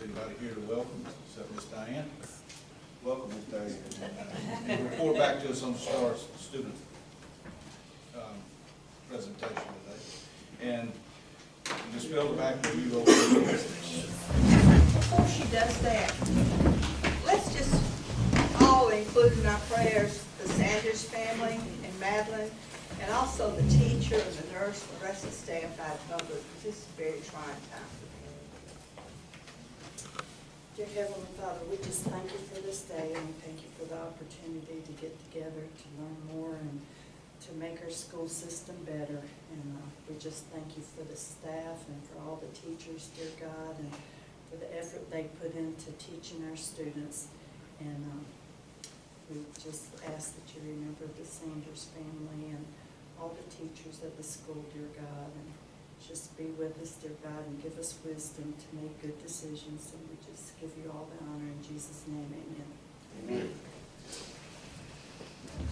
anybody here to welcome, except Miss Diane. Welcome, Miss Diane. And report back to us on the STAR student presentation today. And Ms. Bilderback, will you open the presentation? Before she does that, let's just all include in our prayers the Sanders family and Madeline, and also the teacher and the nurse, the rest of the staff out of public, because this is a very trying time for them. Dear Heavenly Father, we just thank you for this day, and we thank you for the opportunity to get together, to learn more, and to make our school system better. And we just thank you for the staff and for all the teachers, dear God, and for the effort they put into teaching our students. And we just ask that you remember the Sanders family and all the teachers at the school, dear God, and just be with us, dear God, and give us wisdom to make good decisions. And we just give you all the honor in Jesus' name, amen. Amen.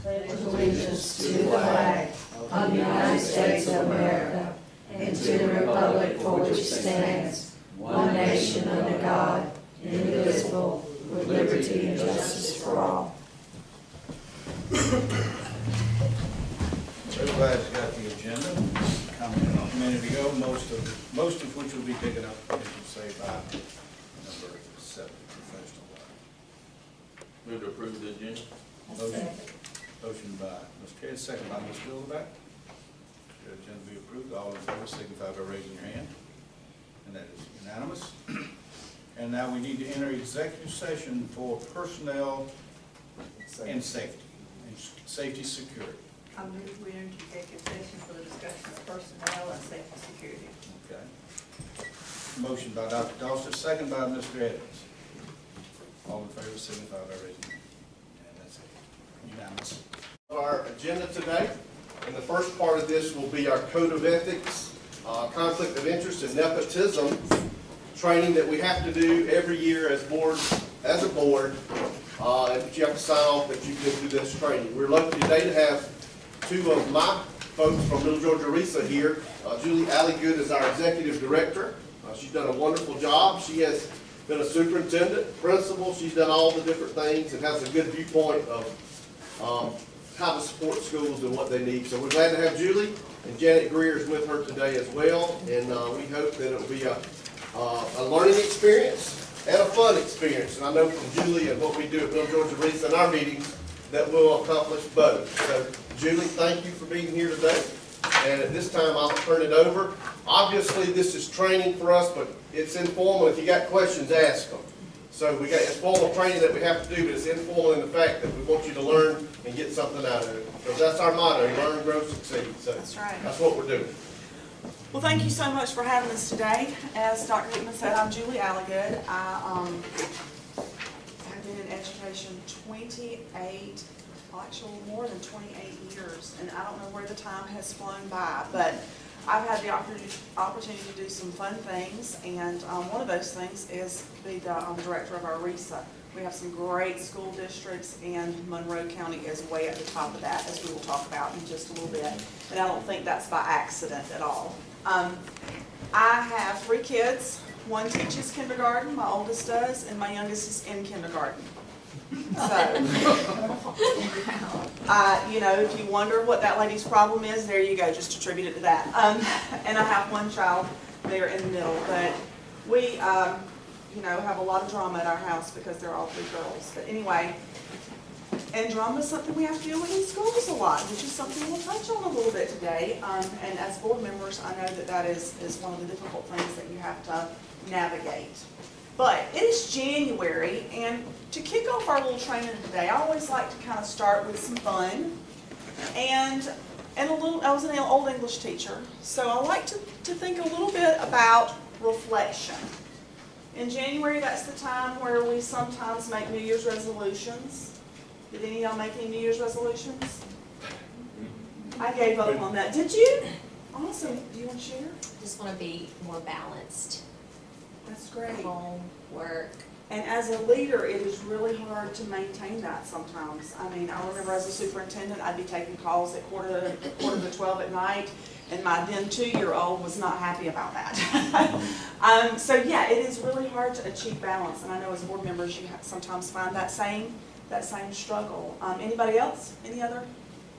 Pledge allegiance to the flag of the United States of America and to the republic for which it stands, one nation under God, indivisible, with liberty and justice for all. Everybody's got the agenda. Commented on a minute ago, most of which will be taken up, as you say, by number 7, professional life. Move to approve the agenda. Motion by Ms. Case, second by Ms. Bilderback. The agenda be approved. All in favor signify by raising your hand. And that is unanimous. And now we need to enter executive session for personnel and safety, security. I move we enter executive session for the discussion of personnel and safety security. Okay. Motion by Dr. Dawson, second by Mr. Evans. All in favor signify by raising your hand. And that's it. Unanimous. Our agenda today, and the first part of this will be our code of ethics, conflict of interest, and nepotism training that we have to do every year as a board, and you have to sign off that you can do this training. We're lucky today to have two of my folks from Middle Georgia RESA here. Julie Alligood is our executive director. She's done a wonderful job. She has been a superintendent, principal. She's done all the different things and has a good viewpoint of how to support schools and what they need. So we're glad to have Julie, and Janet Greer is with her today as well. And we hope that it will be a learning experience and a fun experience. And I know from Julie and what we do at Middle Georgia RESA in our meetings that we'll accomplish both. So Julie, thank you for being here today. And at this time, I'll turn it over. Obviously, this is training for us, but it's informal. If you got questions, ask them. So we got it's formal training that we have to do, but it's informal in the fact that we want you to learn and get something out of it. Because that's our motto: learn, grow, succeed. So that's right. That's what we're doing. Well, thank you so much for having us today. As Dr. Hickman said, I'm Julie Alligood. I have been in education 28, actually more than 28 years, and I don't know where the time has flown by, but I've had the opportunity to do some fun things, and one of those things is be the director of our RESA. We have some great school districts, and Monroe County is way at the top of that, as we will talk about in just a little bit, and I don't think that's by accident at all. I have 3 kids. One teaches kindergarten, my oldest does, and my youngest is in kindergarten. So, you know, if you wonder what that lady's problem is, there you go, just attribute it to that. And I have 1 child there in the middle, but we, you know, have a lot of drama at our house because they're all 3 girls. But anyway, and drama is something we have to deal with in schools a lot, which is something we'll touch on a little bit today. And as board members, I know that that is one of the difficult things that you have to navigate. But it is January, and to kick off our little training today, I always like to kind of start with some fun. And I was an old English teacher, so I like to think a little bit about reflection. In January, that's the time where we sometimes make New Year's resolutions. Did any of y'all make any New Year's resolutions? I gave up on that. Did you? Awesome. Do you want to share? Just want to be more balanced. That's great. Home, work. And as a leader, it is really hard to maintain that sometimes. I mean, I remember as a superintendent, I'd be taking calls at quarter to 12 at night, And my then 2-year-old was not happy about that. So yeah, it is really hard to achieve balance, and I know as board members you sometimes find that same struggle. Anybody else? Any other?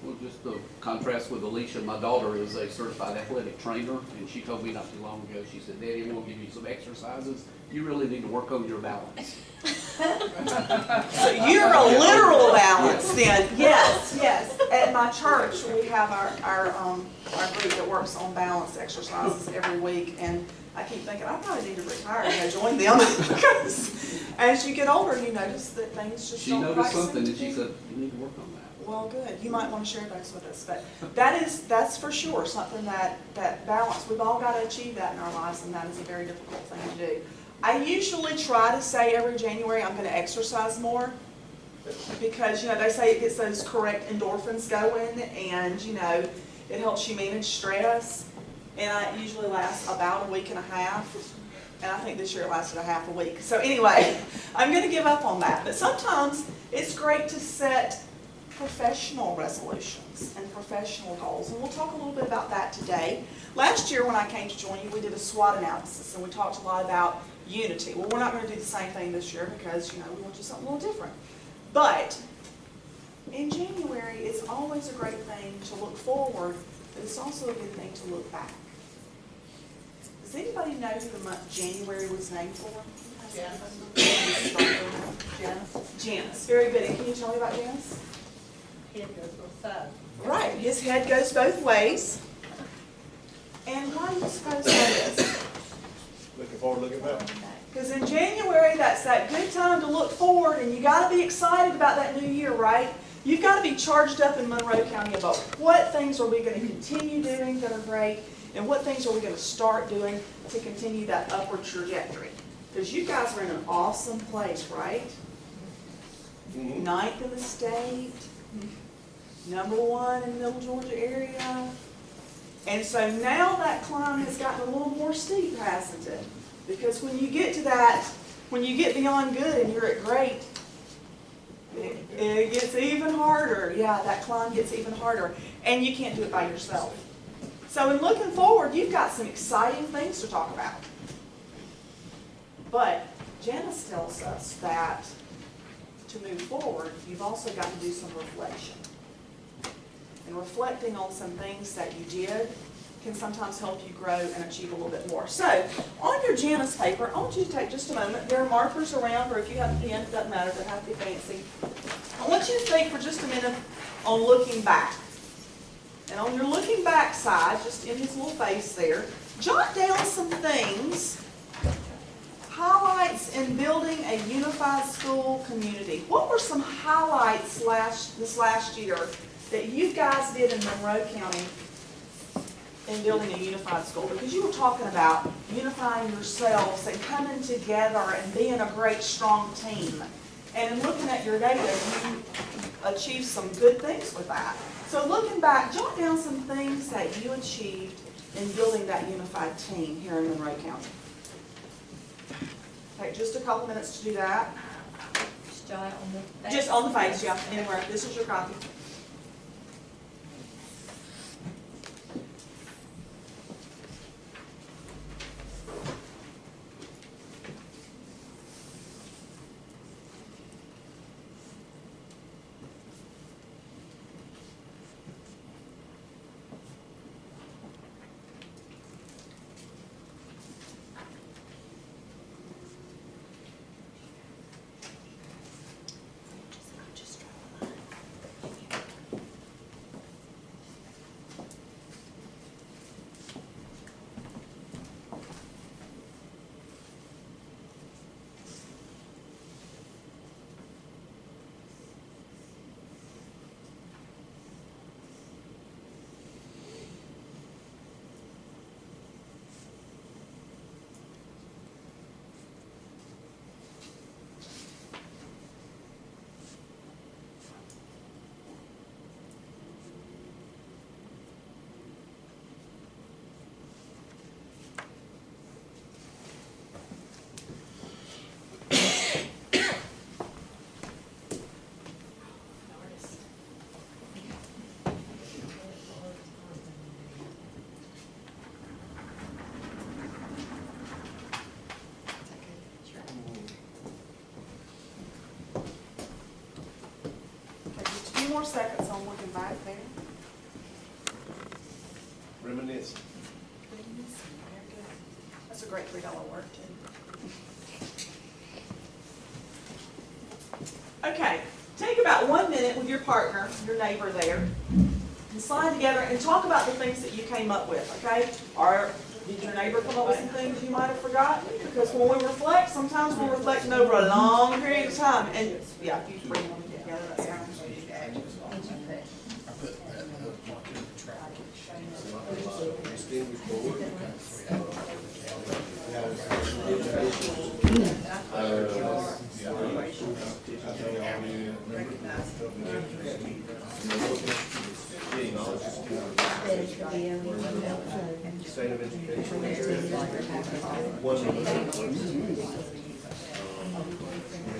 Well, just to contrast with Alicia, my daughter is a certified athletic trainer, and she told me not too long ago, she said, Daddy, I'm going to give you some exercises. You really need to work on your balance. So you're a literal balance then. Yes, yes. At my church, we have our group that works on balance exercises every week, and I keep thinking, I probably need to retire and go join them because as you get older, you notice that things just don't quite She noticed something, seem and to she be- said, you need to work on that. Well, good. You might want to share those with us. But that's for sure something that balance, we've all got to achieve that in our lives, and that is a very difficult thing to do. I usually try to say every January I'm going to exercise more because, they say it gets those correct endorphins going and, it helps you manage stress. And it usually lasts about a week and a half. And I think this year it lasted a half a week. So anyway, I'm going to give up on that. But sometimes it's great to set professional resolutions and professional goals. And we'll talk a little bit about that today. Last year when I came to join you, we did a SWOT analysis and we talked a lot about unity. Well, we're not going to do the same thing this year because, we want to do something a little different. But in January, it's always a great thing to look forward, but it's also a good thing to look back. Does anybody know who the month January was named for? Janice. Janice. Very good. And can you tell me about Janice? Head goes both sides. Right. His head goes both ways. And why do you suppose that is? Looking forward, looking back. Because in January, that's that good time to look forward, and you got to be excited about that new year, right? You've got to be charged up in Monroe County about what things are we going to continue doing that are great, and what things are we going to start doing to continue that upward trajectory. Because you guys are in an awesome place, right? Mhm. 9th in the state, #1 in the Middle Georgia area. And so now that climb has gotten a little more steep, hasn't it? Because when you get to that, when you get beyond good and you're at great, it gets even harder. Yeah, that climb gets even harder. And you can't do it by yourself. So in looking forward, you've got some exciting things to talk about. But Janice tells us that to move forward, you've also got to do some reflection. And reflecting on some things that you did can sometimes help you grow and achieve a little bit more. So, on your Janice paper, I want you to take just a moment. There are markers around, or if you have a pen, it doesn't matter, they have to be fancy. I want you to think for just a minute on looking back. And on your looking back side, just in his little face there, jot down some things, highlights in building a unified school community. What were some highlights this last year that you guys did in Monroe County in building a unified school? Because you were talking about unifying yourselves and coming together and being a great, strong team. And in looking at your data, you achieved some good things with that. So looking back, jot down some things that you achieved in building that unified team here in Monroe County. Take just a couple minutes to do that. Just jot it on the face. Just on the face, yeah, anywhere. This is your copy. more seconds on looking back there. Reminiscing. Very good. That's a great $3 word too. Okay, take about 1 minute with your partner, your neighbor there, and slide together and talk about the things that you came up with, okay? Or did your neighbor come up with some things you might have forgotten? Because when we reflect, sometimes we're reflecting over a long period of time. And yeah, if you bring them together, that's fine. Distinguished board. State of education. One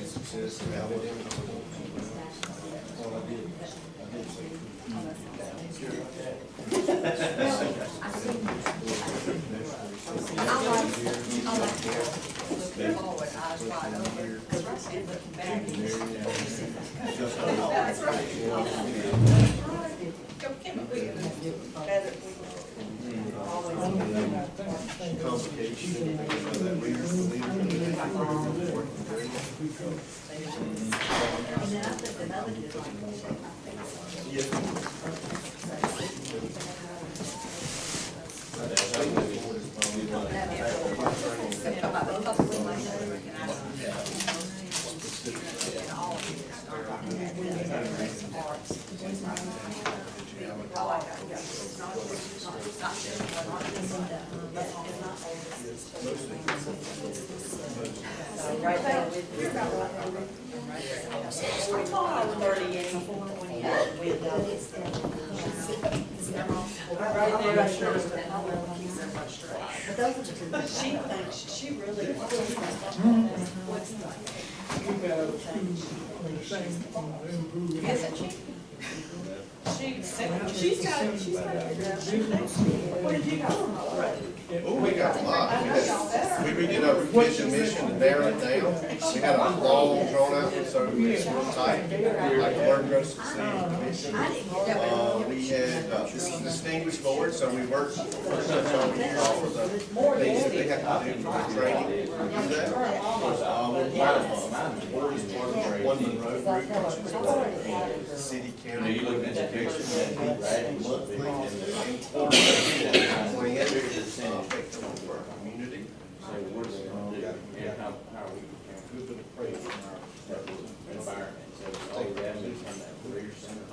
success and academic. All I did say. Complication, that reader for She thinks, she really wants Isn't she? She's got it. What did you guys come up with? Oh, we got a lot. We redid our revision mission and narrowed it down. We had a long drawn out, so it's real tight, like Learn, Grow, Succeed Commission. We had, this is a distinguished board, so we worked on all of the things that they have to do for the training. We do that. We're part of, board is part of One Monroe group, which is the city, county, education, that meets monthly and quarterly. Effective for our community. So we're going to do, how we can improve the appraise in our environment. So all of that is from that career center.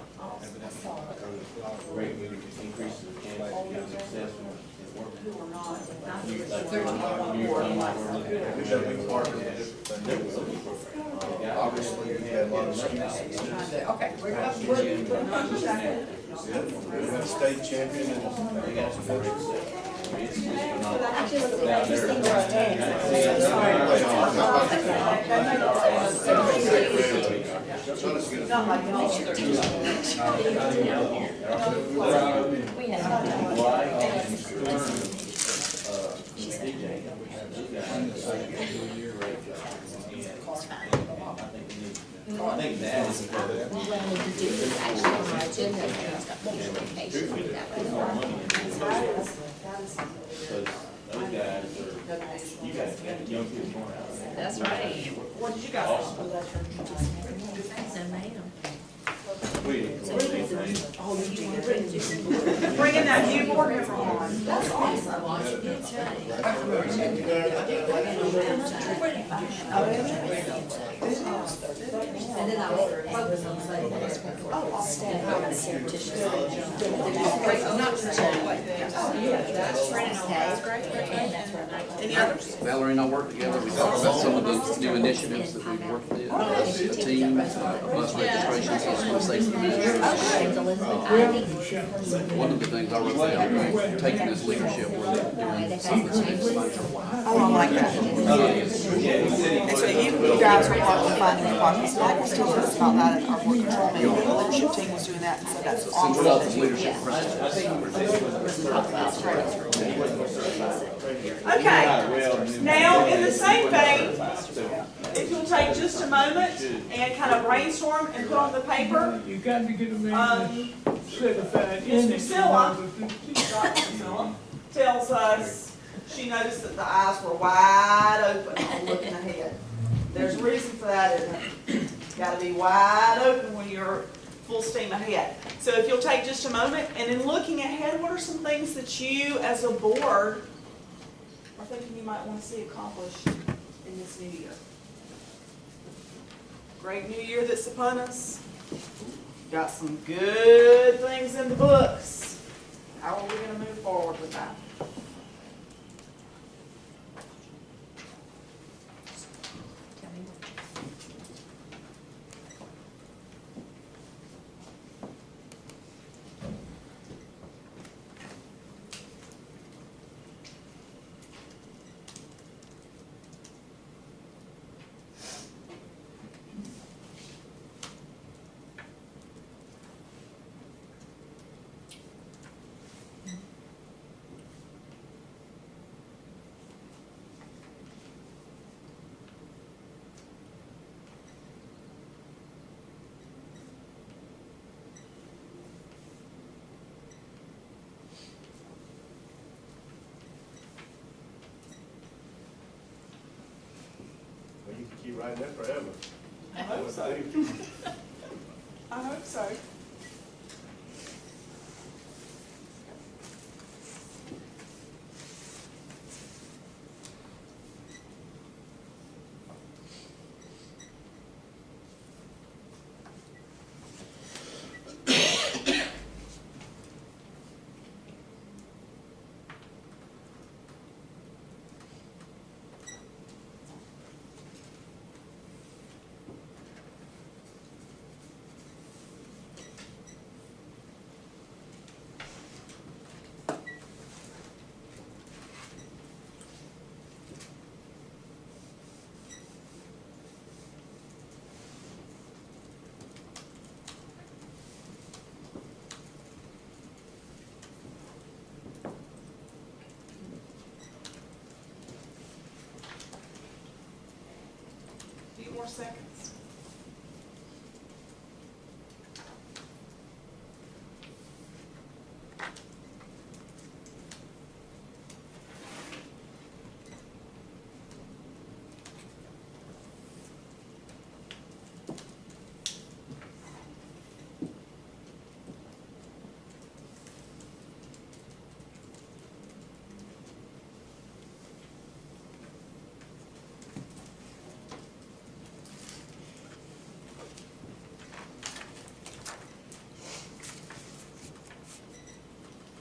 Great, we increases the chance of being successful in work. We have been part of it. Obviously, we had a lot of students. Okay. We have state champion and I think that is what we wanted to do, actually on our agenda, it's got multiplication that way. Those guys are, you guys got young people going out there. That's right. What did you guys come up with? No, ma'am. Bringing that new board member on. That's awesome. And then I'll focus on saying that's what I'll stand up and say, Any others? Valerie and I worked together, we talked about some of the new initiatives that we've worked with, a team, bus registration, school safety measures. One of the things I wrote down was taking this leadership, we're doing some of the things. Oh, I like that. And so you guys are part of finding the partners. Michael still talks about that at our board control meeting. The leadership team was doing that, and so that's Central awesome. Office Leadership Principles. Okay, now in the same vein, if you'll take just a moment and kind of brainstorm and put on the paper. You got to get a man certified in Miss it. Priscilla, Dr. Priscilla, tells us she noticed that the eyes were wide open on looking ahead. There's a reason for that, isn't it? Got to be wide open when you're full steam ahead. So if you'll take just a moment, and in looking ahead, what are some things that you as a board are thinking you might want to see accomplished in this new year? Great new year that's upon us. Got some good things in the books. How are we going to move forward with that? Well, you can keep writing that forever. I hope so. I hope so. Few more seconds.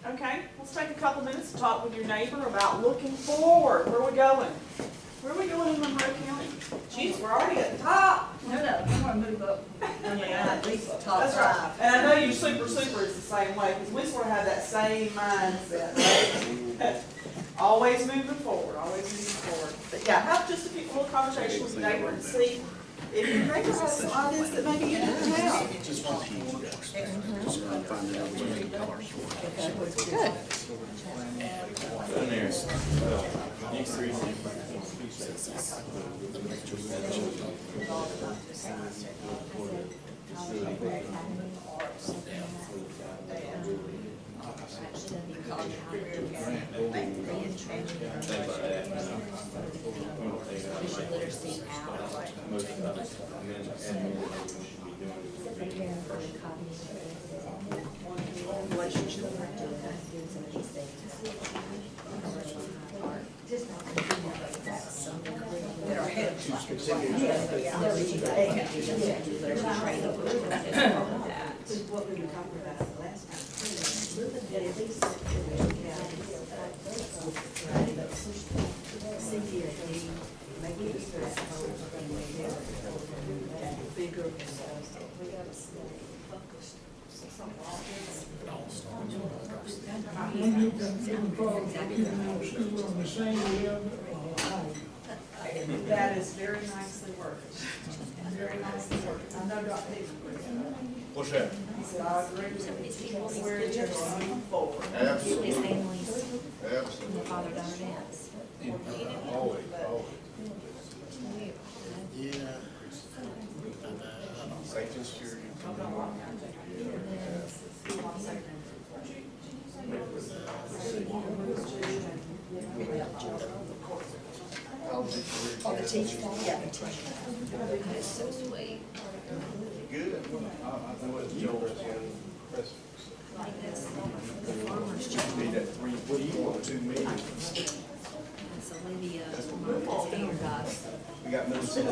Okay, let's take a couple minutes to talk with your neighbor about looking forward. Where are we going? Where are we going in Monroe County? Jeez, we're already at the top. No, I want to move up. At least the top That's right. And I know you super is the same way, because we sort of have that same mindset, right? Always moving forward, always moving forward. But yeah, have just a little conversation with your neighbor and see if your neighbor has some ideas that maybe you didn't have. Just one piece. Just gonna find out where the color store. Good. And there's, increasing. What we were talking about last time. At least Cindy or Dee, maybe it's bigger. We gotta stay focused. When you can school on the same level. That is very nicely worded. Very nicely worded. I know Dr. Higgins. What's that? He said, I agree with you. We're just moving forward. Absolutely. His families, Absolutely. the father, daughter, dance. Always, always. Weird. Yeah. Oh, the teacher, yeah, the teacher. That's so sweet. Good. I know it's Joel. I think that's the farmer's child. Need that 3.2 million. That's Olivia, that's hair guys. We got no city.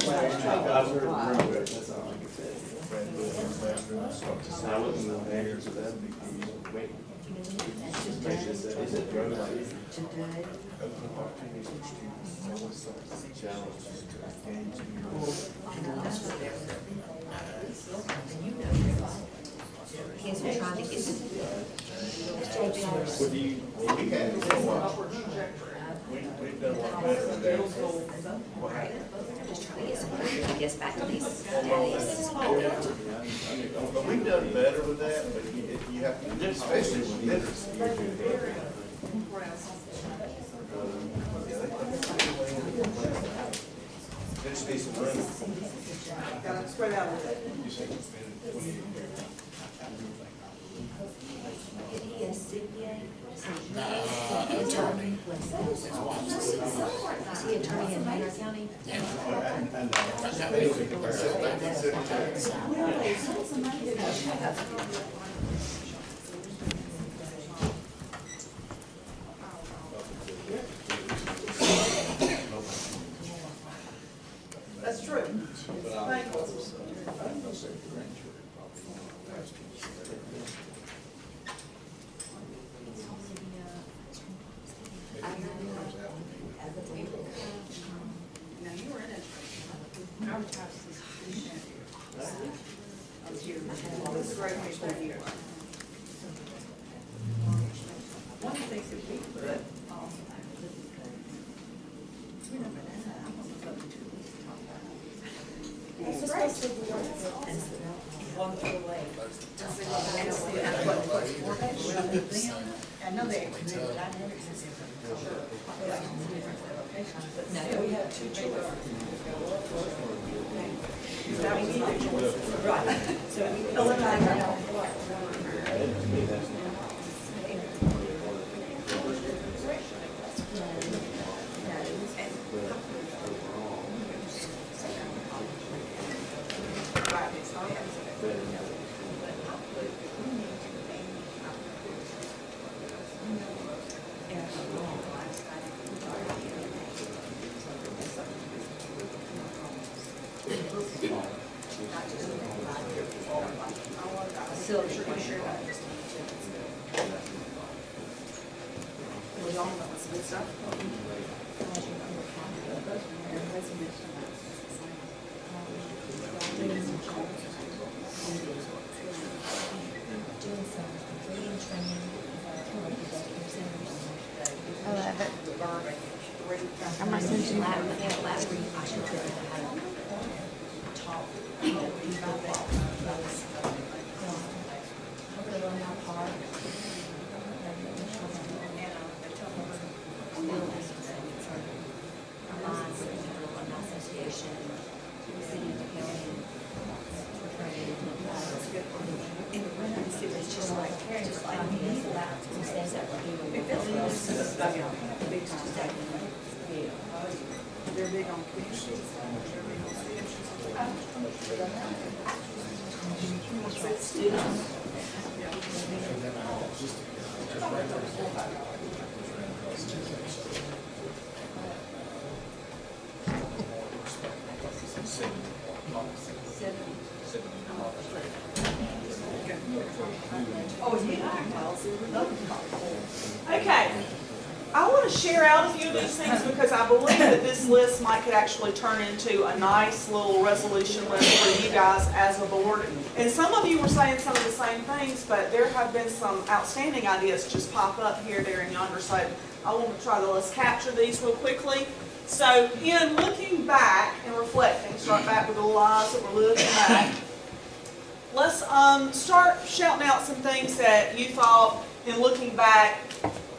Kids are trying to get We had it for a while. We've done a lot better than that. just trying to get some, I guess, back to these daddies. But we've done better with that, but you have to, especially with literacy. They just need some money. Gotta spread out a little bit. You say you spend 20 a year. Is he a CPA? Attorney? Is he attorney in Manor County? That's true. Thank you. Now, you were in it. Our house is I was here. This is right here. One of the things that we put, it's supposed to be one for the way. I know they. No. We have two children. Right. So eliminate. I love it. I'm Lab, gonna send you. lab read, I should put it how to talk, association, city, county, It's just like, who stands up for you. Big time. They're big on communities. Okay, I want to share out a few of these things because I believe that this list might could actually turn into a nice little resolution list for you guys as a board. And some of you were saying some of the same things, but there have been some outstanding ideas just pop up here, there, and yonder. So I want to try to let's capture these real quickly. So in looking back and reflecting, start back with the little eyes that we're looking back. Let's start shouting out some things that you thought, in looking back,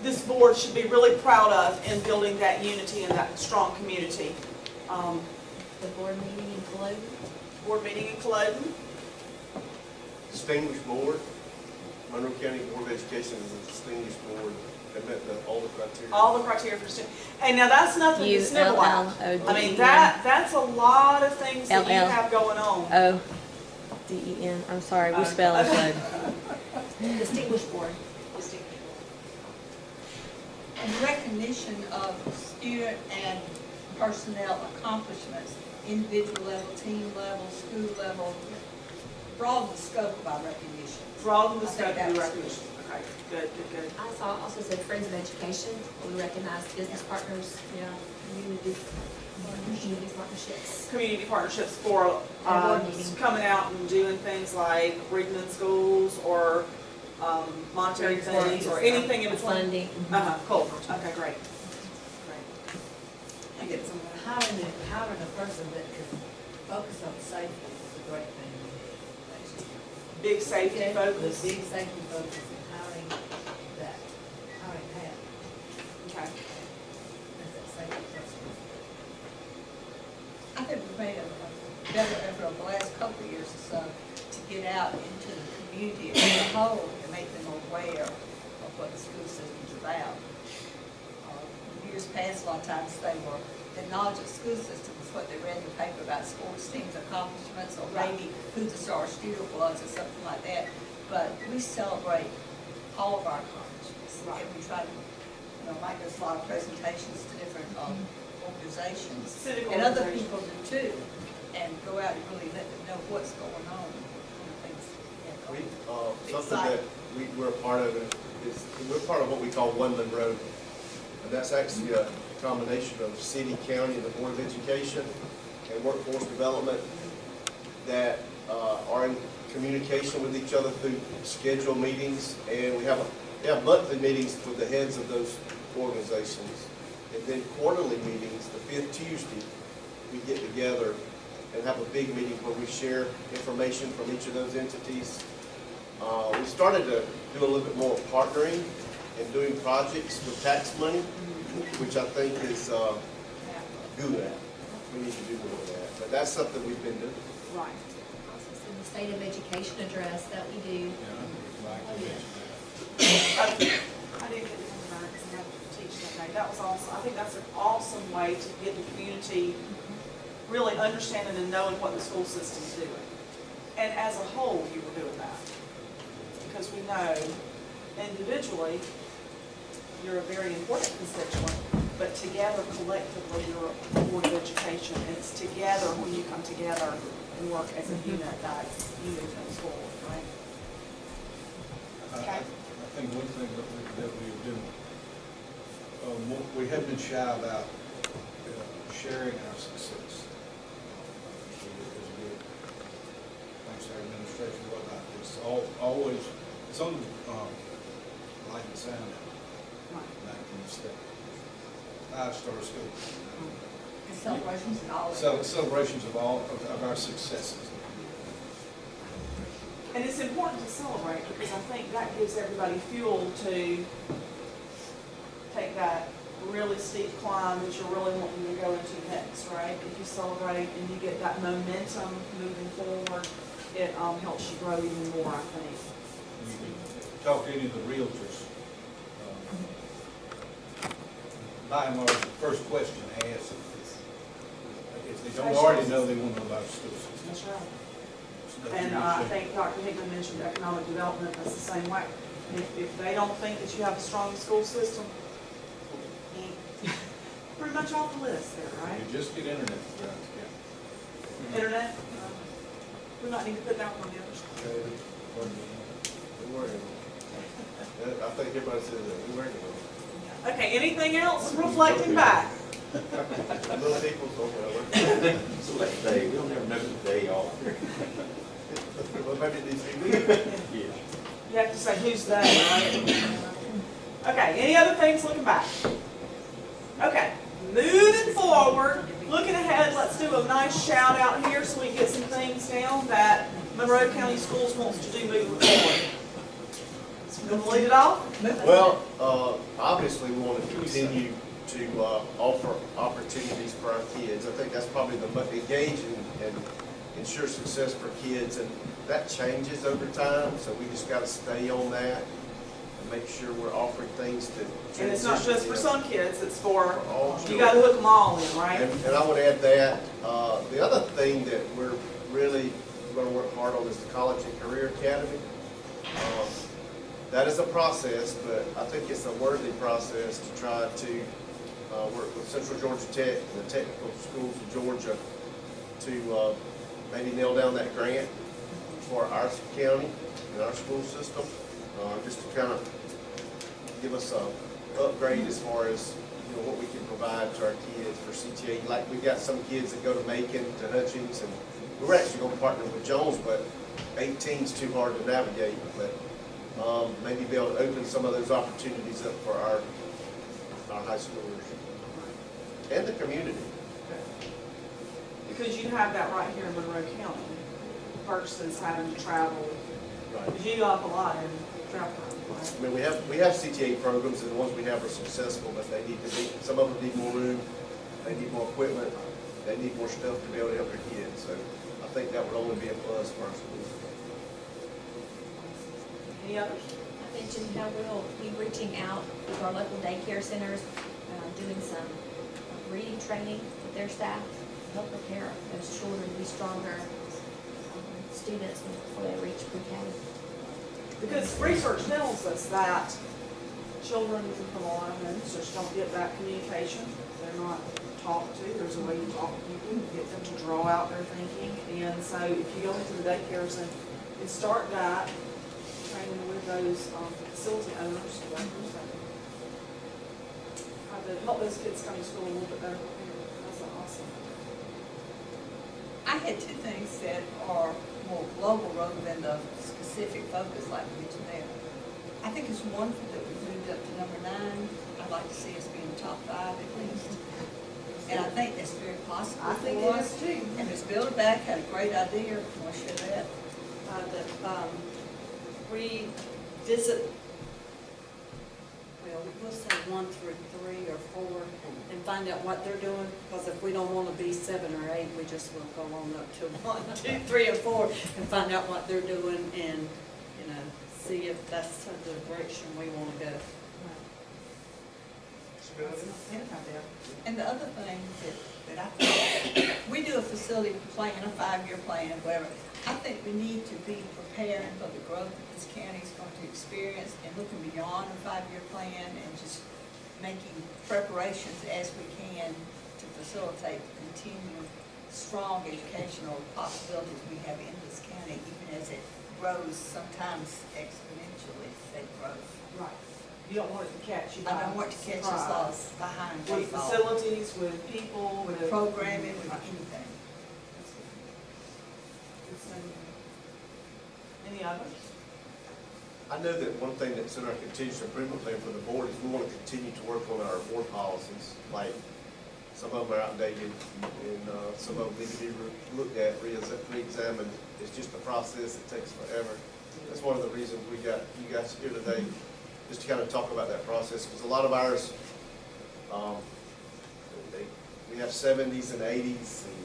this board should be really proud of in building that unity and that strong community. The board meeting in Culloden. Board meeting in Culloden. Distinguished board. Monroe County Board of Education is a distinguished board. They met all the criteria. All the criteria for student, and now that's nothing to snivel at. ULLODEN. I mean, that's a lot of things that you LL. have going on. ODEN. I'm sorry, we spell it slow. Distinguished board. And recognition of student and personnel accomplishments, individual level, team level, school level, broaden the scope of our recognition. Broaden the I think scope of that the was recognition. Okay, good, good, good. I saw also said Friends of Education, we recognize business partners, community partnerships. Community partnerships for And board meeting. coming out and doing things like reading in schools or monetary things or anything in between. Funding. Cool. Okay, great. I get some. Hiring a person that can focus on safety is a great thing. Big safety The focus. big safety focus and hiring that, hiring that, Okay. as that safety person. I think we've made a better effort over the last couple of years or so to get out into the community as a whole and make them aware of what the school system's about. Years past, a lot of times they were, the knowledge of the school system was what they read in the paper about sports teams' accomplishments or maybe who the star student was or something like that. But we celebrate all of our accomplishments. And we try to, like there's a lot of presentations to different organizations. Civic And other organizations. people do too, and go out and really let them know what's going on. We, something that we're a part of is, we're part of what we call One Monroe. And that's actually a combination of city, county, and the Board of Education and workforce development that are in communication with each other through scheduled meetings. And we have monthly meetings with the heads of those organizations. And then quarterly meetings, the 5th Tuesday, we get together and have a big meeting where we share information from each of those entities. We started to do a little bit more partnering and doing projects with tax money, which I think is good. We need to do more of that. But that's something we've been doing. Right. Also in the State of Education address that we do. I didn't get to come tonight because I had to teach that day. That was awesome. I think that's an awesome way to get the community really understanding and knowing what the school system's doing. And as a whole, you were doing that. Because we know individually, you're a very important constituent, but together, collectively, you're a board of education. And it's together, when you come together and work as a unit, that unit comes forward, right? Okay. I think one thing that we've been, we have been shy about sharing our success. Thanks to our administration, whatnot, it's always, it's on the light and sound. Back in the state. 5-star school. And celebrations and all that. So celebrations of all of our successes. And it's important to celebrate because I think that gives everybody fuel to take that really steep climb that you're really wanting to go into next, right? If you celebrate and you get that momentum moving forward, it helps you grow even more, I think. You can talk to any of the realtors. By and large, the first question asked, if they don't already know, they want to know about the school system. That's right. And I think Dr. Hickman mentioned economic development, that's the same way. If they don't think that you have a strong school system, pretty much off the list there, right? You just get internet throughout the county. Internet, we might need to put that one on the other side. We're working on it. I think everybody says that. We're working on it. Okay, anything else reflecting back? Little people, Select day, we'll never know the day off. well, maybe it needs to be. Yeah. You have to say who's they, right? Okay, any other things looking back? Okay, moving forward, looking ahead, let's do a nice shout out here so we can get some things down that Monroe County Schools wants to do moving forward. You want to lead it off? Well, obviously, we want to continue to offer opportunities for our kids. I think that's probably the most engage and ensure success for kids, and that changes over time, so we just got to stay on that. and make sure we're offering things that. And it's not just for some kids, it's for, all you gotta hook them all in, right? And I would add that, the other thing that we're really gonna work hard on is the College and Career Academy. That is a process, but I think it's a worthy process to try to work with Central Georgia Tech and the technical schools of Georgia to maybe nail down that grant for our county and our school system, just to kind of give us a upgrade as far as, you know, what we can provide to our kids for CTA. Like, we got some kids that go to Macon, to Hutchings, and we're actually going to partner with Jones, but 18's too hard to navigate. But maybe be able to open some of those opportunities up for our high schoolers and the community. Because you have that right here in Monroe County versus having to travel. Right. Because you go up a lot in travel time, right? I mean, we have CTA programs, and the ones we have are successful, but they need to be, some of them need more room, they need more equipment, they need more stuff to be able to help their kids. So I think that would only be a plus for our schools. Any others? I mentioned how we'll be reaching out to our local daycare centers, doing some reading training with their staff to help prepare those children to be stronger students before they reach pre-K. Because research tells us that children from a lot of homes just don't get that communication. They're not talked to. There's a way you talk to people, you get them to draw out their thinking. And so if you go into the daycares and start that, training with those facility owners, directors, how to help those kids come to school a little bit better prepared. That's awesome. I had two things that are more global rather than the specific focus like we mentioned there. I think it's wonderful that we moved up to number 9. I'd like to see us be in the top 5 at least. And I think that's very possible I think for it us. is too. And Ms. Bilderback had a great idea. I want to share that. Revisit, well, we'll say 1 through 3 or 4 and find out what they're doing, because if we don't want to be 7 or 8, we just will go on up to 1, 2, 3, and 4 and find out what they're doing and, you know, see if that's the direction we want to go. And the other thing that I think, we do a facility plan, a 5-year plan, whatever. I think we need to be preparing for the growth that this county is going to experience and looking beyond the 5-year plan and just making preparations as we can to facilitate the continued strong educational possibilities we have in this county, even as it grows sometimes exponentially, say growth. Right. You don't want it to catch you by I don't want to catch us all behind. with facilities, with people, with programming, with anything. Any others? I know that one thing that's in our continuous improvement plan for the board is we want to continue to work on our board policies. Like, some of them are outdated, and some of them need to be looked at, re-examined. It's just a process that takes forever. That's one of the reasons we got you guys here today, just to kind of talk about that process, because a lot of ours, we have 70s and 80s, and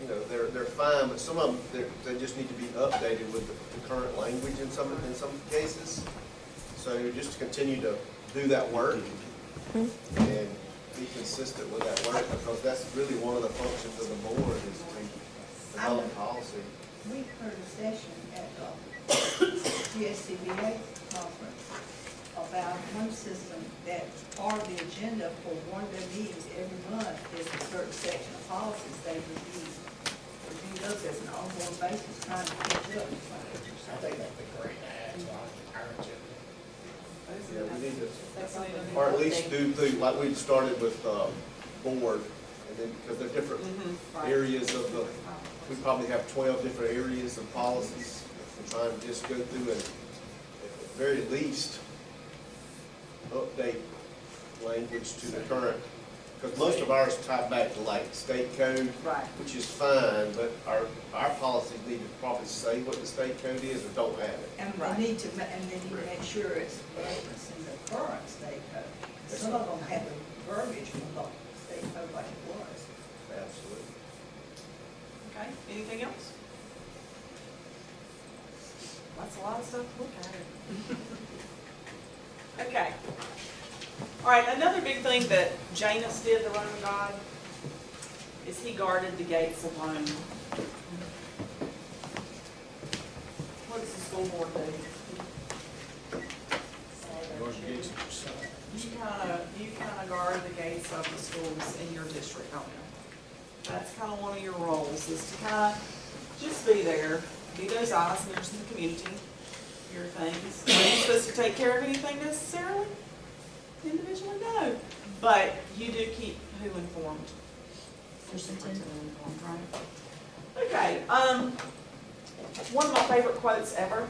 you know, they're fine, but some of them they just need to be updated with the current language in some cases. So just to continue to do that work and be consistent with that work, because that's really one of the functions of the board is to develop policy. We heard a session at the GSCBA conference about one system that part of the agenda for one of their meetings every month is a certain section of policies they review those as an ongoing basis, trying to catch up. I think that'd be great to add, so I encourage it. Yeah, we need to, or at least do like we started with board, and then because they're different areas of the, we probably have 12 different areas of policies. We're trying to just go through and at the very least update language to the current, because most of ours tie back to like state code, which is fine, but our policies need to probably say what the state code is or don't have it. And they need to make sure it's referenced in the current state code. Some of them have the verbiage from the state code like it was. Absolutely. Okay, anything else? That's a lot of stuff to look at. All right, another big thing that Janus did, the Roman god, is he guarded the gates of Rome. What does the school board do? You kind of guard the gates of the schools in your district, don't you? That's kind of one of your roles, is to kind of just be there, be those eyes and ears in the community, your things. Are you supposed to take care of anything necessarily? Individually, no. But you do keep who informed? Your superintendent informed, right? Okay, one of my favorite quotes ever,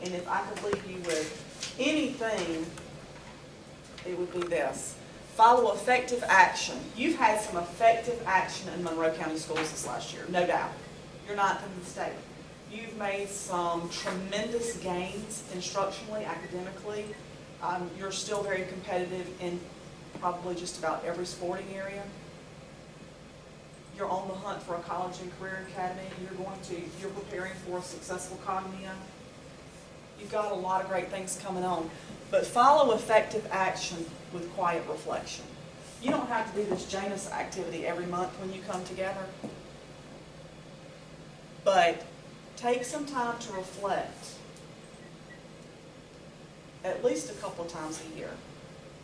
and if I could leave you with anything, it would be this: follow effective action. You've had some effective action in Monroe County Schools this last year, no doubt. You're ninth in the state. You've made some tremendous gains instructionally, academically. You're still very competitive in probably just about every sporting area. You're on the hunt for a college and career academy. You're preparing for a successful cognia. You've got a lot of great things coming on. But follow effective action with quiet reflection. You don't have to do this Janus activity every month when you come together. But take some time to reflect at least a couple of times a year.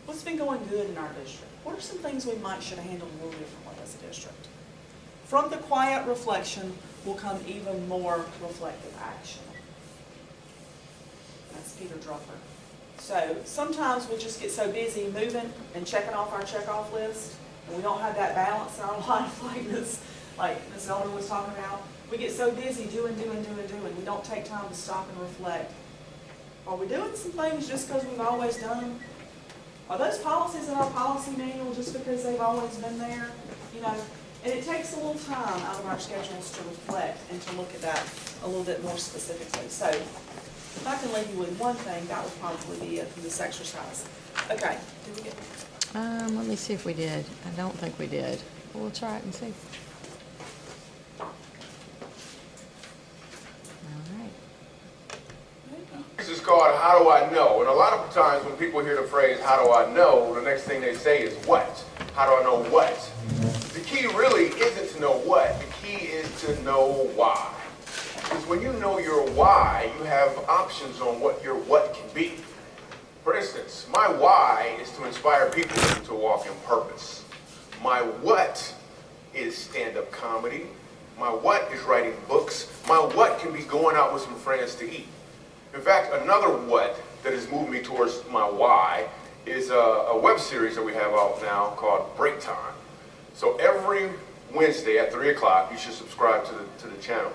What's been going good in our district? What are some things we should have handled a little differently as a district? From the quiet reflection will come even more reflective action. That's Peter Drucker. So sometimes we just get so busy moving and checking off our checkoff list, and we don't have that balance in our life like Ms. Elder was talking about. We get so busy doing. We don't take time to stop and reflect. Are we doing some things just because we've always done them? Are those policies in our policy manual just because they've always been there? You know, and it takes a little time out of our schedules to reflect and to look at that a little bit more specifically. So if I can leave you with one thing, that would probably be it from this exercise. Okay, did we get it? Let me see if we did. I don't think we did. We'll try it and see. This is called How Do I Know? And a lot of times when people hear the phrase, how do I know, the next thing they say is what? How do I know what? The key really isn't to know what. The key is to know why. Because when you know your why, you have options on what your what can be. For instance, my why is to inspire people to walk in purpose. My what is stand-up comedy. My what is writing books. My what can be going out with some friends to eat. In fact, another what that has moved me towards my why is a web series that we have out now called Break Time. So every Wednesday at 3 o'clock, you should subscribe to the channel.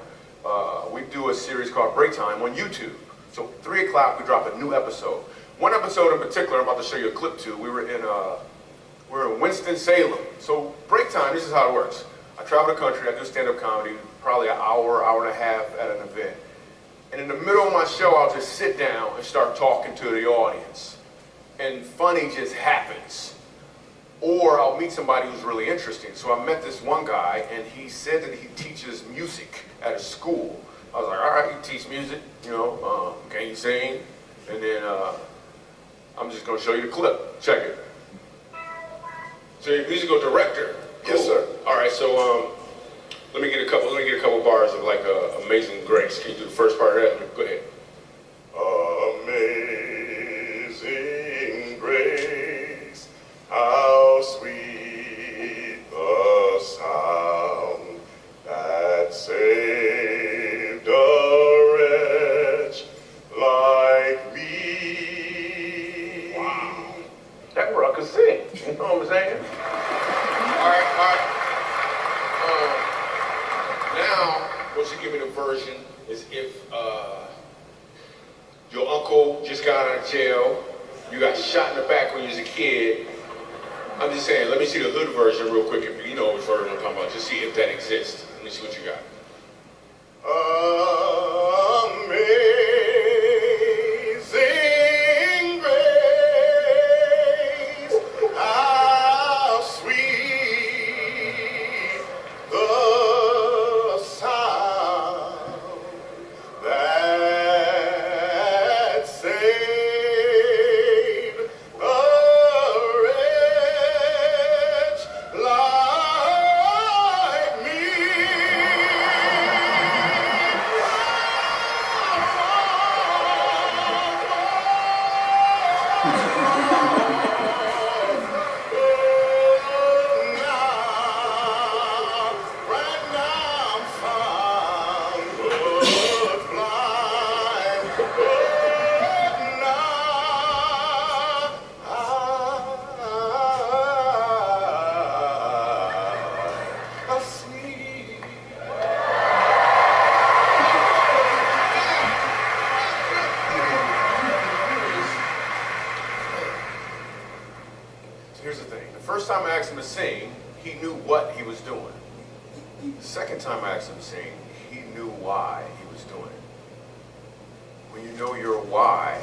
We do a series called Break Time on YouTube. So 3 o'clock, we drop a new episode. One episode in particular, I'm about to show you a clip to. We're in Winston-Salem. So Break Time, this is how it works. I travel the country, I do stand-up comedy, probably an hour and a half at an event. And in the middle of my show, I'll just sit down and start talking to the audience. And funny just happens. Or I'll meet somebody who's really interesting. So I met this one guy, and he said that he teaches music at a school. I was like, all right, you teach music, you know, can you sing? And then I'm just going to show you the clip. Check it. So you're a musical director. Cool. Yes, sir. All right, so let me get a couple bars of like Amazing Grace. Can you do the first part of that? Go ahead. Amazing grace, how sweet the sound that saved a wretch like me. Wow. That where I could sing. You know what I'm saying? All right. Now, what you give me the version is if your uncle just got out of jail, you got shot in the back when you was a kid. I'm just saying, let me see the hood version real quick, if you know which version I'm talking about, just see if that exists. Let me see what you got. Amazing grace, how sweet the sound that saved a he knew what he was doing. The second time I asked him to sing, he knew why he was doing it. When you know your why,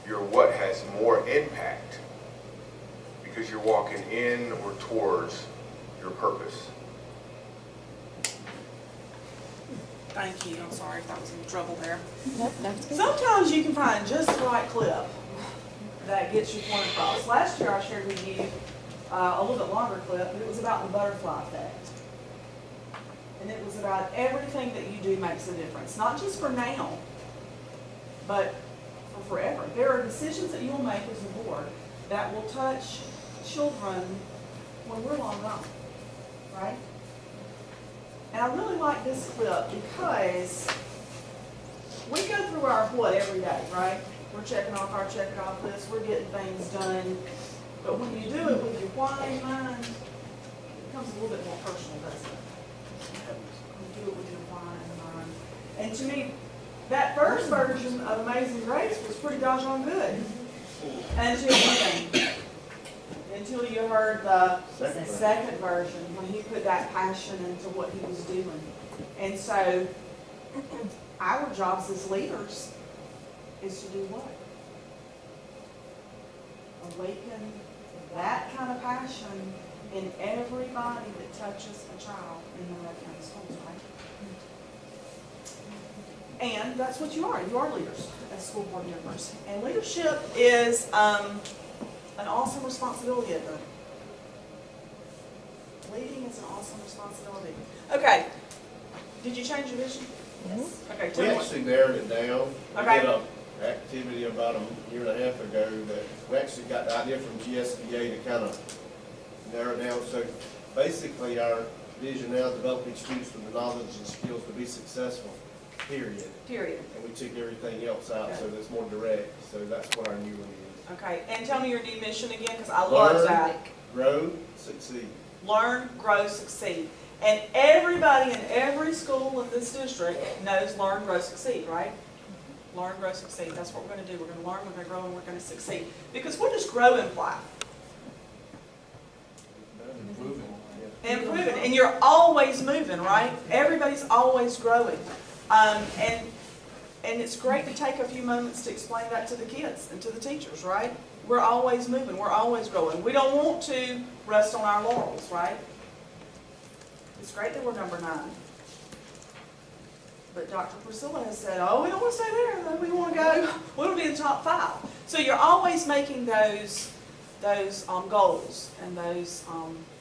your what has more impact because you're walking in or towards your purpose. Thank you, I'm sorry if I was in trouble there. Nope, that's good. Sometimes you can find just the right clip that gets your point across. Last year I shared with you a little bit longer clip, but it was about the butterfly effect. And it was about everything that you do makes a difference, not just for now, but for forever. There are decisions that you'll make as a board that will touch children when we're long gone, right? And I really like this clip because we go through our what every day, right? We're checking off our check-off list, we're getting things done. But when you do it with your why in mind, it becomes a little bit more personal, doesn't it? When you do it with your why in mind. And to me, that first version of Amazing Grace was pretty doggone good. Until you heard the second version, when he put that passion into what he was doing. And so, our jobs as leaders is to do what? Awaken that kind of passion in everybody that touches a child in the Monroe County Schools, right? And that's what you are. You are leaders as school board members. And leadership is an awesome responsibility at them. Leading is an awesome responsibility. Okay. Did you change your vision? Yes. Okay, tell We me what. actually narrowed it down. Okay. We did an activity about a year and a half ago that we actually got the idea from GSBA to kind of narrow down. So basically our vision now is developing students with the knowledge and skills to be successful, period. Period. And we took everything else out so that's more direct. So that's what our new one is. Okay, and tell me your new mission again, because I love that. Grow, succeed. Learn, grow, succeed. And everybody in every school in this district knows learn, grow, succeed, right? Learn, grow, succeed. That's what we're going to do. We're going to learn, we're going to grow, and we're going to succeed. Because what does grow imply? Improving. Improving. And you're always moving, right? Everybody's always growing. And it's great to take a few moments to explain that to the kids and to the teachers, right? We're always moving. We're always growing. We don't want to rest on our laurels, right? It's great that we're number 9. But Dr. Priscilla has said, oh, we don't want to stay there. Though. We want to go, we want to be in the top 5. So you're always making those goals and those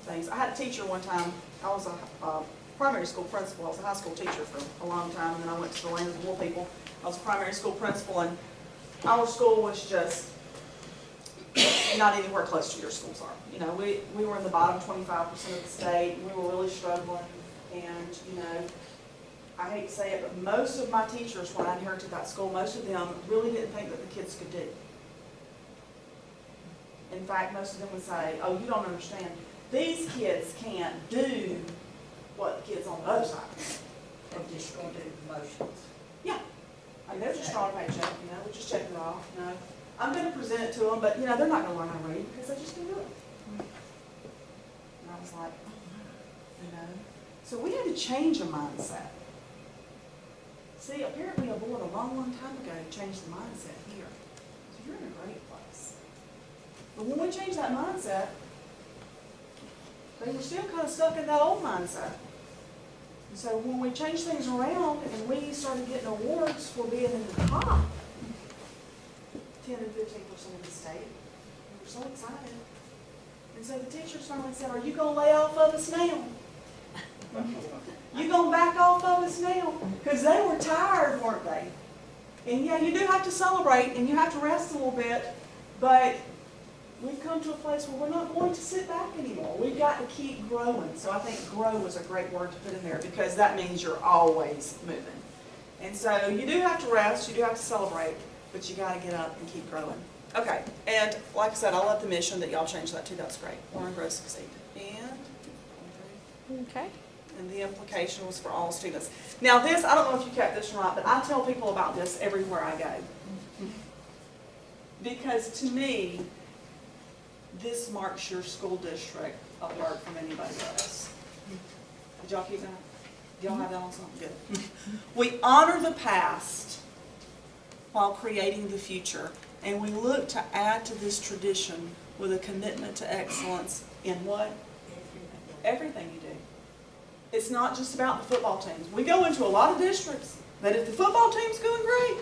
things. I had a teacher one time. I was a primary school principal. I was a high school teacher for a long time, and then I went to the land of the little people. I was a primary school principal, and our school was just not anywhere close to your schools are. You know, we were in the bottom 25% of the state. We were really struggling, and you know, I hate to say it, but most of my teachers, when I inherited that school, most of them really didn't think that the kids could do. In fact, most of them would say, oh, you don't understand. These kids can't do what the kids on the other side And just going to do motions. Yeah. I mean, they're just drawing a paycheck, you know, we're just checking it off, you know. I'm going to present it to them, but, you know, they're not going to learn how to read because they just can't do it. And I was like, oh, no, you know. So we had to change a mindset. See, apparently a board a long, long time ago changed the mindset here. So you're in a great place. But when we changed that mindset, they were still kind of stuck in that old mindset. And so when we changed things around and we started getting awards for being in the top 10 and 15% of the state, we were so excited. And so the teachers finally said, are you going to lay off of us now? You going to back off of us now? Because they were tired, weren't they? And yeah, you do have to celebrate and you have to rest a little bit, but we've come to a place where we're not going to sit back anymore. We've got to keep growing. So I think grow was a great word to put in there because that means you're always moving. And so you do have to rest, you do have to celebrate, but you got to get up and keep growing. Okay, and like I said, I love the mission that y'all changed that to. That's great. Learn, grow, succeed. And Okay. and the implication was for all students. Now this, I don't know if you kept this or not, but I tell people about this everywhere I go. Because to me, this marks your school district apart from anybody else. Did y'all keep that? Y'all have that on something good? We honor the past while creating the future, and we look to add to this tradition with a commitment to excellence in what? Everything you do. It's not just about the football teams. We go into a lot of districts that if the football team's going great,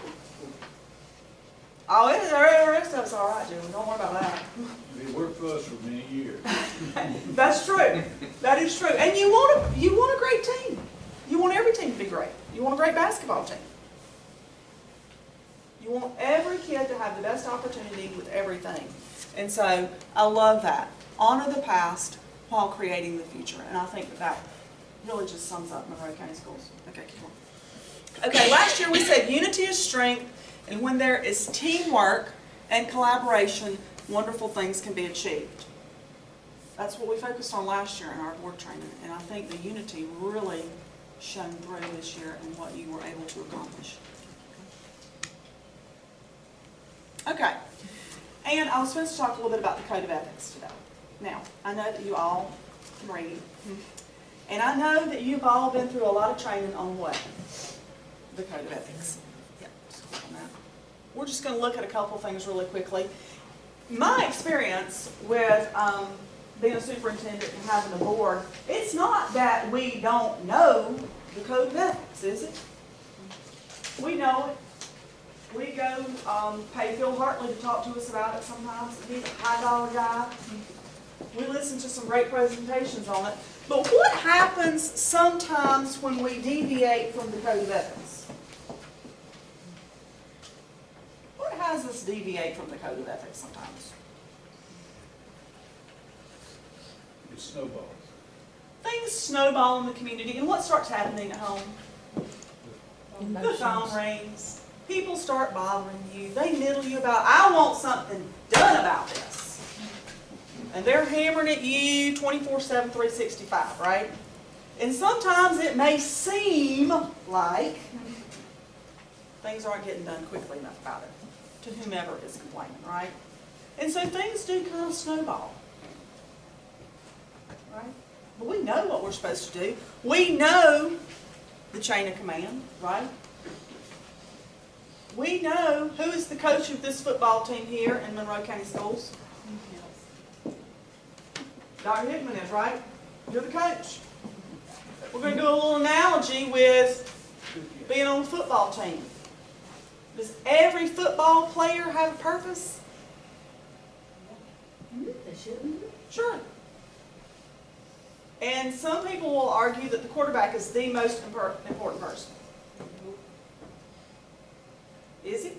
oh, the rest of us all right, Julie. Don't worry about that. It worked for us for many years. That's true. That is true. And you want a great team. You want every team to be great. You want a great basketball team. You want every kid to have the best opportunity with everything. And so I love that. Honor the past while creating the future. And I think that really just sums up Monroe County Schools. Okay, keep on. Okay, last year we said unity is strength, and when there is teamwork and collaboration, wonderful things can be achieved. That's what we focused on last year in our board training, and I think the unity really shone through this year in what you were able to accomplish. Okay, and I was supposed to talk a little bit about the Code of Ethics today. Now, I know that you all can read, and I know that you've all been through a lot of training on what? The Code of Ethics. Yeah, just click on that. We're just going to look at a couple things really quickly. My experience with being a superintendent and having a board, it's not that we don't know the Code of Ethics, is it? We know it. We go pay Phil Hartley to talk to us about it sometimes. He's a high-dollar guy. We listen to some great presentations on it. But what happens sometimes when we deviate from the Code of Ethics? What has us deviate from the Code of Ethics sometimes? It snowballs. Things snowball in the community, and what starts happening at home? The phone rings. People start bothering you. They niddle you about, I want something done about this. And they're hammering at you 24/7, 365, right? And sometimes it may seem like things aren't getting done quickly enough about it to whomever is complaining, right? And so things do kind of snowball, right? But we know what we're supposed to do. We know the chain of command, right? We know who is the coach of this football team here in Monroe County Schools. Dr. Hickman is, right? You're the coach. We're going to do a little analogy with being on a football team. Does every football player have a purpose? They shouldn't. Sure. And some people will argue that the quarterback is the most important person. Is he?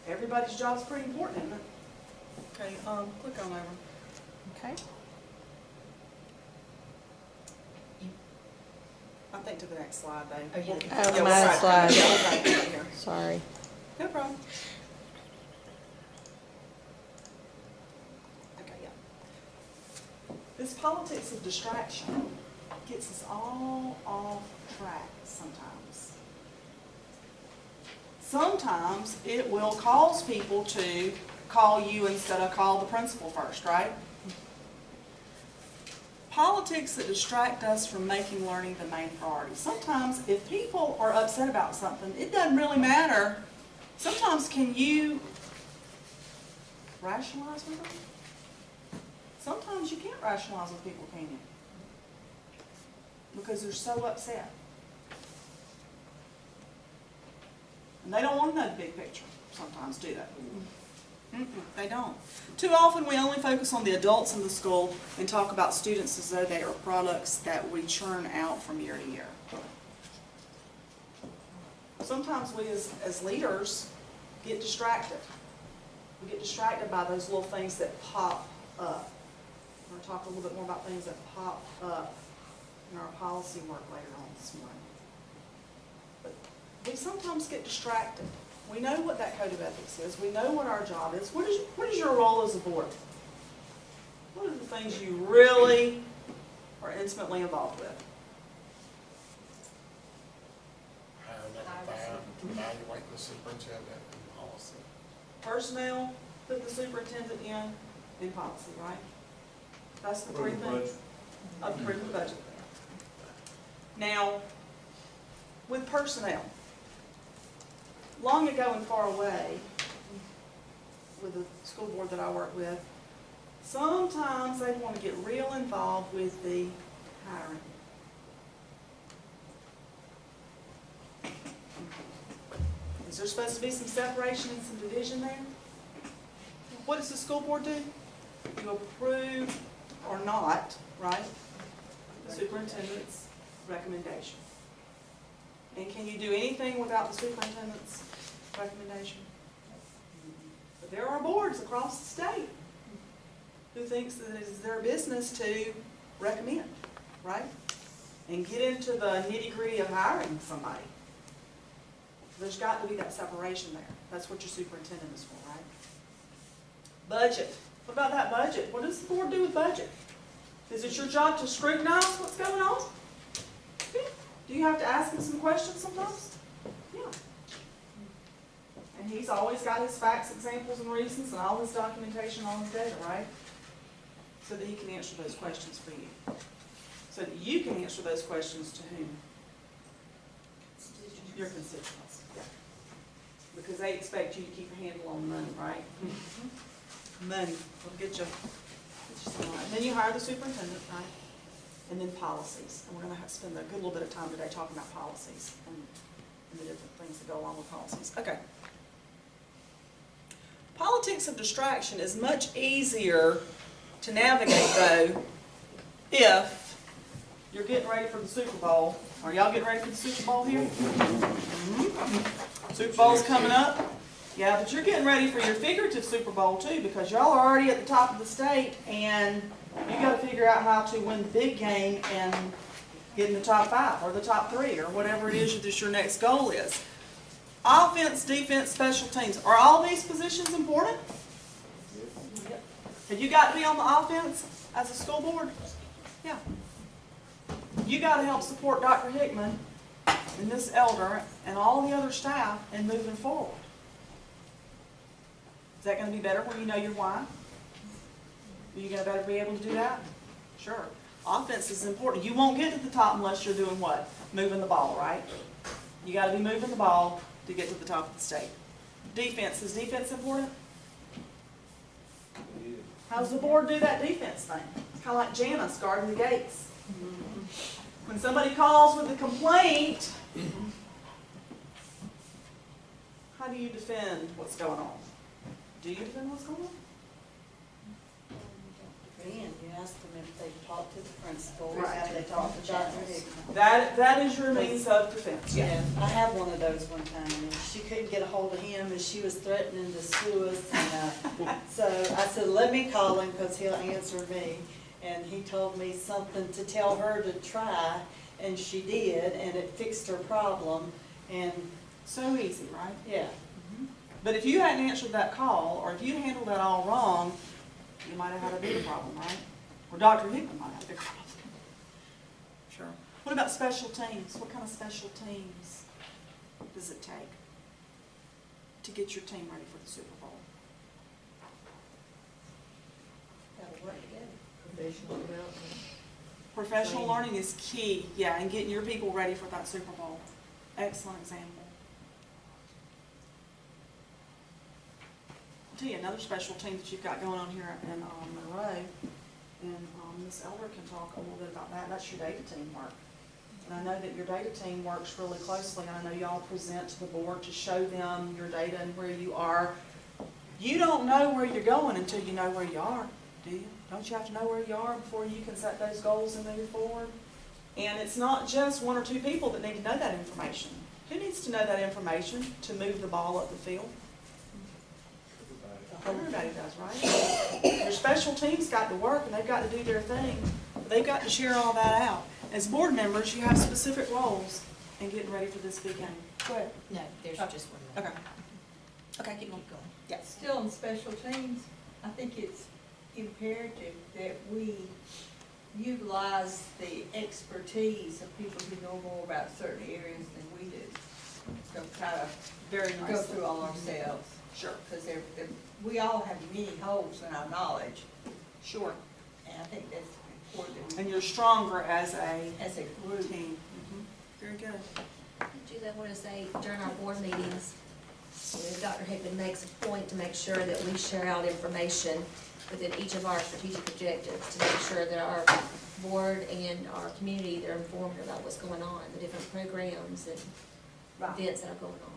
Everybody's job is pretty important, isn't it? Okay, click on over. Okay. I think to the next slide, Dave. Oh, yeah. Oh, Yeah, my we'll slide. Yeah, we'll try to get it here. Sorry. No problem. Okay, yeah. This politics of distraction gets us all off track sometimes. Sometimes it will cause people to call you instead of call the principal first, right? Politics that distract us from making learning the main priority. Sometimes if people are upset about something, it doesn't really matter. Sometimes can you rationalize with them? Sometimes you can't rationalize with people, can you? Because they're so upset. And they don't want to know the big picture sometimes, do they? They don't. Too often we only focus on the adults in the school and talk about students as though they are products that we churn out from year to year. Sometimes we as leaders get distracted. We get distracted by those little things that pop up. We're going to talk a little bit more about things that pop up in our policy work later on this morning. But we sometimes get distracted. We know what that code of ethics is. We know what our job is. What is your role as a board? What are the things you really are intimately involved with? Evaluate the superintendent and policy. Personnel, put the superintendent in, and policy, right? That's the three things. Approve the budget. Now, with personnel, long ago and far away, with the school board that I work with, sometimes they want to get real involved with the hiring. Is there supposed to be some separation and some division there? What does the school board do? You approve or not, right? The superintendent's recommendation. And can you do anything without the superintendent's recommendation? But there are boards across the state who thinks that it is their business to recommend, right? And get into the nitty-gritty of hiring somebody. There's got to be that separation there. That's what your superintendent is for, right? Budget. What about that budget? What does the board do with budget? Is it your job to scrutinize what's going on? Yeah. Do you have to ask him some questions sometimes? Yeah. And he's always got his facts, examples, and reasons, and all his documentation, all his data, right? So that he can answer those questions for you. So that you can answer those questions to whom? Your constituents. Yeah. Because they expect you to keep a handle on the money, right? Money will get you some money. And then you hire the superintendent, right? And then policies. And we're going to spend a good little bit of time today talking about policies and the different things that go along with policies. Okay. Politics of distraction is much easier to navigate, though, if you're getting ready for the Super Bowl. Are y'all getting ready for the Super Bowl here? Mm-hmm. Super Bowl's coming up. Yeah, but you're getting ready for your figurative Super Bowl too, because y'all are already at the top of the state, and you got to figure out how to win the big game and get in the top 5 or the top 3 or whatever it is that your next goal is. Offense, defense, special teams. Are all these positions important? Yep. Have you got to be on the offense as a school board? Yeah. You got to help support Dr. Hickman and this elder and all the other staff in moving forward. Is that going to be better when you know your why? Are you going to better be able to do that? Sure. Offense is important. You won't get to the top unless you're doing what? Moving the ball, right? You got to be moving the ball to get to the top of the state. Defense. Is defense important? How does the board do that defense thing? It's kind of like Janice guarding the gates. When somebody calls with a complaint, how do you defend what's going on? Do you defend what's going on? You ask them if they've talked to the principal, Right. have they talked to Dr. Hickman? That is your means of defense. Yeah, I had one of those one time, and she couldn't get a hold of him, and she was threatening to sue us. And, so I said, let me call him, because he'll answer me. And he told me something to tell her to try, and she did, and it fixed her problem. And so easy, right? Yeah. Mm-hmm. But if you hadn't answered that call, or if you handled that all wrong, you might have had a bigger problem, right? Or Dr. Hickman might have a bigger problem. Sure. What about special teams? What kind of special teams does it take to get your team ready for the Super Bowl? gotta work together. Professional development. Professional learning is key, yeah, and getting your people ready for that Super Bowl. Excellent example. I'll tell you another special team that you've got going on here in Monroe, and Ms. Elder can talk a little bit about that. That's your data team work. And I know that your data team works really closely, and I know y'all present to the board to show them your data and where you are. You don't know where you're going until you know where you are, do you? Don't you have to know where you are before you can set those goals and move forward? And it's not just 1 or 2 people that need to know that information. Who needs to know that information to move the ball up the field? Everybody does, right? Your special team's got to work, and they've got to do their thing. They've got to share all that out. As board members, you have specific roles in getting ready for this big game. Go ahead. No, there's just one more. Okay. Okay, keep going. Yeah. Still in special teams, I think it's imperative that we utilize the expertise of people who know more about certain areas than we do. So kind of Very go nice. through all ourselves. Sure. Because we all have many holes in our knowledge, Sure. and I think that's important that And you're stronger as a we, as a group. team. Very good. Julie, I want to say, during our board meetings, Dr. Hickman makes a point to make sure that we share out information within each of our strategic objectives, to make sure that our board and our community, they're informed about what's going on, the different programs and Right. events that are going on.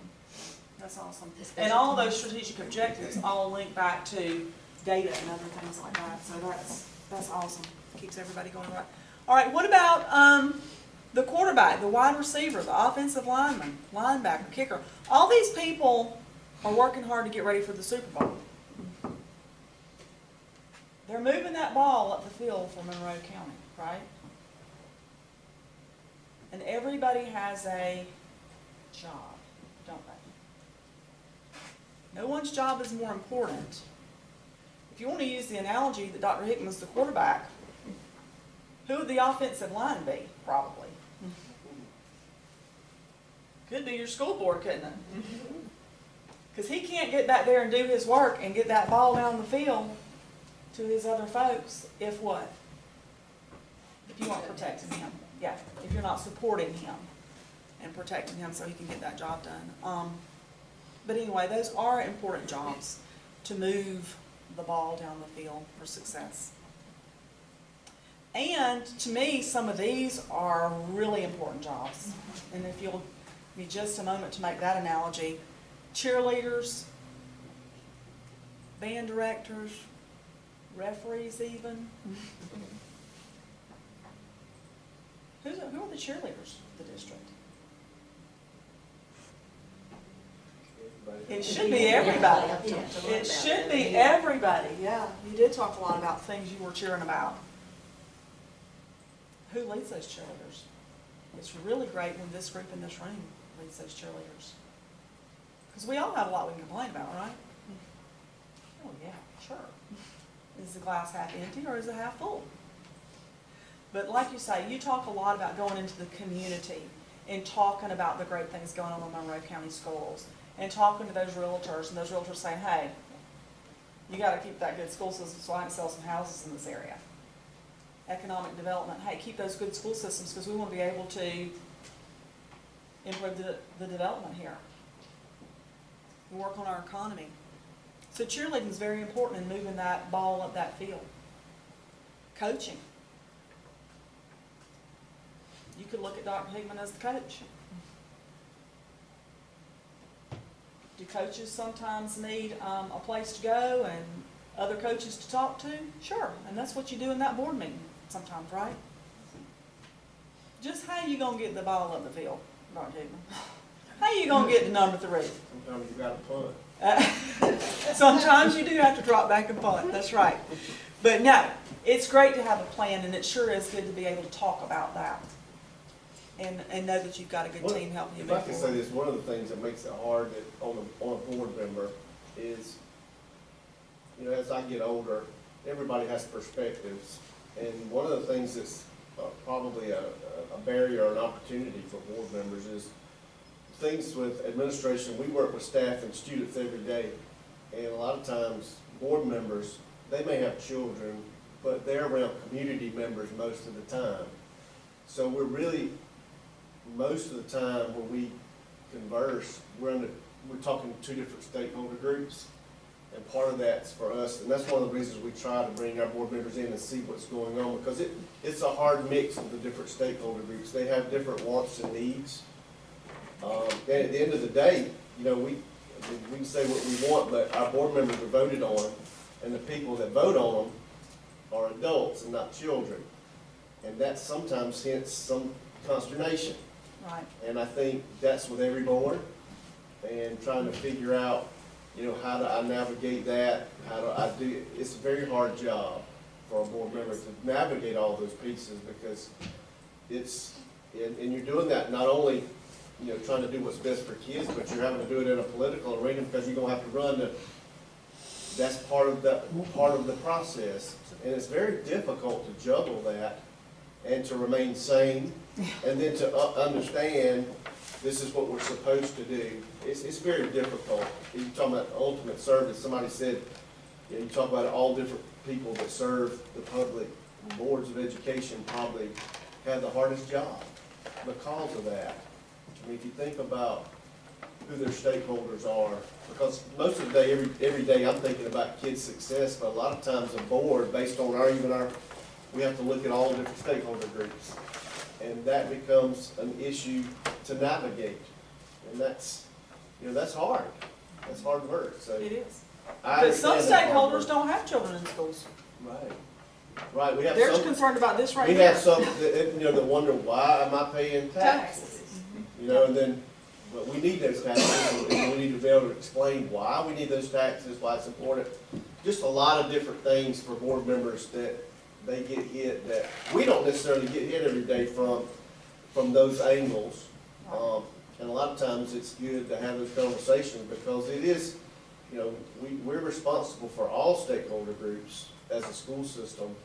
That's awesome. Especially And all those strategic objectives all link back to data and other things like that, so that's awesome. Keeps everybody going right. All right, what about the quarterback, the wide receiver, the offensive lineman, linebacker, kicker? All these people are working hard to get ready for the Super Bowl. They're moving that ball up the field for Monroe County, right? And everybody has a job, don't they? No one's job is more important. If you want to use the analogy that Dr. Hickman's the quarterback, who would the offensive line be? Probably. Could be your school board, couldn't it? Because he can't get back there and do his work and get that ball down the field to his other folks if what? If you aren't protecting him. Yeah, if you're not supporting him and protecting him so he can get that job done. But anyway, those are important jobs to move the ball down the field for success. And to me, some of these are really important jobs. And if you'll give me just a moment to make that analogy, cheerleaders, band directors, referees even. Who are the cheerleaders of the district? It should be everybody. It should be everybody, yeah. You did talk a lot about things you were cheering about. Who leads those cheerleaders? It's really great when this group in this room leads those cheerleaders. Because we all have a lot we can complain about, right? Oh yeah, sure. Is the glass half empty or is it half full? But like you say, you talk a lot about going into the community and talking about the great things going on in Monroe County schools and talking to those realtors and those realtors saying, hey, you got to keep that good school system so I can sell some houses in this area. Economic development, hey, keep those good school systems because we want to be able to improve the development here. We work on our economy. So cheerleading is very important in moving that ball up that field. Coaching. You could look at Dr. Hickman as the coach. Do coaches sometimes need a place to go and other coaches to talk to? Sure, and that's what you do in that board meeting sometimes, right? Just how you gonna get the ball up the field, Dr. Hickman? How you gonna get to number 3? Sometimes you gotta punt. Sometimes you do have to drop back and punt, that's right. But no, it's great to have a plan, and it sure is good to be able to talk about that and know that you've got a good team helping you If move I can say forward. this, one of the things that makes it hard on a board member is, you know, as I get older, everybody has perspectives. And one of the things that's probably a barrier or an opportunity for board members is things with administration. We work with staff and students every day. And a lot of times, board members, they may have children, but they're around community members most of the time. So we're really, most of the time when we converse, we're talking to 2 different stakeholder groups. And part of that's for us, and that's one of the reasons we try to bring our board members in and see what's going on, because it's a hard mix of the different stakeholder groups. They have different wants and needs. And at the end of the day, you know, we can say what we want, but our board members are voted on, and the people that vote on them are adults and not children. And that sometimes hints some consternation. Right. And I think that's with every board, and trying to figure out, you know, how do I navigate that? How do I do it? It's a very hard job for a board member to navigate all those pieces, because it's, and you're doing that not only, you know, trying to do what's best for kids, but you're having to do it in a political arena because you're gonna have to run that's part of the process. And it's very difficult to juggle that and to remain sane, and then to understand this is what we're supposed to do. It's very difficult. You're talking about ultimate service. Somebody said, you talk about all different people that serve the public. Boards of education probably have the hardest job because of that. I mean, if you think about who their stakeholders are, because most of the day, every day I'm thinking about kids' success, but a lot of times a board, based on we have to look at all different stakeholder groups. And that becomes an issue to navigate. And that's hard. That's hard work, so. It is. I But some understand that hard stakeholders work. don't have children in schools. Right. Right, we have They're some. concerned about this right We here. have some that wonder, why am I paying taxes? And then, but we need those taxes, and we need to be able to explain why we need those taxes, why it's important. Just a lot of different things for board members that they get hit, that we don't necessarily get hit every day from those angles. And a lot of times it's good to have those conversations, because it is, we're responsible for all stakeholder groups as a school system,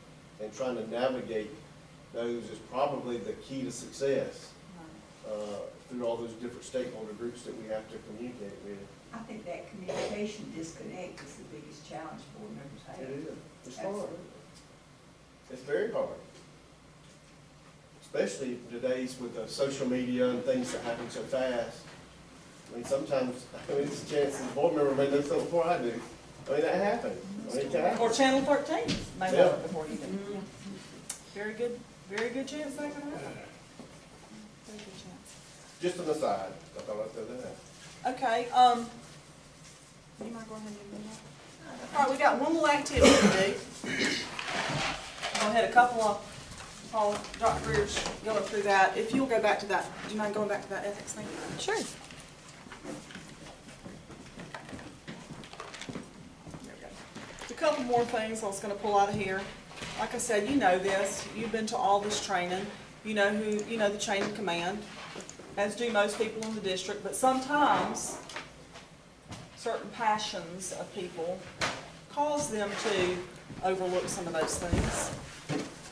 and trying to navigate those is probably the key to success, through all those different stakeholder groups that we have to communicate with. I think that communication disconnect is the biggest challenge board members have. It is. It's hard. Absolutely. It's very hard. Especially today's with the social media and things that happen so fast. I mean, sometimes, it's a chance that the board member may know something before I do. I mean, that happens. I mean, it can happen. Or Channel 13 may know Yeah. it before you do. Very good chance that could happen. Very good chance. Just an aside, I thought I'd throw that out. Okay, you might go ahead and do that. All right, we got one little activity to do. Go ahead, a couple of, Paul, Dr. Greer's going through that. If you'll go back to that, do you mind going back to that ethics thing? Sure. There we go. A couple more things I was gonna pull out of here. Like I said, you know this, you've been to all this training, you know the chain of command, as do most people in the district, but sometimes certain passions of people cause them to overlook some of those things.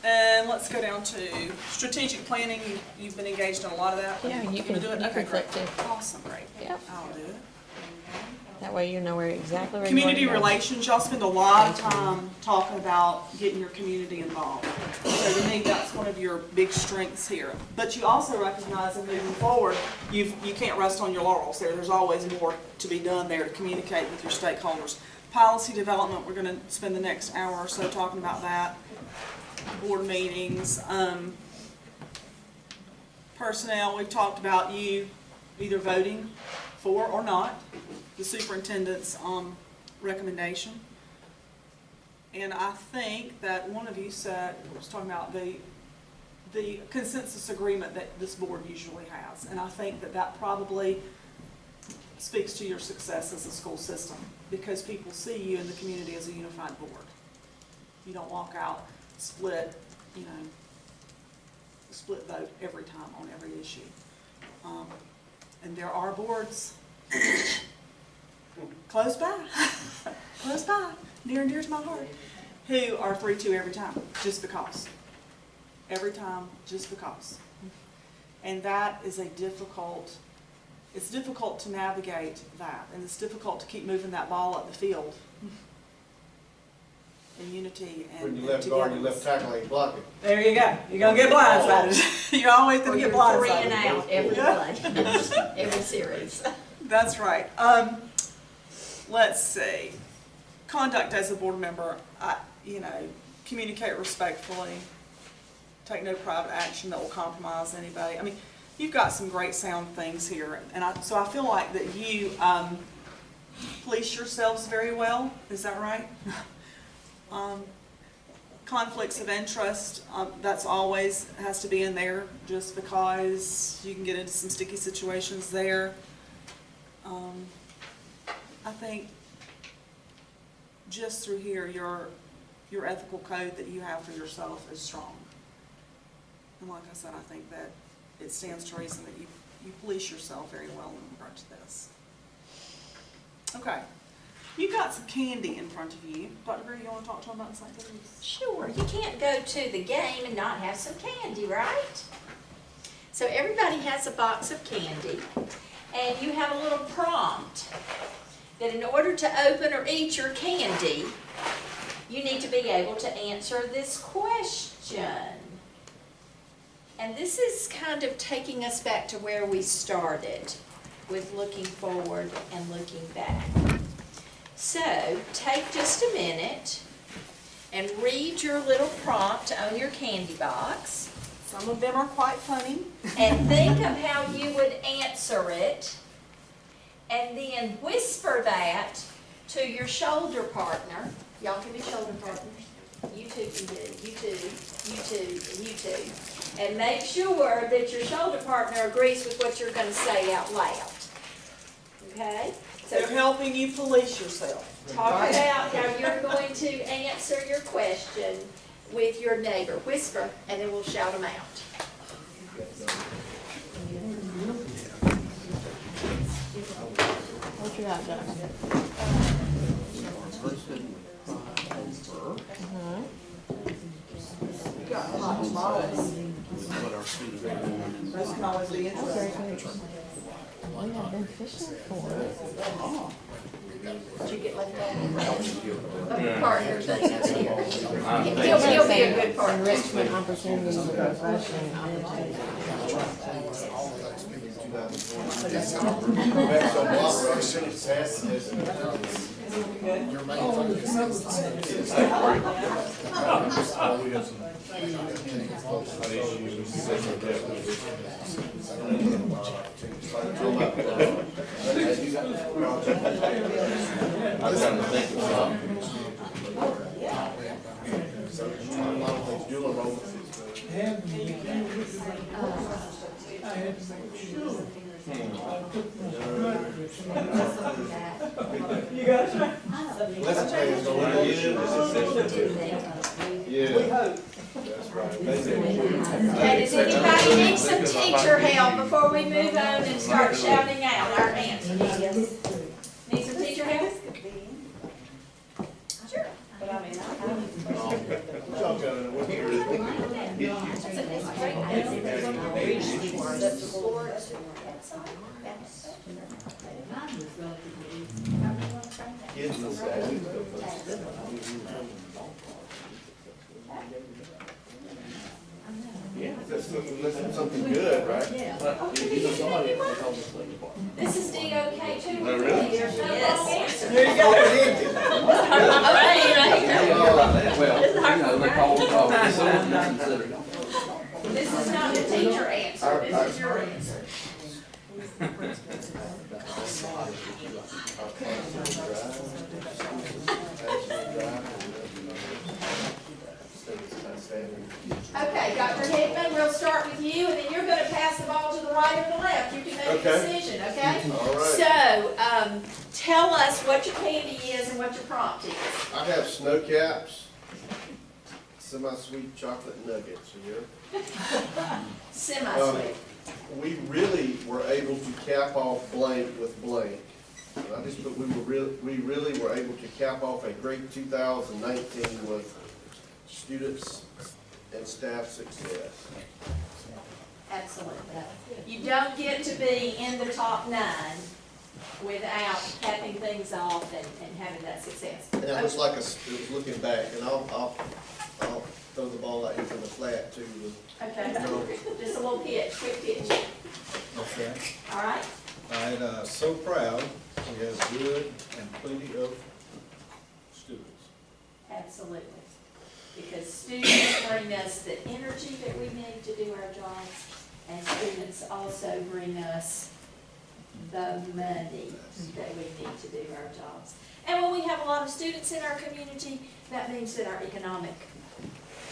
And let's go down to strategic planning. You've been engaged in a lot of that. Yeah, you can do it. you Okay, can flip great. too. Awesome, great. Yep. I'll do it. That way you know exactly where Community you want to go. relations, y'all spend a lot of time talking about getting your community involved. So to me, that's one of your big strengths here. But you also recognize that moving forward, you can't rest on your laurels there. There's always more to be done there to communicate with your stakeholders. Policy development, we're going to spend the next hour or so talking about that. Board meetings, personnel, we've talked about you either voting for or not the superintendent's recommendation. And I think that one of you said, was talking about the consensus agreement that this board usually has. And I think that that probably speaks to your success as a school system, because people see you in the community as a unified board. You don't walk out split vote every time on every issue. And there are boards close by, near and dear to my heart, who are 3-2 every time, just because. Every time, just because. And that is it's difficult to navigate that, and it's difficult to keep moving that ball up the field in unity and When you left guard, you left tackle, ain't blocking. There you go. You're going to get blindsided. You're always going to get blindsided. 3 and out every play, every series. That's right. Let's see. Conduct as a board member, communicate respectfully, take no private action that will compromise anybody. I mean, you've got some great sound things here, and so I feel like that you police yourselves very well. Is that right? Conflicts of interest, that's always has to be in there, just because you can get into some sticky situations there. I think just through here, your ethical code that you have for yourself is strong. And like I said, I think that it stands to reason that you police yourself very well in regard to this. Okay. You've got some candy in front of you. Dr. Greer, you want to talk to them about this activities? Sure, you can't go to the game and not have some candy, right? So everybody has a box of candy, and you have a little prompt that in order to open or eat your candy, you need to be able to answer this question. And this is kind of taking us back to where we started with looking forward and looking back. So take just a minute and read your little prompt on your candy box. Some of them are quite funny. And think of how you would answer it. And then whisper that to your shoulder partner. Y'all can be shoulder partners. You two can do. You two, you two, and you two. And make sure that your shoulder partner agrees with what you're going to say out loud. Okay? So They're helping you police yourself. talk about how you're going to answer your question with your neighbor. Whisper, and then we'll shout them out. What you got, Doug? You got hot balls. Those can always be interesting. We have been fishing for. Did you get left out? A partner thing up here. He'll be a good partner. Enrichment opportunities for profession. You got it. Yeah. Okay, does anybody need some teacher help before we move on and start shouting out our answers? Need some teacher help? Sure. But I mean, That's something good, right? This is DOK too. Oh, really? Yes. there you go. Well, they call it, facilities considered. This is not the teacher answer, this is your answer. Okay, Dr. Hickman, we'll start with you, and then you're going to pass the ball to the right or the left. You can make a decision, okay? All right. So, tell us what your candy is and what your prompt is. I have snow caps, semi-sweet chocolate nuggets here. Semi-sweet. We really were able to cap off blank with blank. And I just put, we really were able to cap off a great 2019 with students and staff success. Absolutely. You don't get to be in the top 9 without capping things off and having that success. And that was like it was looking back, and I'll throw the ball out here from the flat too. Okay, just a little pitch, quick pitch. Okay. All right? All right, so proud, we have good and plenty of students. Absolutely. Because students bring us the energy that we need to do our jobs, and students also bring us the money that we need to do our jobs. And when we have a lot of students in our community, that means that our economic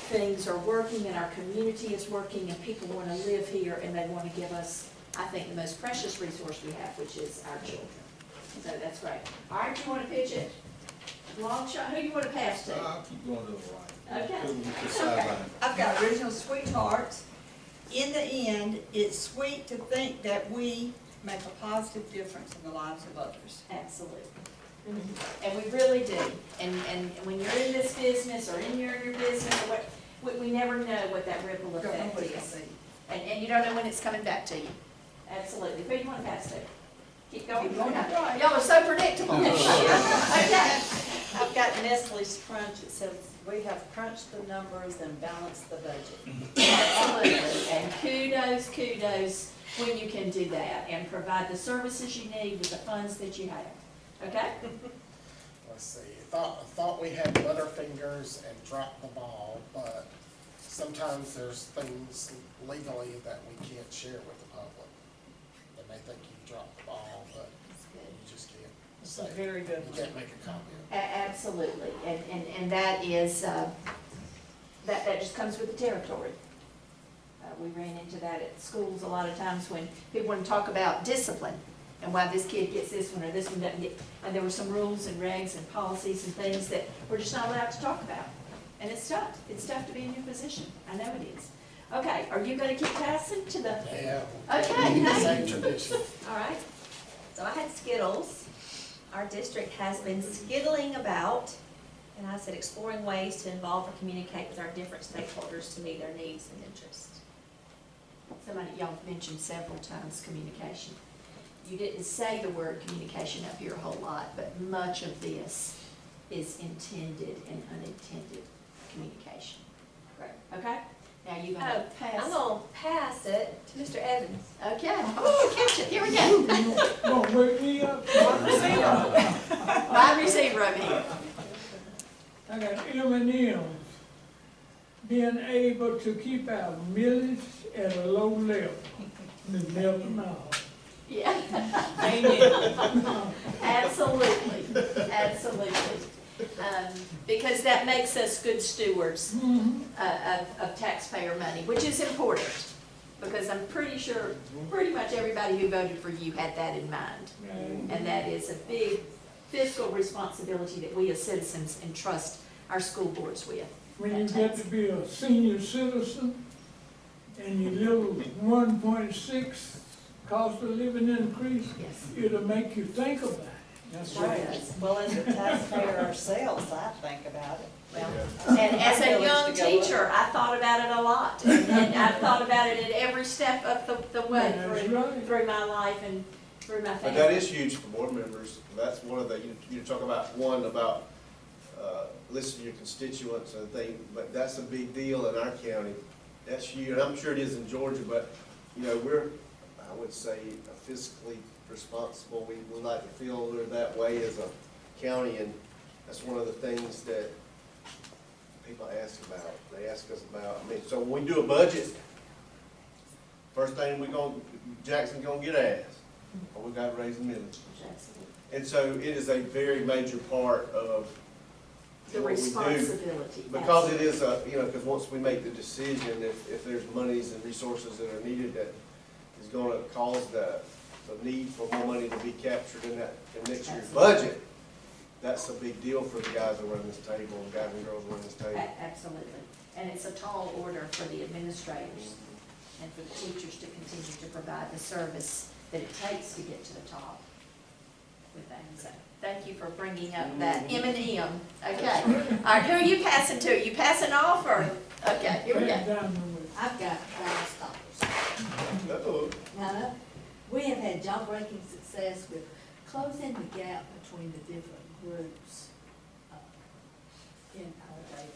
things are working and our community is working and people want to live here and they want to give us, I think, the most precious resource we have, which is our children. So that's great. All right, you want to pitch it? Long shot, who you want to pass to? I'll keep going to the right. Okay. To the sideline. I've got original sweethearts. In the end, it's sweet to think that we make a positive difference in the lives of others. Absolutely. And we really do. And when you're in this business or in your business, or what, we never know what that ripple effect is. And you don't know when it's coming back to you. Absolutely. Who do you want to pass to? Keep going. Y'all are so predictable. Okay. I've got Nestle's Crunch. It says, we have crunched the numbers and balanced the budget. Absolutely. And kudos when you can do that and provide the services you need with the funds that you have. Okay? Let's see, thought we had butterfingers and dropped the ball, but sometimes there's things legally that we can't share with the public. They may think you dropped the ball, but you just can't say. Very good. You can't make a comment. Absolutely. And that is, that just comes with the territory. We ran into that at schools a lot of times when people want to talk about discipline and why this kid gets this one or this one doesn't get, and there were some rules and regs and policies and things that we're just not allowed to talk about. And it's tough. It's tough to be in your position. I know it is. Okay, are you going to keep passing to the? Yeah. Okay. Same tradition. All right, so I had Skittles. Our district has been skittling about, and I said exploring ways to involve or communicate with our different stakeholders to meet their needs and interests. Somebody, y'all mentioned several times communication. You didn't say the word communication up here a whole lot, but much of this is intended and unintended communication. Great. Okay? Now you're going to pass. I'm going to pass it to Mr. Evans. Okay. Oh, catch it. Here we go. Don't wake me up. My receiver over here. I got M&M's being able to keep our millage at a low level. Ms. Melton, now. Yeah. Absolutely. Absolutely. Because that makes us good stewards of taxpayer money, which is important. Because I'm pretty sure pretty much everybody who voted for you had that in mind. And that is a big fiscal responsibility that we as citizens entrust our school boards with. When you get to be a senior citizen and your little 1.6 cost of living increase, Yes. it'll make you think about it. That's right. Well, as a taxpayer ourselves, I think about it. Well, and as a young teacher, I thought about it a lot. And I've thought about it at every step of the way through my life and through my family. But that is huge for board members. That's one of the, you talk about listening to your constituents and things, but that's a big deal in our county. That's huge, and I'm sure it is in Georgia, but, we're, I would say, fiscally responsible. We like to feel we're that way as a county, and that's one of the things that people ask about. They ask us about, so when we do a budget, first thing Jackson's gonna get asked, we gotta raise the millage. And so it is a very major part of the what we do. responsibility. Because it is because once we make the decision, if there's monies and resources that are needed that is gonna cause the need for more money to be captured in next year's budget, that's a big deal for the guys that run this table and guys and girls that run this table. Absolutely. And it's a tall order for the administrators and for the teachers to continue to provide the service that it takes to get to the top with that. So thank you for bringing up that M&M. Okay. All right, who are you passing to? Are you passing off or? Okay, here we go. I've got Crime Stoppers. Now, we have had jaw-breaking success with closing the gap between the different groups in our data.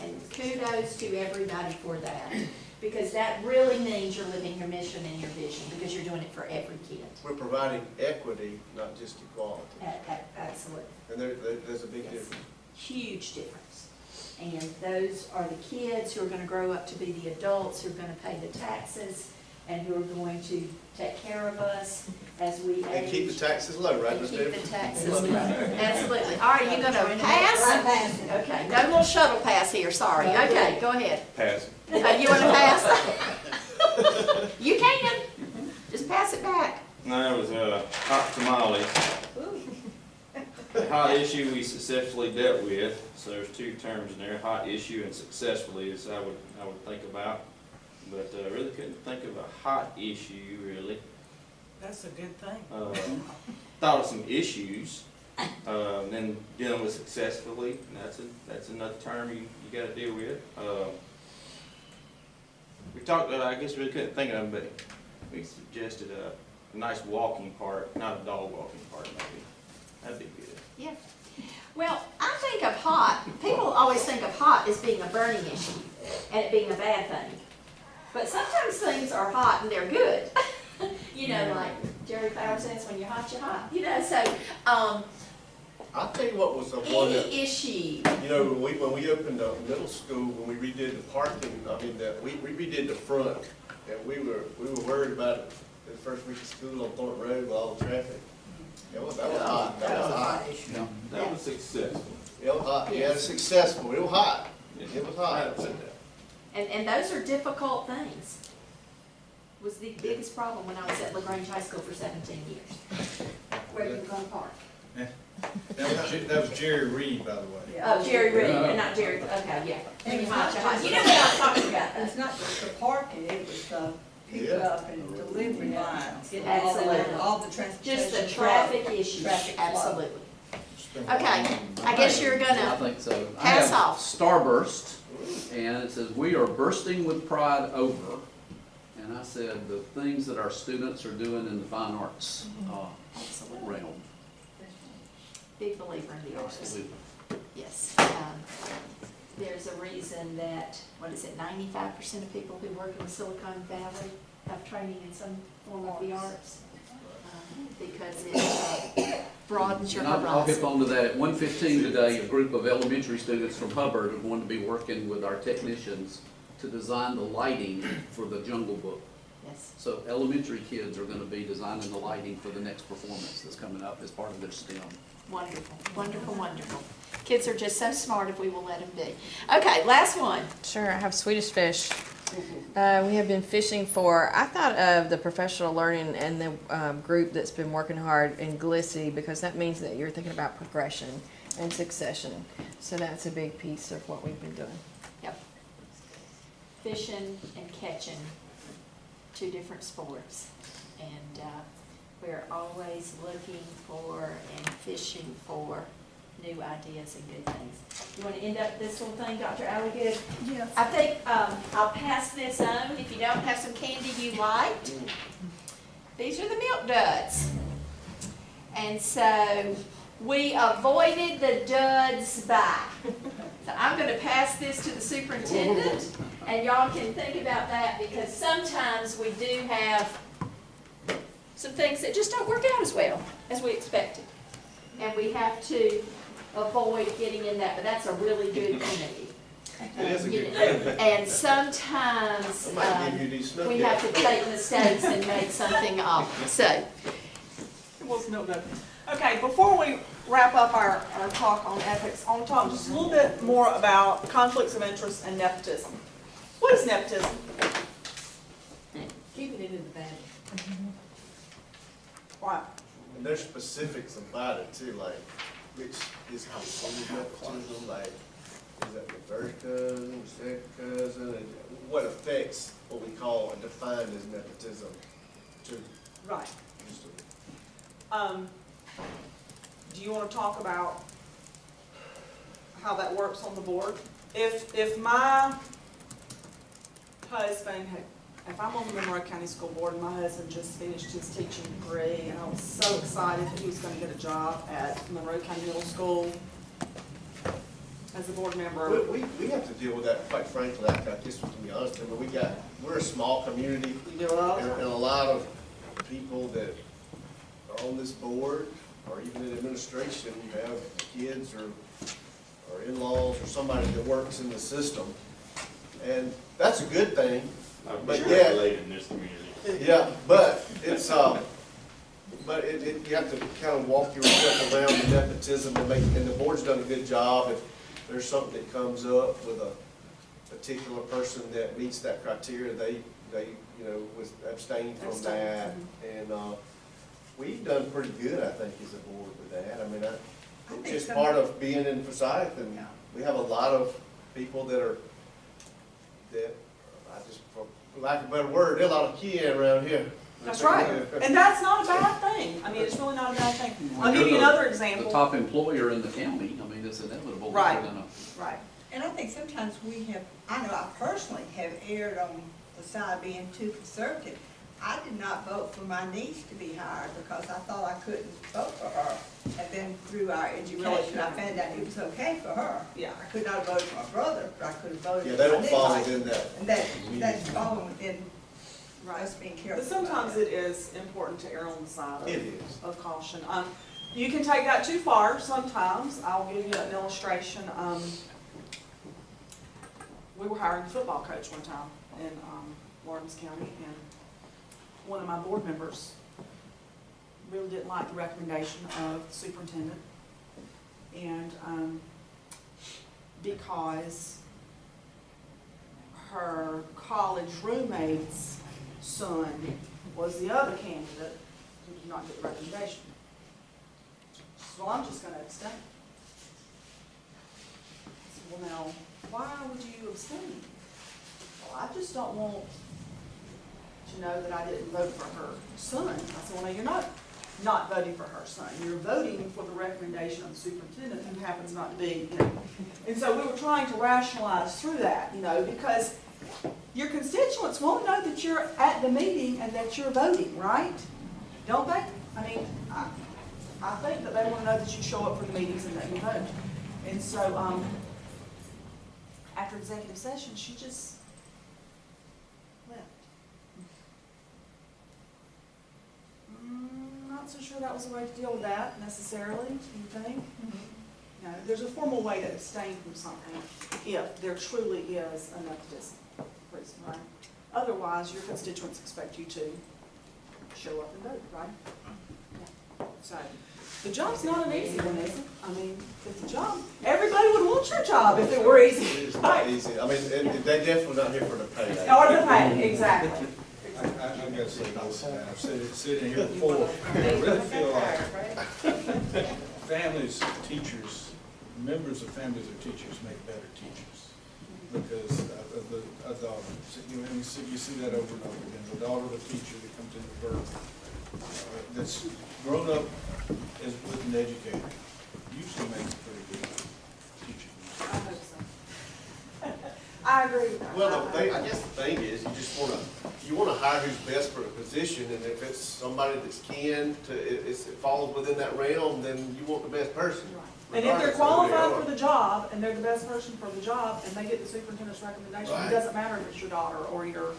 And kudos to everybody for that, because that really means you're living your mission and your vision, because you're doing it for every kid. We're providing equity, not just equality. Absolutely. And there's a big difference. Huge difference. And those are the kids who are going to grow up to be the adults who are going to pay the taxes and who are going to take care of us as we age. And keep the taxes low, right? And keep the taxes low. Absolutely. All right, you going to pass? Okay, no little shuttle pass here, sorry. Okay, go ahead. Pass. You want to pass? You can. Just pass it back. No, it was hot tamales. The hot issue we successfully dealt with, so there's two terms in there, hot issue and successfully is I would think about. But I really couldn't think of a hot issue, really. That's a good thing. Thought of some issues, then dealing with successfully, and that's another term you got to deal with. We talked, I guess we couldn't think of them, but we suggested a nice walking park, not a dog walking park maybe. That'd be good. Yeah. Well, I think of hot, people always think of hot as being a burning issue and it being a bad thing. But sometimes things are hot and they're good. You know, like Jerry Fowler says, when you're hot, you're hot. You know, so, I'll tell you what was the one that, any issue. you know, when we opened the middle school, when we redid the parking, I mean, we redid the front, and we were worried about it the first week of school on Thornton Road with all the traffic. That was hot, that was hot. Yeah, that was successful. It was hot, yeah, it was successful, it was hot, it was hot. And those are difficult things. Was the biggest problem when I was at LaGrange High School for 17 years. Where you gonna park? That was Jerry Reed, by the way. Oh, Jerry Reed, and not Jerry, okay, yeah. When you're hot, you're hot. You know what I'm talking about, though. It's not just the parking, it was the pickup and delivery lines. Absolutely. All the transportation. Just the traffic issues, Traffic flow. absolutely. Okay, I guess you're I gonna think so. I pass have off. Starburst, and it says, "We are bursting with pride over." And I said, the things that our students are doing in the fine arts realm. Big believer in the arts. Absolutely. Yes. There's a reason that, 95% of people who work in the Silicon Valley have training in some form of the arts. Because it broadens your And I'll hip horizon. onto that. At 1:15 today, a group of elementary students from Hubbard are going to be working with our technicians to design the lighting for the Jungle Book. Yes. So elementary kids are going to be designing the lighting for the next performance that's coming up as part of their STEM. Wonderful, wonderful, wonderful. Kids are just so smart if we will let them be. Okay, last one. Sure, I have Swedish fish. We have been fishing for, I thought of the professional learning and the group that's been working hard in GLSSI, because that means that you're thinking about progression and succession. So that's a big piece of what we've been doing. Yep. Fishing and catching, two different sports. And we're always looking for and fishing for new ideas and good things. You want to end up this little thing, Dr. Alligood? Yes. I think I'll pass this on. If you don't have some candy you liked, these are the milk duds. And so we avoided the duds by. So I'm going to pass this to the superintendent, and y'all can think about that, because sometimes we do have some things that just don't work out as well as we expected. And we have to avoid getting in that, but that's a really good candy. It is a good candy. And sometimes I might give you these Snow we have to take mistakes and make something of it. So, It was no good. Okay, before we wrap up our talk on ethics, I want to talk just a little bit more about conflicts of interest and nepotism. What is nepotism? Keep it in the bag. Why? And there's specifics about it too, like which is considered nepotism, like is that the first cousin, the second cousin, and what affects what we call and defined as nepotism too. Right. Do you want to talk about how that works on the board? If my husband had, if I'm on the Monroe County School Board and my husband just finished his teaching degree and I was so excited that he was going to get a job at Monroe County Middle School as a board member. We have to deal with that, quite frankly, I guess to be honest, but we're a small community. You do it all the And time. a lot of people that are on this board, or even in administration, have kids or in-laws or somebody that works in the system. And that's a good thing, but yeah. Related in this community. Yeah, but it's, but you have to kind of walk yourself around the nepotism and the board's done a good job. If there's something that comes up with a particular person that meets that criteria, they abstain from that. And, we've done pretty good, I think, as a board with that. I mean, it's just part of being in Forsyth, and we have a lot of people that for lack of a better word, there are a lot of kids around here. That's right. And that's not a bad thing. I mean, it's really not a bad thing. I'll give you another example. The top employer in the county, I mean, it's inevitable. Right. That we're gonna. Right. And I think sometimes I know I personally have erred on the side of being too conservative. I did not vote for my niece to be hired because I thought I couldn't vote for her. And then through our education, I found out it was okay for her. Yeah. I could not have voted for my brother, but I could have voted Yeah, for they my don't niece. fall within that. And that's falling within us being careful. But sometimes it is important to err on the side It is. of caution. You can take that too far sometimes. I'll give you an illustration. We were hiring a football coach one time in Lawrence County, and one of my board members really didn't like the recommendation of the superintendent. And because her college roommate's son was the other candidate who did not get the recommendation. She said, well, I'm just going to abstain. I said, well, now, why would you abstain? Well, I just don't want to know that I didn't vote for her son. I said, well, no, you're not voting for her son. You're voting for the recommendation of the superintendent, who happens not to be, you know. And so we were trying to rationalize through that, you know, because your constituents want to know that you're at the meeting and that you're voting, right? Don't they? I mean, I think that they want to know that you show up for the meetings and that you vote. And so after executive session, she just left. Not so sure that was the way to deal with that necessarily, do you think? No, there's a formal way to abstain from something if there truly is a nepotism reason, right? Otherwise, your constituents expect you to show up and vote, right? Yeah. So, the job's not an easy one, is it? I mean, it's a job. Everybody would want your job if it were easy. It is not easy. I mean, they're definitely not here for the pay. Or the pay, exactly. I've got to say this, and I've said it sitting here before, I really feel like families, teachers, members of families or teachers make better teachers. Because of the daughter, you see that over and over again, the daughter of a teacher that comes into birth, that's grown up with an educator, usually makes a pretty good teacher. I hope so. I agree with that. Well, I guess the thing is, you want to hire who's best for a position, and if it's somebody that's it falls within that realm, then you want the best person. Right. And if they're qualified for the job, and they're the best person for the job, and they get the superintendent's recommendation, Right. it doesn't matter if it's your daughter or your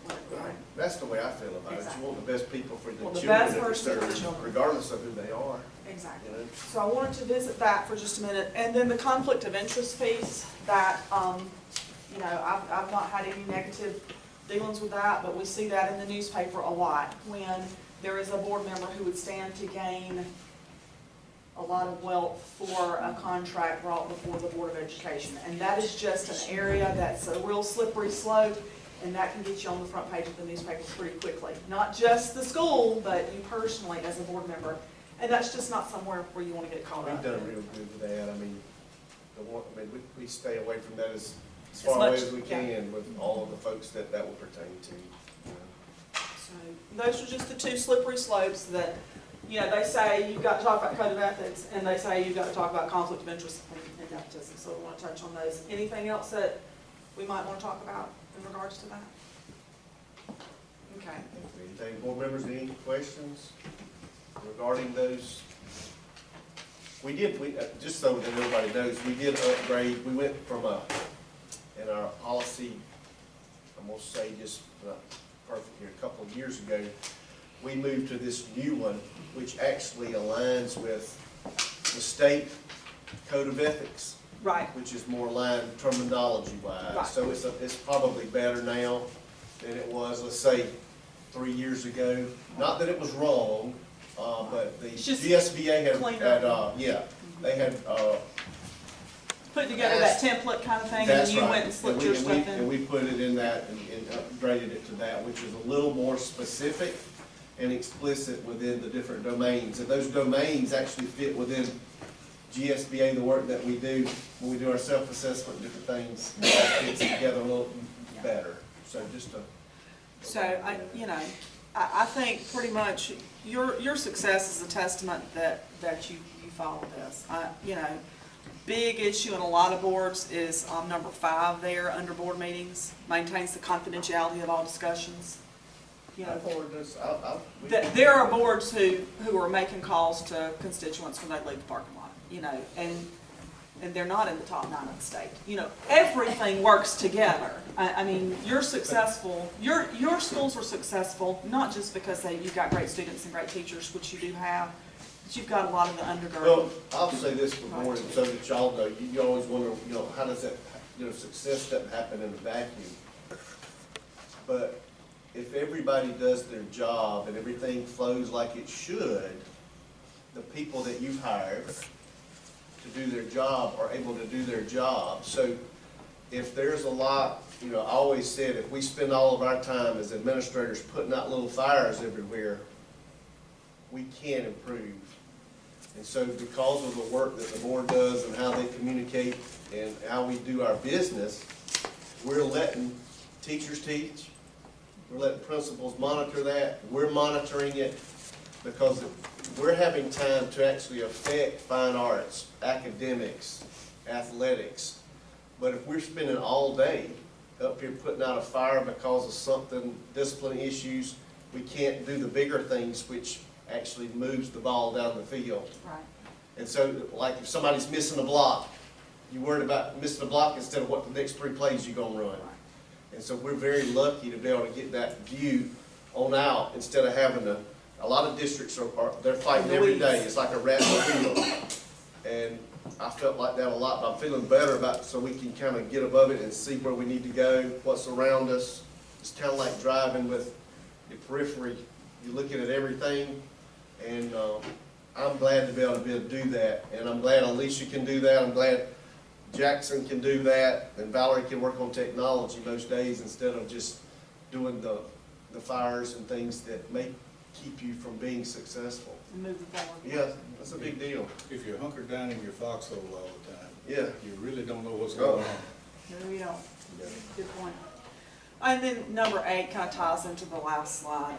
whatever, right? That's the way I feel about it. Exactly. You want the best people for the Well, the children best that you're person for the serving, children. regardless of who they are. Exactly. You know? So I wanted to visit that for just a minute, and then the conflict of interest piece that, you know, I've not had any negative dealings with that, but we see that in the newspaper a lot when there is a board member who would stand to gain a lot of wealth for a contract brought before the Board of Education. And that is just an area that's a real slippery slope, and that can get you on the front page of the newspaper pretty quickly. Not just the school, but you personally as a board member. And that's just not somewhere where you want to get caught up. We've done real good with that. I mean, we stay away from that as As far away much- as we yeah. can with all of the folks that will pertain to. You know. So those are just the two slippery slopes that, you know, they say you've got to talk about code of ethics, and they say you've got to talk about conflict of interest and nepotism. So we want to touch on those. Anything else that we might want to talk about in regards to that? Okay. Anything, board members, any questions regarding those? We just so that everybody knows, we did upgrade. We went from in our policy, I'm going to say just perfect here, a couple of years ago, we moved to this new one, which actually aligns with the state code of ethics. Right. Which is more aligned terminology-wise. Right. So it's probably better now than it was, let's say, 3 years ago. Not that it was wrong, but the GSBA they had put together that template kind of thing, and that's then you right. went and slipped your stuff in. And we put it in that and upgraded it to that, which is a little more specific and explicit within the different domains. And those domains actually fit within GSBA, the work that we do when we do our self-assessment, different things, it all fits together a little better. So just a. So, I think pretty much your success is a testament that you follow this. big issue in a lot of boards is number 5 there, under board meetings, maintains the confidentiality of all discussions. You know, there are boards who are making calls to constituents when they leave the parking lot, you know, and they're not in the top 9 of the state. You know, everything works together. I mean, you're successful, your schools are successful, not just because you've got great students and great teachers, which you do have, but you've got a lot of the undergirding. Well, I'll say this before, so that y'all know, you always wonder, you know, how does that, you know, success doesn't happen in a vacuum. But if everybody does their job and everything flows like it should, the people that you've hired to do their job are able to do their job. So if there's a lot, you know, I always said, if we spend all of our time as administrators putting out little fires everywhere, we can't improve. And so because of the work that the board does and how they communicate and how we do our business, we're letting teachers teach, we're letting principals monitor that, we're monitoring it, because we're having time to actually affect fine arts, academics, athletics. But if we're spending all day up here putting out a fire because of something, discipline issues, we can't do the bigger things which actually moves the ball down the field. Right. And so, like if somebody's missing a block, you're worried about missing a block instead of what the next 3 plays you're going to run. And so we're very lucky to be able to get that view on out instead of having to, a lot of districts they're fighting every day. It's like a rat in the field. And I felt like that a lot, but I'm feeling better about it so we can kind of get above it and see where we need to go, what's around us. It's kind of like driving with the periphery. You're looking at everything, and I'm glad to be able to do that. And I'm glad Alicia can do that. I'm glad Jackson can do that, and Valerie can work on technology most days instead of just doing the fires and things that may keep you from being successful. And moving forward. Yeah, that's a big deal. If you're hunkered down in your foxhole all the time, Yeah. you really don't know what's going on. No, you don't. Good point. And then number 8 kind of ties into the last slide.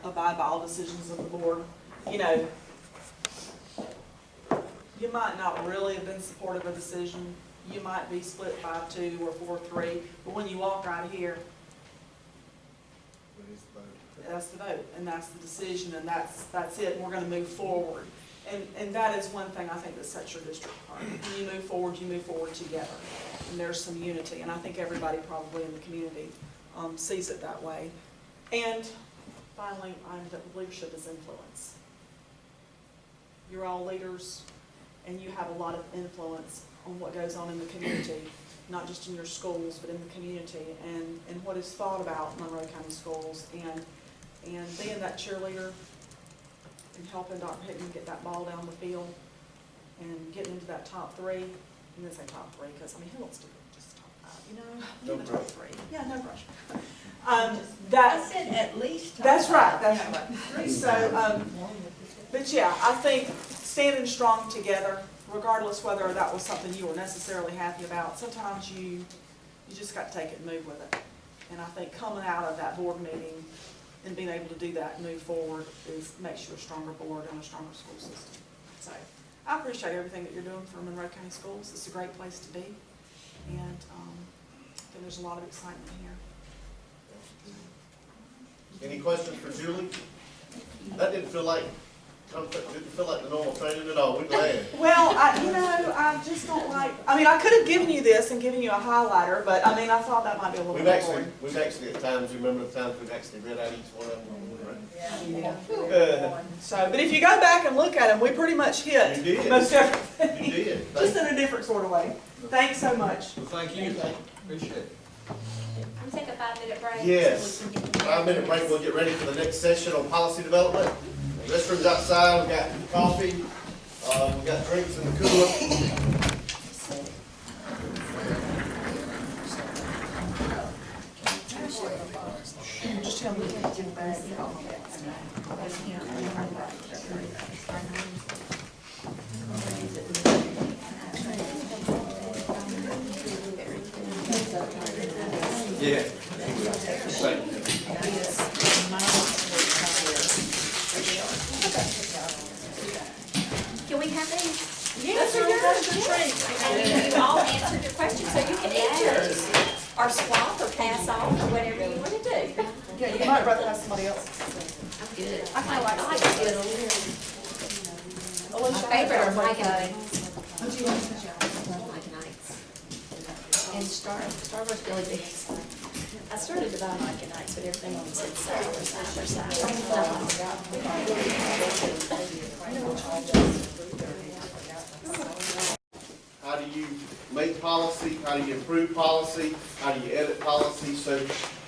Abide by all decisions of the board. You know, you might not really have been supportive of a decision. You might be split 5-2 or 4-3, but when you walk out of here, that's the vote, and that's the decision, and that's it, and we're going to move forward. And that is one thing I think that sets your district apart. When you move forward together, and there's some unity, and I think everybody probably in the community sees it that way. And finally, leadership is influence. You're all leaders, and you have a lot of influence on what goes on in the community, not just in your schools, but in the community, and what is thought about Monroe County schools, and being that cheerleader and helping Dr. Hickman get that ball down the field and getting into that top 3. I'm going to say top 3 because, I mean, who wants to be just top 5, you know? No Get the top 3. Yeah, no pressure. I said at least. That's right, that's right. So, but yeah, I think standing strong together, regardless whether that was something you were necessarily happy about, sometimes you just got to take it and move with it. And I think coming out of that board meeting and being able to do that and move forward makes you a stronger board and a stronger school system. So I appreciate everything that you're doing for Monroe County Schools. It's a great place to be, and I think there's a lot of excitement here. Any questions for Julie? That didn't feel like the normal training at all. We're glad. Well, I just don't like, I mean, I could have given you this and given you a highlighter, but I mean, I thought that might be a little bit boring. We've actually at times, remember the times we've actually read out each one of them? Yeah. So, but if you go back and look at them, we pretty much hit most everything. You did. Just in a different sort of way. Thanks so much. Well, thank you. Appreciate it. We'll take a 5-minute break. Yes. So we can get 5-minute break. We'll get ready for the next session on policy development. The restrooms outside. We've got coffee. We've got drinks in the cooler. Just tell me what to do back. Yeah. Can we have these? Yes, or treat. And you all answered your questions, so you can eat yours, or swap, or pass on, or whatever you want to do. Yeah, you might rather have somebody else. I'm good. I kinda like it. My favorite are Mike and Mike Knights. And Starburst Jelly Beans. I started to buy Mike and Knights, but everything on said How do you make policy? How do you improve policy? How do you edit policy? So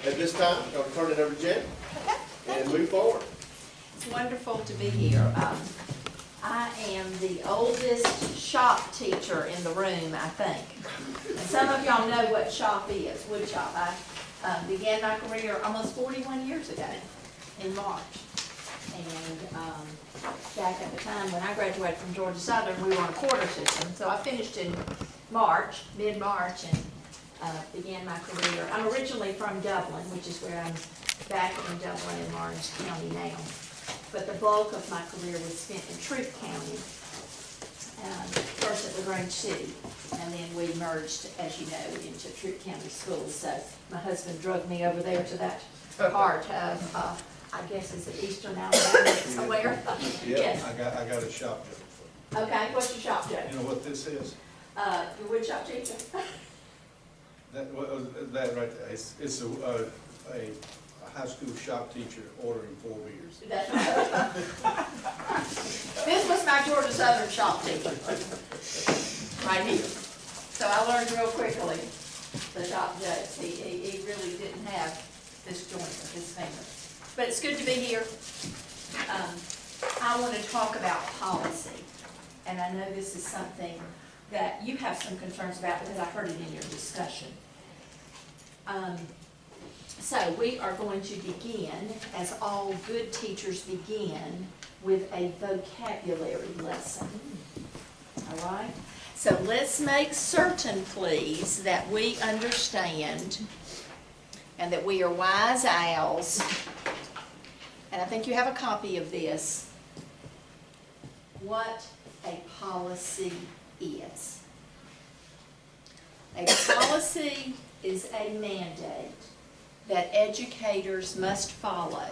at this time, I'm going to turn it over to Jen and move forward. It's wonderful to be here. I am the oldest shop teacher in the room, I think. And some of y'all know what shop is, wood shop. I began my career almost 41 years ago in March. And back at the time when I graduated from Georgia Southern, we were on a quarter system. So I finished in March, mid-March, and began my career. I'm originally from Dublin, which is where I'm back in Dublin in Lawrence County now. But the bulk of my career was spent in Troup County, first at LaGrange City, and then we merged, as you know, into Troup County Schools. So my husband drugged me over there to that part of, I guess, is it Eastern Alabama somewhere? Yeah, Yes. I got a shop joke for you. Okay, what's your shop joke? You know what this is? Your wood shop teacher? That right there, it's a high school shop teacher ordering 4 beers. That's right. This was my Georgia Southern shop teacher, right here. So I learned real quickly the shop jokes. He really didn't have this joint with his finger. But it's good to be here. I want to talk about policy. And I know this is something that you have some concerns about because I heard it in your discussion. So we are going to begin, as all good teachers begin, with a vocabulary lesson. All right? So let's make certain, please, that we understand and that we are wise owls. And I think you have a copy of this. What a policy is. A policy is a mandate that educators must follow.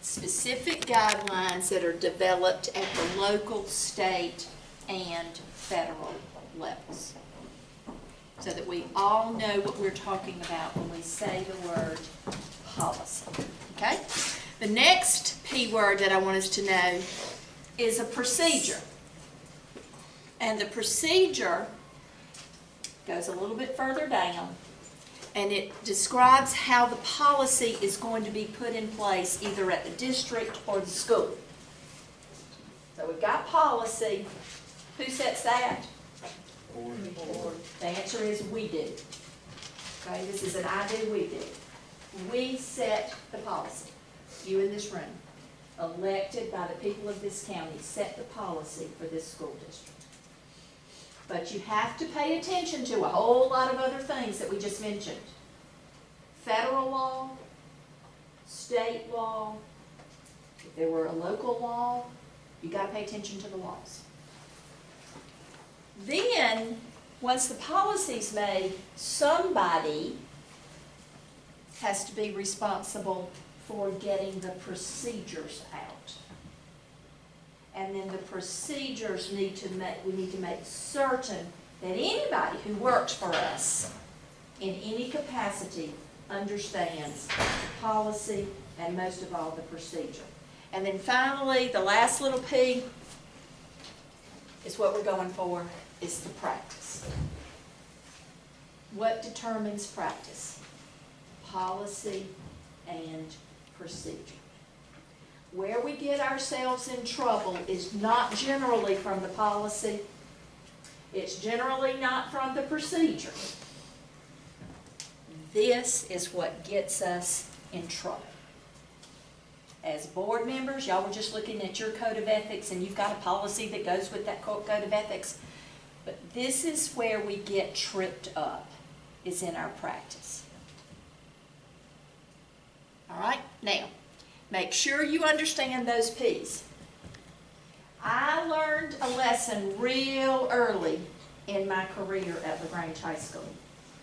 Specific guidelines that are developed at the local, state, and federal levels. So that we all know what we're talking about when we say the word policy. Okay? The next P word that I want us to know is a procedure. And the procedure goes a little bit further down, and it describes how the policy is going to be put in place either at the district or the school. So we've got policy. Who sets that? Board. The answer is we do. Okay, this is an I do, we do. We set the policy. You in this room, elected by the people of this county, set the policy for this school district. But you have to pay attention to a whole lot of other things that we just mentioned. Federal law, state law, if there were a local law, you got to pay attention to the laws. Then, once the policy's made, somebody has to be responsible for getting the procedures out. And then the procedures we need to make certain that anybody who works for us in any capacity understands policy and most of all the procedure. And then finally, the last little P is what we're going for, is the practice. What determines practice? Policy and procedure. Where we get ourselves in trouble is not generally from the policy. It's generally not from the procedure. This is what gets us in trouble. As board members, y'all were just looking at your code of ethics and you've got a policy that goes with that code of ethics. But this is where we get tripped up, is in our practice. All right? Now, make sure you understand those P's. I learned a lesson real early in my career at LaGrange High School.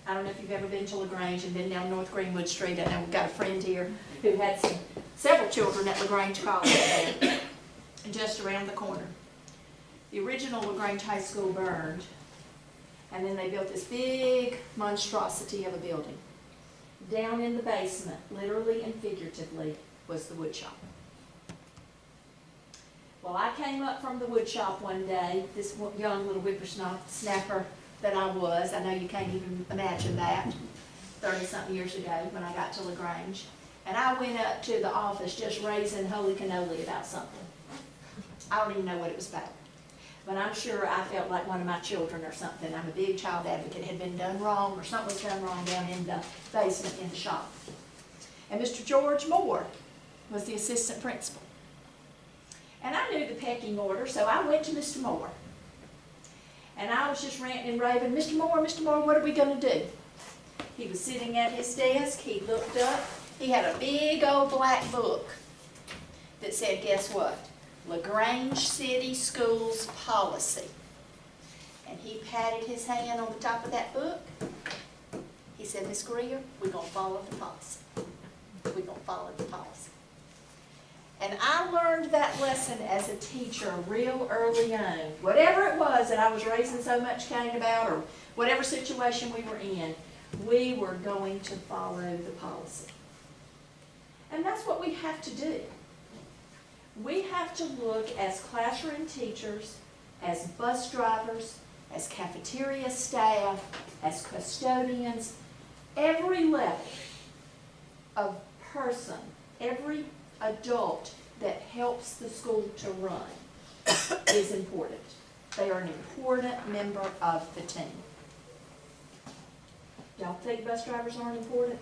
I don't know if you've ever been to LaGrange and been down North Greenwood Street. I know we've got a friend here who had several children at LaGrange College there, just around the corner. The original LaGrange High School burned, and then they built this big monstrosity of a building. Down in the basement, literally and figuratively, was the wood shop. Well, I came up from the wood shop one day, this young little whippersnapper that I was. I know you can't even imagine that, 30-something years ago when I got to LaGrange. And I went up to the office just raising holy cannoli about something. I don't even know what it was about. But I'm sure I felt like one of my children or something. I'm a big child advocate. It had been done wrong or something was done wrong down in the basement in the shop. And Mr. George Moore was the assistant principal. And I knew the pecking order, so I went to Mr. Moore. And I was just ranting and raving, Mr. Moore, what are we going to do? He was sitting at his desk. He looked up. He had a big old black book that said, guess what? LaGrange City Schools Policy. And he patted his hand on the top of that book. He said, Miss Greer, we're going to follow the policy. We're going to follow the policy. And I learned that lesson as a teacher real early on. Whatever it was that I was raising so much Cain about, or whatever situation we were in, we were going to follow the policy. And that's what we have to do. We have to look as classroom teachers, as bus drivers, as cafeteria staff, as custodians, every level of person, every adult that helps the school to run is important. They are an important member of the team. Don't think bus drivers aren't important?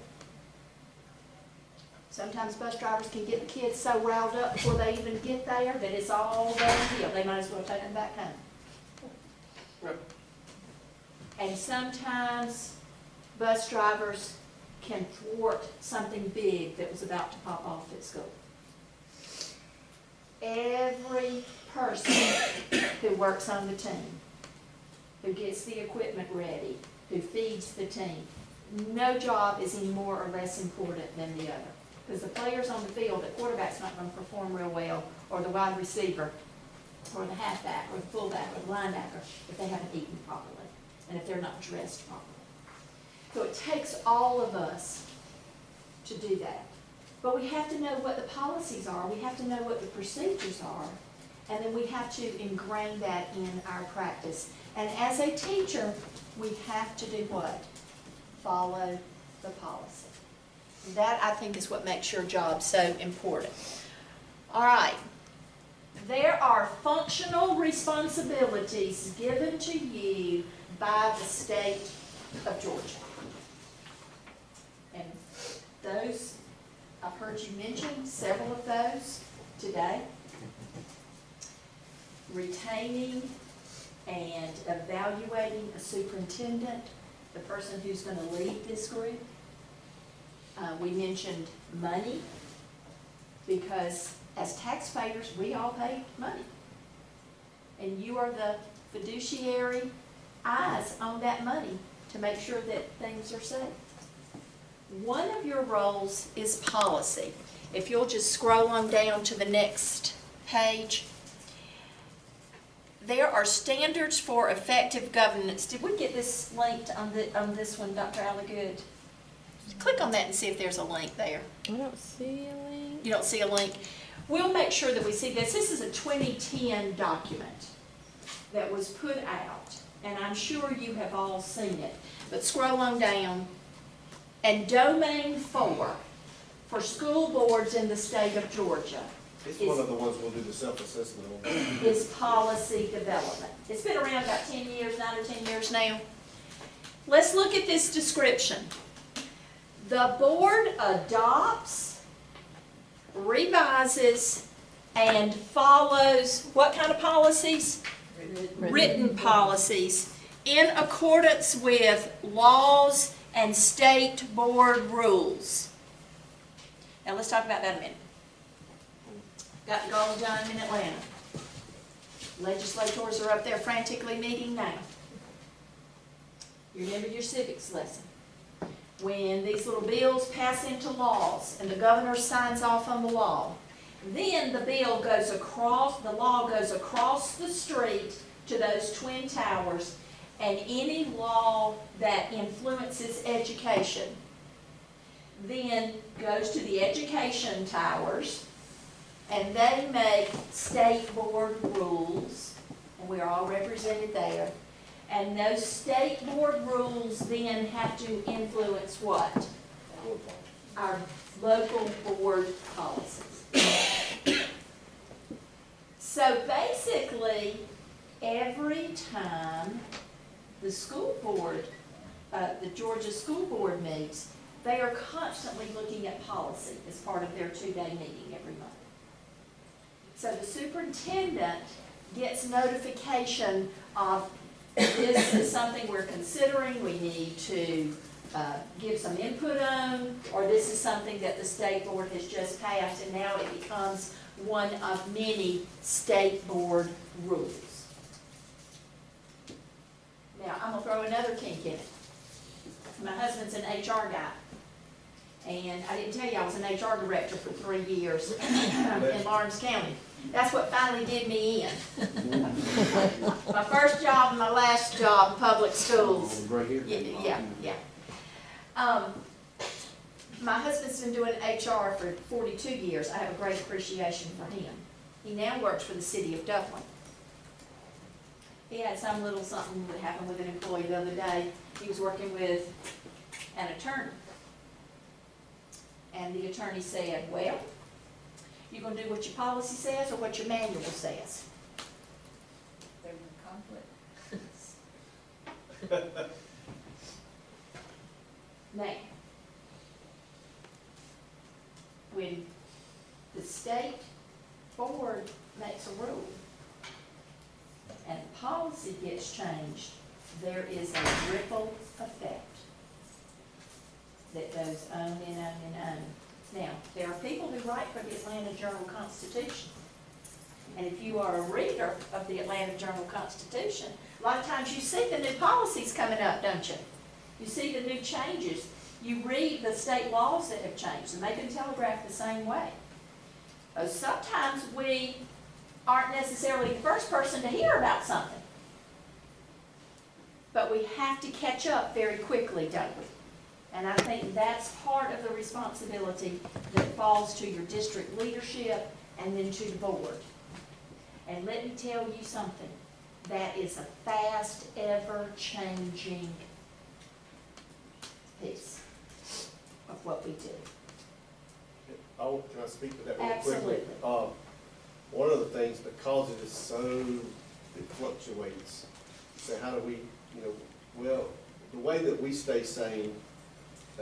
Sometimes bus drivers can get the kids so riled up before they even get there that it's all downhill. They might as well take them back home. And sometimes bus drivers can thwart something big that was about to pop off at school. Every person who works on the team, who gets the equipment ready, who feeds the team, no job is any more or less important than the other. Because the players on the field, the quarterback's not going to perform real well, or the wide receiver, or the halfback, or the fullback, or the linebacker, if they haven't eaten properly, and if they're not dressed properly. So it takes all of us to do that. But we have to know what the policies are, we have to know what the procedures are, and then we have to ingrain that in our practice. And as a teacher, we have to do what? Follow the policy. And that, I think, is what makes your job so important. All right. There are functional responsibilities given to you by the state of Georgia. And those, I've heard you mention several of those today. Retaining and evaluating a superintendent, the person who's going to lead this group. We mentioned money, because as taxpayers, we all pay money. And you are the fiduciary eyes on that money to make sure that things are safe. One of your roles is policy. If you'll just scroll on down to the next page. There are standards for effective governance. Did we get this linked on this one, Dr. Alligood? Click on that and see if there's a link there. I don't see a link. You don't see a link? We'll make sure that we see this. This is a 2010 document that was put out, and I'm sure you have all seen it. But scroll on down. And Domain 4 for school boards in the state of Georgia It's one of the ones we'll do the self-assessment on. is policy development. It's been around about 10 years, 9 or 10 years now. Let's look at this description. The board adopts, revises, and follows what kind of policies? Written policies in accordance with laws and state board rules. Now let's talk about that a minute. Got to go down in Atlanta. Legislators are up there frantically meeting now. You remember your civics lesson. When these little bills pass into laws and the governor signs off on the law, then the bill goes across, the law goes across the street to those twin towers, and any law that influences education then goes to the education towers, and they make state board rules, and we're all represented there. And those state board rules then have to influence what? Our local board policies. So basically, every time the school board, the Georgia School Board meets, they are constantly looking at policy as part of their two-day meeting every month. So the superintendent gets notification of, this is something we're considering, we need to give some input on, or this is something that the state board has just passed and now it becomes one of many state board rules. Now, I'm going to throw another kink in it. My husband's an HR guy. And I didn't tell you I was an HR director for 3 years in Lawrence County. That's what finally did me in. My first job and my last job in public schools. Yeah. My husband's been doing HR for 42 years. I have a great appreciation for him. He now works for the city of Dublin. He had some little something that happened with an employee the other day. He was working with an attorney. And the attorney said, well, you're going to do what your policy says or what your manual says? There's a conflict. Now, when the state board makes a rule and the policy gets changed, there is a ripple effect that goes on and on and on. Now, there are people who write for the Atlanta Journal-Constitution. And if you are a reader of the Atlanta Journal-Constitution, a lot of times you see the new policies coming up, don't you? You see the new changes. You read the state laws that have changed, and they can telegraph the same way. Sometimes we aren't necessarily the first person to hear about something. But we have to catch up very quickly, don't we? And I think that's part of the responsibility that falls to your district leadership and then to the board. And let me tell you something, that is a fast, ever-changing piece of what we do. Can I speak to that real quickly? Absolutely. One of the things, because it is so, it fluctuates, so how do we, well, the way that we stay sane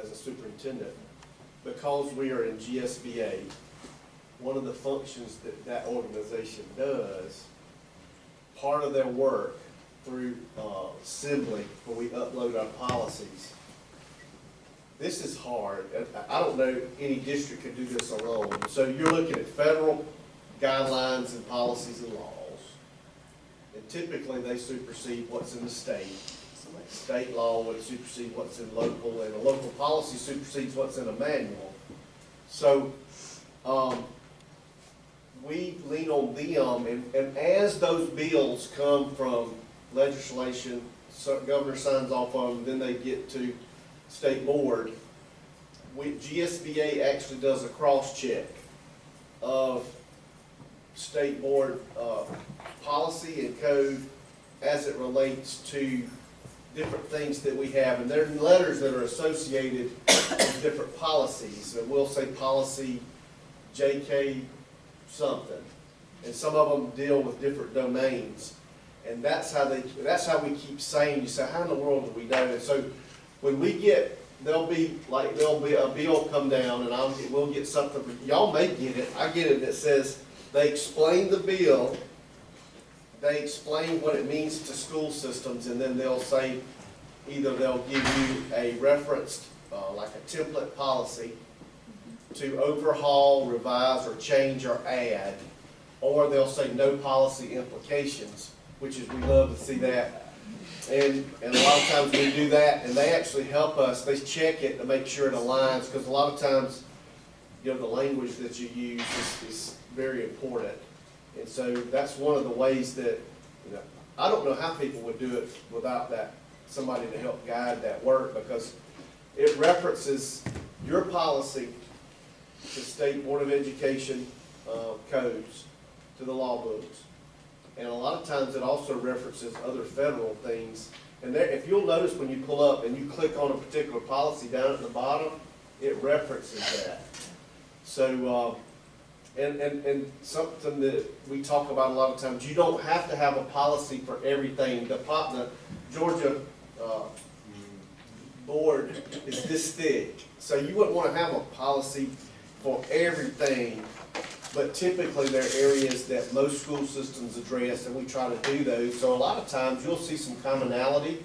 as a superintendent, because we are in GSBA, one of the functions that that organization does, part of their work through Assembly, where we upload our policies, this is hard. I don't know any district could do this alone. So you're looking at federal guidelines and policies and laws, and typically they supersede what's in the state. State law would supersede what's in local, and a local policy supersedes what's in a manual. So we lean on them, and as those bills come from legislation, governor signs off on them, then they get to state board. GSBA actually does a cross-check of state board policy and code as it relates to different things that we have, and there are letters that are associated with different policies. So we'll say policy JK something, and some of them deal with different domains, and that's how we keep saying. You say, how in the world do we know? And so when we get, there'll be a bill come down, and we'll get something. Y'all may get it. I get it. That says they explain the bill. They explain what it means to school systems, and then they'll say, either they'll give you a referenced, like a template policy to overhaul, revise, or change or add, or they'll say no policy implications, which is, we love to see that. And a lot of times we do that, and they actually help us, they check it to make sure it aligns, because a lot of times, you know, the language that you use is very important. And so that's one of the ways that, you know, I don't know how people would do it without that, somebody to help guide that work, because it references your policy to State Board of Education codes, to the law books. And a lot of times it also references other federal things. And there, if you'll notice when you pull up and you click on a particular policy down at the bottom, it references that. So, and something that we talk about a lot of times, you don't have to have a policy for everything. The Georgia board is this thick, so you wouldn't want to have a policy for everything, but typically there are areas that most school systems address, and we try to do those. So a lot of times you'll see some commonality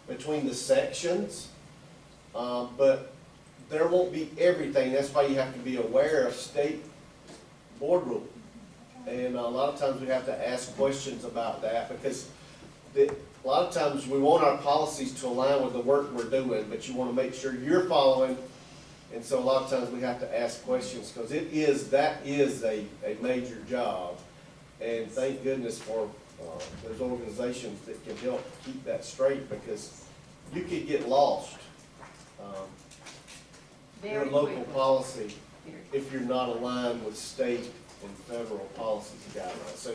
between the sections, but there won't be everything. That's why you have to be aware of state board rule. And a lot of times we have to ask questions about that, because a lot of times we want our policies to align with the work we're doing, but you want to make sure you're following. And so a lot of times we have to ask questions, because that is a major job. And thank goodness for those organizations that can help keep that straight, because you could get lost in a local policy if you're not aligned with state and federal policies and guidelines. So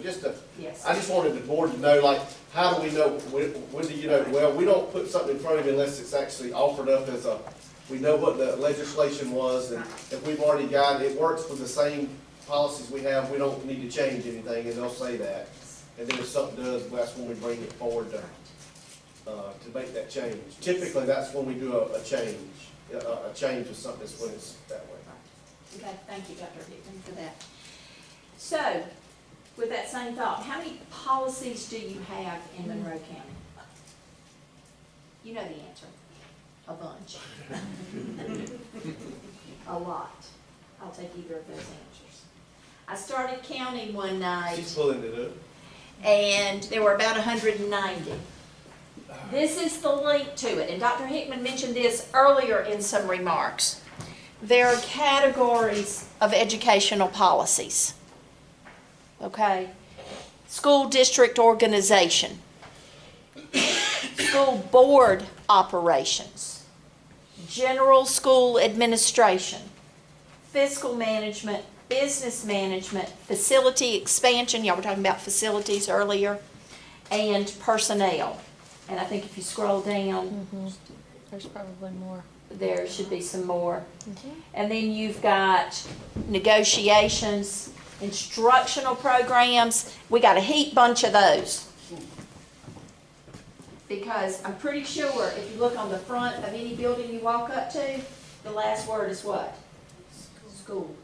I just wanted the board to know, like, how do we know, when do you know? Well, we don't put something in front of you unless it's actually offered up as we know what the legislation was, and if we've already got it, works with the same policies we have, we don't need to change anything, and they'll say that. And then if something does, that's when we bring it forward to make that change. Typically, that's when we do a change. A change of something is when it's that way. Okay, thank you, Dr. Hickman, for that. So, with that same thought, how many policies do you have in Monroe County? You know the answer. A bunch. A lot. I'll take either of those answers. I started counting one night. She's pulling it up. And there were about 190. This is the link to it, and Dr. Hickman mentioned this earlier in some remarks. There are categories of educational policies. Okay? School district organization, school board operations, general school administration, fiscal management, business management, facility expansion, y'all were talking about facilities earlier, and personnel. And I think if you scroll down, There's probably more. there should be some more. And then you've got negotiations, instructional programs. We got a heap bunch of those. Because I'm pretty sure if you look on the front of any building you walk up to, the last word is what? School.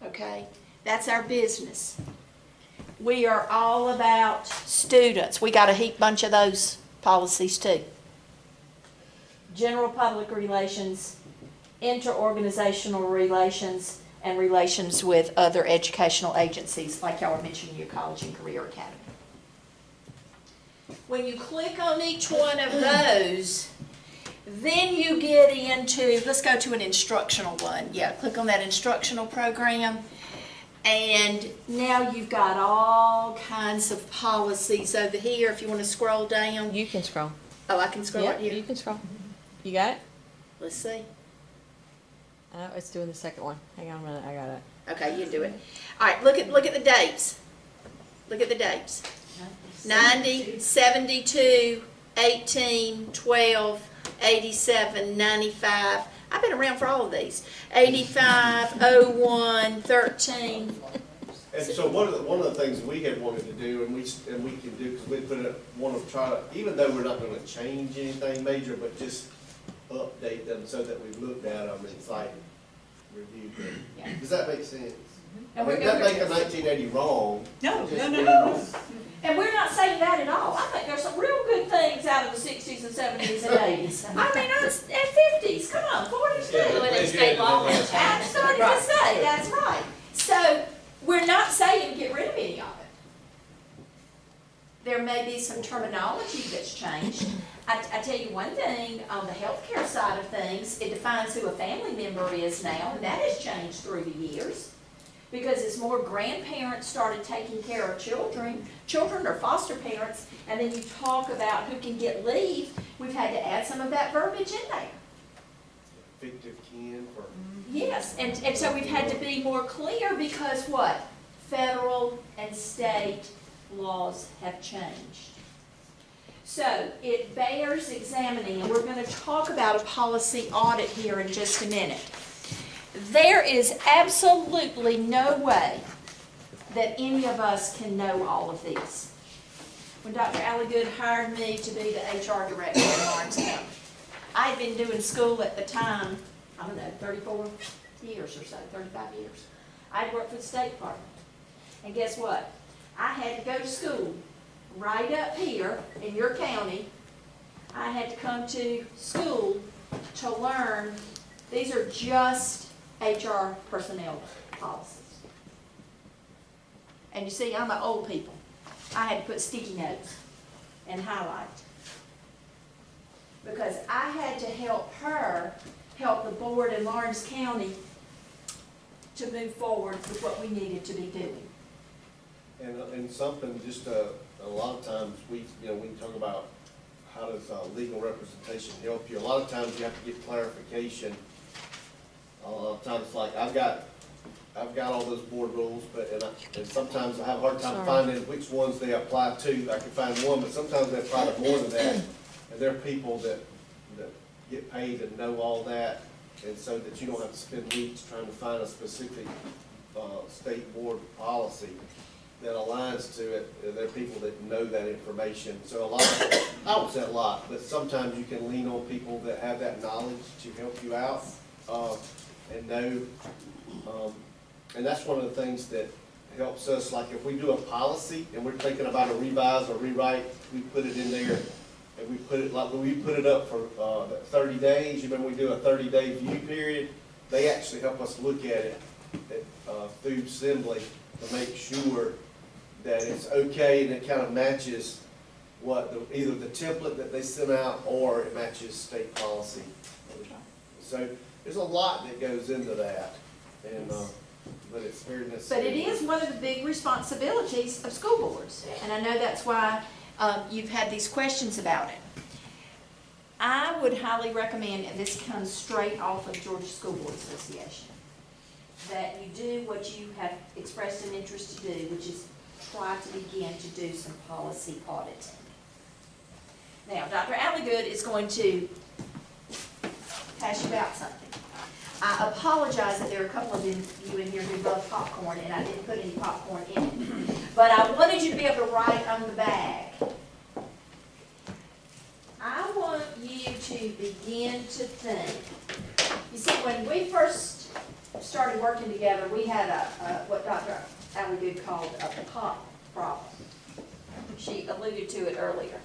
Okay? That's our business. We are all about students. We got a heap bunch of those policies too. General public relations, interorganizational relations, and relations with other educational agencies, like y'all were mentioning your college and career academy. When you click on each one of those, then you get into, let's go to an instructional one. Yeah, click on that instructional program. And now you've got all kinds of policies over here. If you want to scroll down. You can scroll. Oh, I can scroll right here? You can scroll. You got it? Let's see. Oh, it's doing the second one. Hang on a minute, I got it. Okay, you do it. All right, look at the dates. Look at the dates. 90, 72, 18, 12, 87, 95. I've been around for all of these. 85, 01, 13. And so one of the things we had wanted to do, and we can do, because we put it, want to try to, even though we're not going to change anything major, but just update them so that we've looked at them and cited, reviewed them. Yeah. Does that make sense? And I mean, that make a 1980 wrong. No. And we're not saying that at all. I think there's some real good things out of the 60s and 70s and 80s. I mean, and 50s. Come on, 40s too. Yeah, And state law. Absolutely. may be some terminology that's changed. I tell you one thing, on the healthcare side of things, it defines who a family member is now, and that has changed through the years. Because as more grandparents started taking care of children or foster parents, and then you talk about who can get leave, we've had to add some of that verbiage in there. Fictive kin for. Yes, and so we've had to be more clear because what? Federal and state laws have changed. So it bears examining, and we're going to talk about a policy audit here in just a minute. There is absolutely no way that any of us can know all of these. When Dr. Alligood hired me to be the HR director in Lawrence County, I had been doing school at the time, I don't know, 34 years or so, 35 years. I'd worked for the State Department. And guess what? I had to go to school right up here in your county. I had to come to school to learn. These are just HR personnel policies. And you see, I'm an old people. I had to put sticky notes and highlight. Because I had to help the board in Lawrence County to move forward with what we needed to be doing. And something, just a lot of times, we can talk about how does legal representation help you. A lot of times you have to get clarification. A lot of times, like I've got all those board rules, and sometimes I have a hard time finding which ones they apply to. I can find one, but sometimes they apply to more than that. And there are people that get paid and know all that, and so that you don't have to spend weeks trying to find a specific state board policy that aligns to it. There are people that know that information. So I won't say a lot, but sometimes you can lean on people that have that knowledge to help you out and know. And that's one of the things that helps us. Like if we do a policy and we're thinking about a revise or rewrite, we put it in there. And we put it, like when we put it up for 30 days, you remember we do a 30-day view period, they actually help us look at it through Assembly to make sure that it's okay and it kind of matches what either the template that they sent out or it matches state policy. So there's a lot that goes into that, and but it's very necessary. But it is one of the big responsibilities of school boards, and I know that's why you've had these questions about it. I would highly recommend, and this comes straight off of Georgia School Board Association, that you do what you have expressed an interest to do, which is try to begin to do some policy auditing. Now, Dr. Alligood is going to ask you about something. I apologize that there are a couple of you in here who love popcorn, and I didn't put any popcorn in it. But I wanted you to be able to write on the bag. I want you to begin to think. You see, when we first started working together, we had what Dr. Alligood called a pop problem. She alluded to it earlier.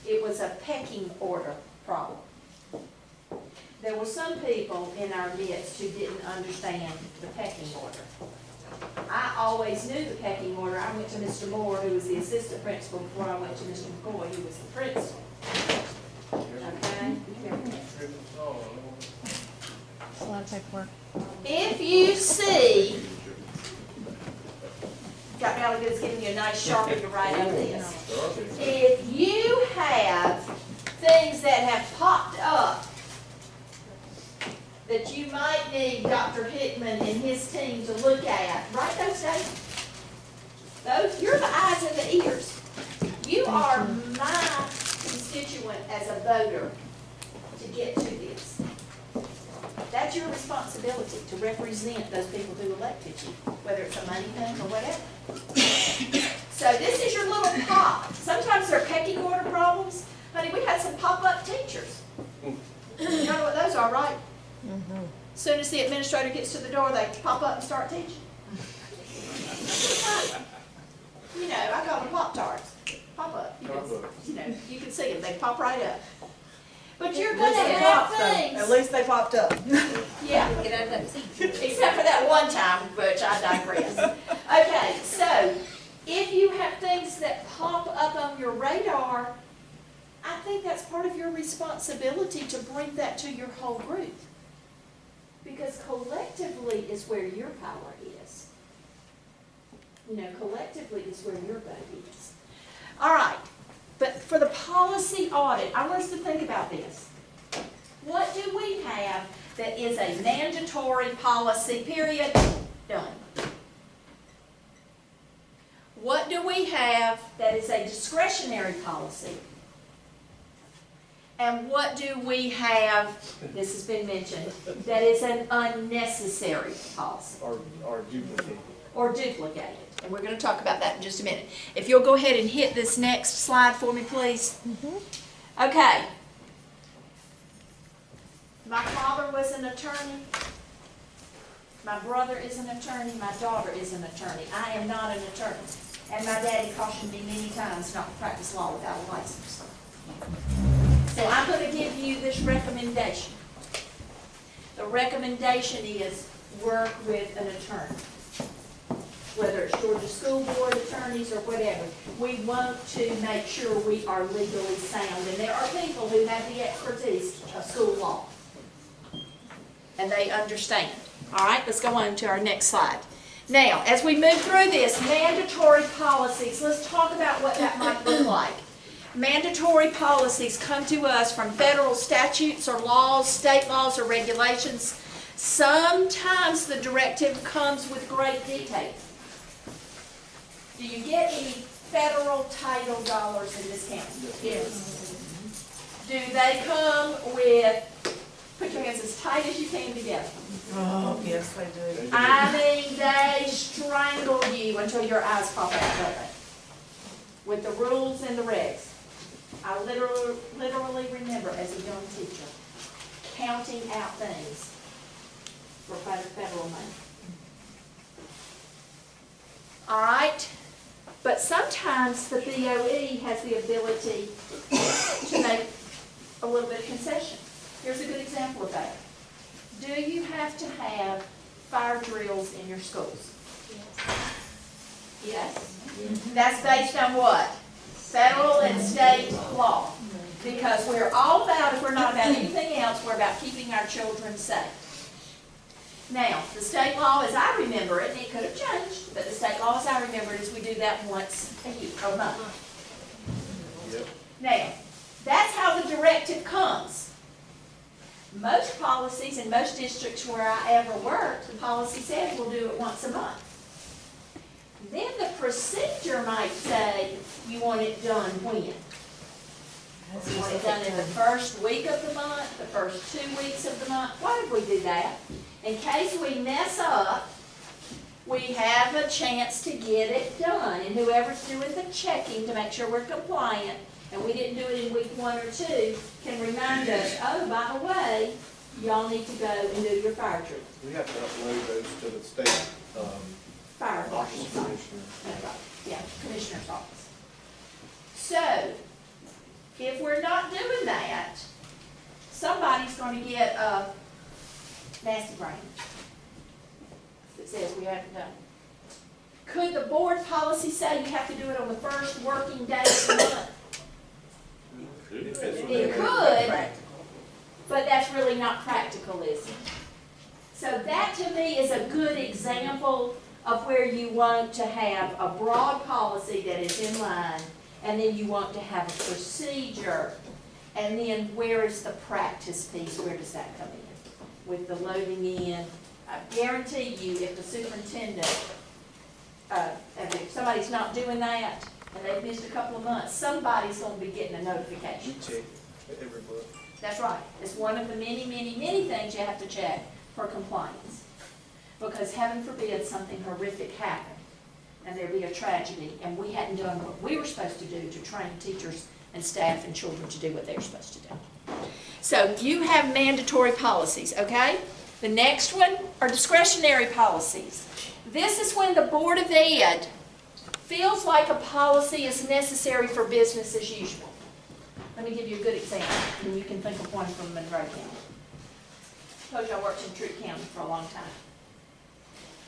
It was a pecking order problem. There were some people in our midst who didn't understand the pecking order. I always knew the pecking order. I went to Mr. Moore, who was the assistant principal, before I went to Mr. McCoy, who was the principal. Okay? It's a lot of paperwork. If you see, Dr. Alligood's giving you a nice Sharpie to write on this. If you have things that have popped up that you might need Dr. Hickman and his team to look at, write those down. You're the eyes and the ears. You are my constituent as a voter to get to this. That's your responsibility to represent those people who elected you, whether it's a money thing or whatever. So this is your little pop. Sometimes there are pecking order problems. Honey, we had some pop-up teachers. You know what those are, right? Mm-hmm. As soon as the administrator gets to the door, they pop up and start teaching. You know, I call them Pop-Tarts. Pop up. You can see them. They pop right up. But you're going to have things. At least they popped up. Yeah. Get out of that seat. Except for that one time, which I digress. Okay, so If you have things that pop up on your radar, I think that's part of your responsibility to bring that to your whole group. Because collectively is where your power is. You know, collectively is where your vote is. All right, but for the policy audit, I want us to think about this. What do we have that is a mandatory policy, period, done? What do we have that is a discretionary policy? And what do we have, this has been mentioned, that is an unnecessary policy? Or duplicated. Or duplicated. And we're going to talk about that in just a minute. If you'll go ahead and hit this next slide for me, please. Okay. My father was an attorney. My brother is an attorney. My daughter is an attorney. I am not an attorney. And my daddy cautioned me many times not to practice law without a license. So I'm going to give you this recommendation. The recommendation is work with an attorney. Whether it's Georgia School Board attorneys or whatever, we want to make sure we are legally sound. And there are people who have the expertise of school law. And they understand. All right, let's go on to our next slide. Now, as we move through this, mandatory policies, let's talk about what that might look like. Mandatory policies come to us from federal statutes or laws, state laws or regulations. Sometimes the directive comes with great detail. Do you get any federal title dollars in this county? Yes. Do they come with, put your hands as tight as you can together? Oh, yes, they do. I mean, they strangle you until your eyes pop out, don't they? With the rules and the regs. I literally remember as a young teacher counting out things for federal money. All right? But sometimes the BOE has the ability to make a little bit of concession. Here's a good example of that. Do you have to have fire drills in your schools? Yes. That's based on what? Federal and state law. Because we're all about, if we're not about anything else, we're about keeping our children safe. Now, the state law as I remember it, and it could have changed, but the state law as I remember it is we do that once a year, a month. Yep. Now, that's how the directive comes. Most policies in most districts where I ever worked, the policy says we'll do it once a month. Then the procedure might say you want it done when? You want it done in the first week of the month, the first 2 weeks of the month. Why did we do that? In case we mess up, we have a chance to get it done. And whoever's doing the checking to make sure we're compliant, and we didn't do it in week 1 or 2, can remind us, oh, by the way, y'all need to go and do your fire drill. We have to upload those to the state, Fire marshal's office. That's right. Yeah, commissioner's office. So, if we're not doing that, somebody's going to get a nasty brain that says we haven't done it. Could the board policy say you have to do it on the first working day of the month? It could, but that's really not practical, is it? So that to me is a good example of where you want to have a broad policy that is in line, and then you want to have a procedure, and then where is the practice piece? Where does that come in? With the loading in, I guarantee you if the superintendent, if somebody's not doing that, and they've missed a couple of months, somebody's going to be getting a notification. we check every month. That's right. It's one of the many, many, many things you have to check for compliance. Because heaven forbid something horrific happen and there be a tragedy and we hadn't done what we were supposed to do to train teachers and staff and children to do what they're supposed to do. So you have mandatory policies, okay? The next one are discretionary policies. This is when the Board of Ed feels like a policy is necessary for business as usual. Let me give you a good example, and you can think of one from Monroe County. I told you I worked in Troup County for a long time.